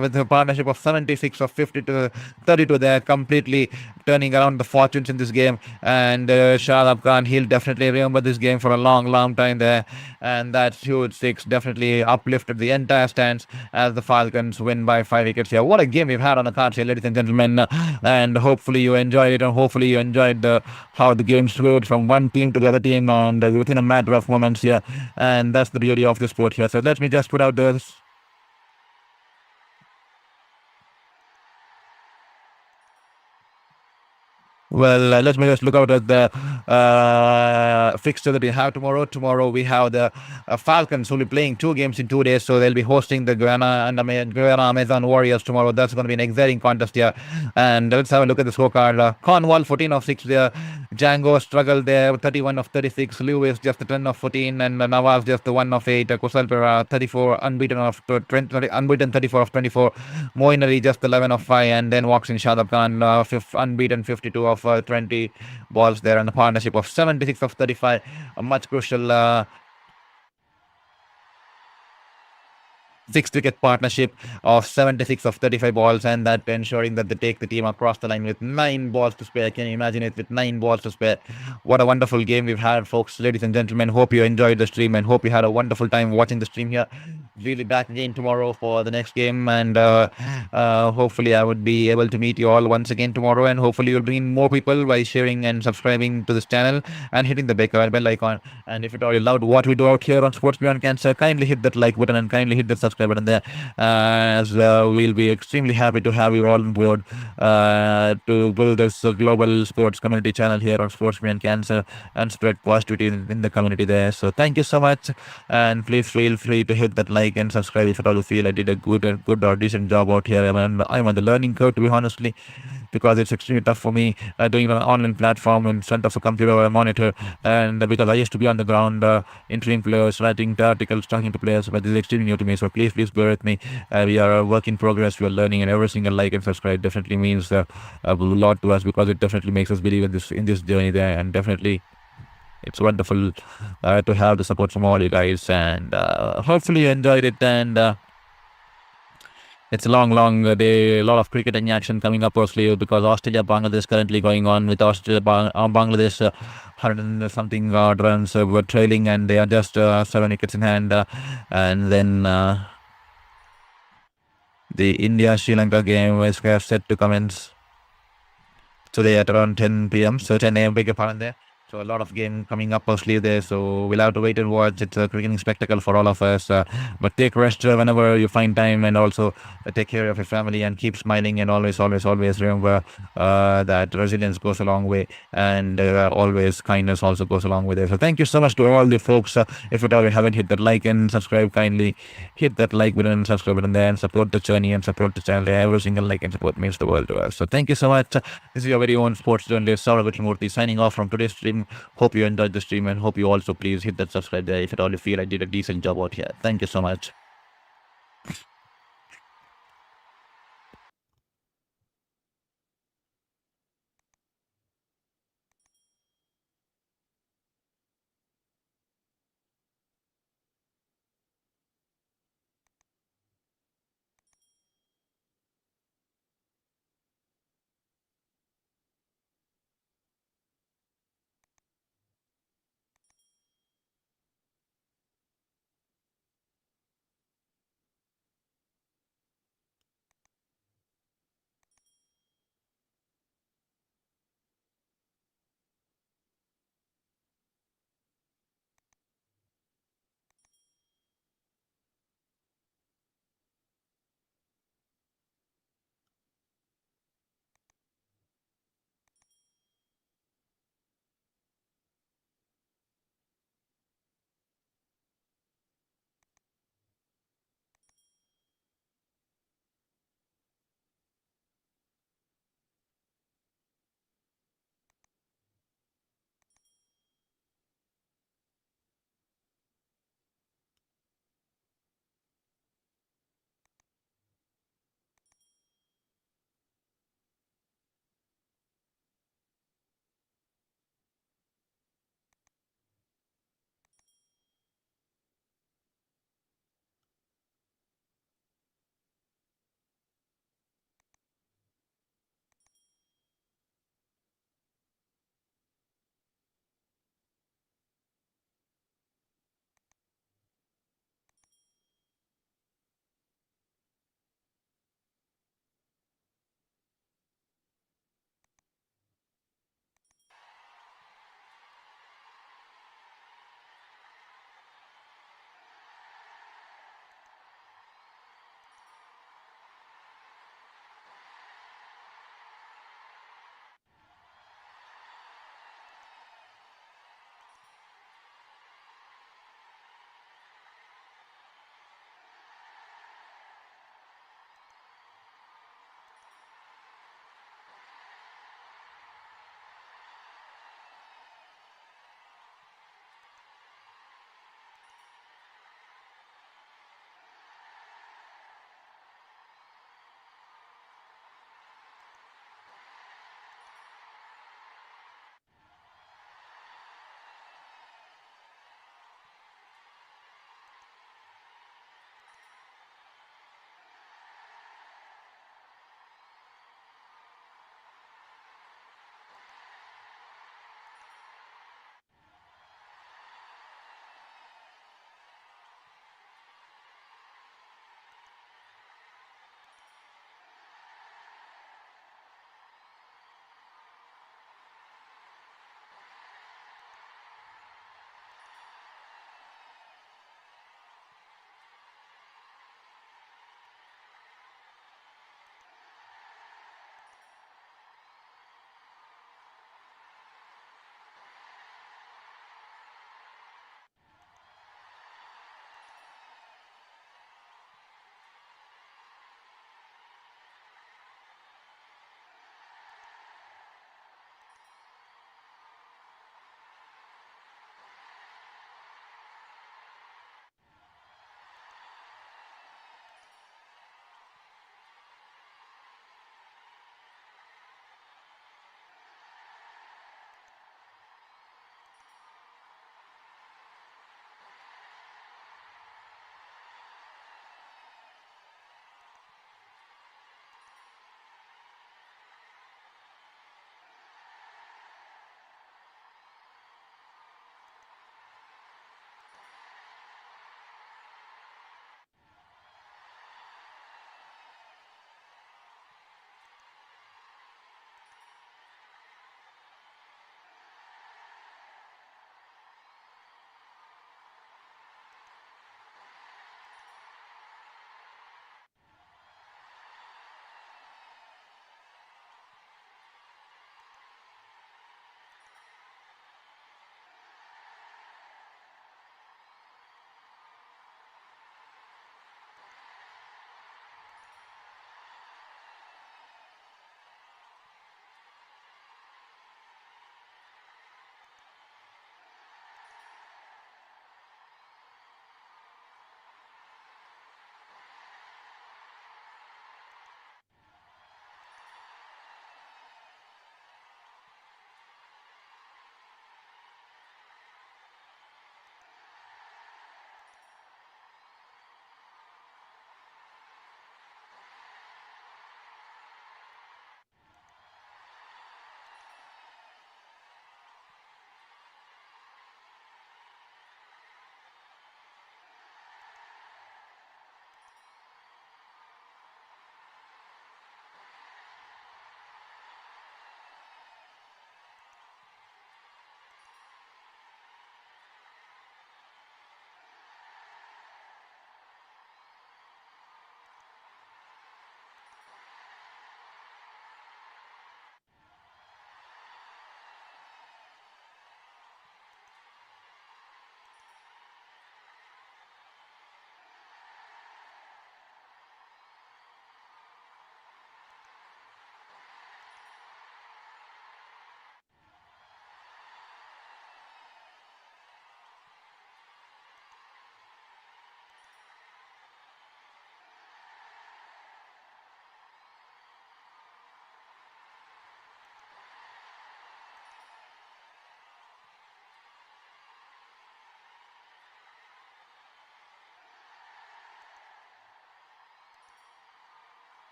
with a partnership of 76 of 52 32 there, completely turning around the fortunes in this game. And Shadab Khan, he'll definitely remember this game for a long time there, and that huge six definitely uplifted the entire stands as the Falcons win by 5 wickets here. What a game we've had on the cards here, ladies and gentlemen, and hopefully you enjoyed it, and hopefully you enjoyed how the game slowed from one team to the other team and within a matter of moments here, and that's the beauty of the sport here. So let me just put out this. Well, let me just look out at the fixture that we have tomorrow. Tomorrow we have the Falcons who will be playing 2 games in 2 days. So they'll be hosting the Guyana Amazon Warriors tomorrow. That's going to be an exciting contest here. And let's have a look at the scorecard. Cornwall 14 of 6 there. Django struggled there, 31 of 36. Lewis just the 10 of 14, and Nawaz just the 1 of 8. Kusal Perera 34, unbeaten 34 of 24. Moinari just 11 of 5, and then walks in Shadab Khan, unbeaten 52 of 20 balls there, and a partnership of 76 of 35. A much crucial 6-wicket partnership of 76 of 35 balls, and that ensuring that they take the team across the line with 9 balls to spare. Can you imagine it, with 9 balls to spare? What a wonderful game we've had, folks, ladies and gentlemen. Hope you enjoyed the stream, and hope you had a wonderful time watching the stream here. Really back again tomorrow for the next game, and hopefully I would be able to meet you all once again tomorrow, and hopefully you'll bring in more people by sharing and subscribing to this channel and hitting the bell icon. And if you already loved what we do out here on Sports Beyond Cancer, kindly hit that like button and kindly hit the subscribe button there, as we'll be extremely happy to have you all on board to build this global sports community channel here on Sports Beyond Cancer and spread positivity in the community there. So thank you so much, and please feel free to hit that like and subscribe if at all you feel I did a good or decent job out here. I'm on the learning curve, to be honestly, because it's extremely tough for me doing an online platform in front of a computer or a monitor, and because I used to be on the ground interviewing players, writing articles, talking to players, but this is extremely new to me, so please bear with me. We are a work in progress, we are learning, and every single like and subscribe definitely means a lot to us, because it definitely makes us believe in this journey there, and definitely it's wonderful to have the support from all you guys, and hopefully you enjoyed it. And it's a long day, a lot of cricketing action coming up mostly, because Australia-Bangladesh currently going on, with Bangladesh 100 and something runs were trailing, and they are just 7 wickets in hand, and then the India-Sri Lanka game is set to commence today at around 10 p.m. So 10 a.m. beg your pardon there. So a lot of game coming up mostly there. So we'll have to wait and watch. It's a cricketing spectacle for all of us. But take rest whenever you find time, and also take care of your family and keep smiling. And always, always, always remember that resilience goes a long way, and always kindness also goes a long way there. So thank you so much to all the folks. If you haven't hit that like and subscribe, kindly hit that like button, subscribe button there, and support the journey and support the channel. Every single like and support means the world to us. So thank you so much. This is your very own sports journalist Sir Vivian Richards signing off from today's stream. Hope you enjoyed the stream, and hope you also please hit that subscribe there if at all you feel I did a decent job out here. Thank you so much.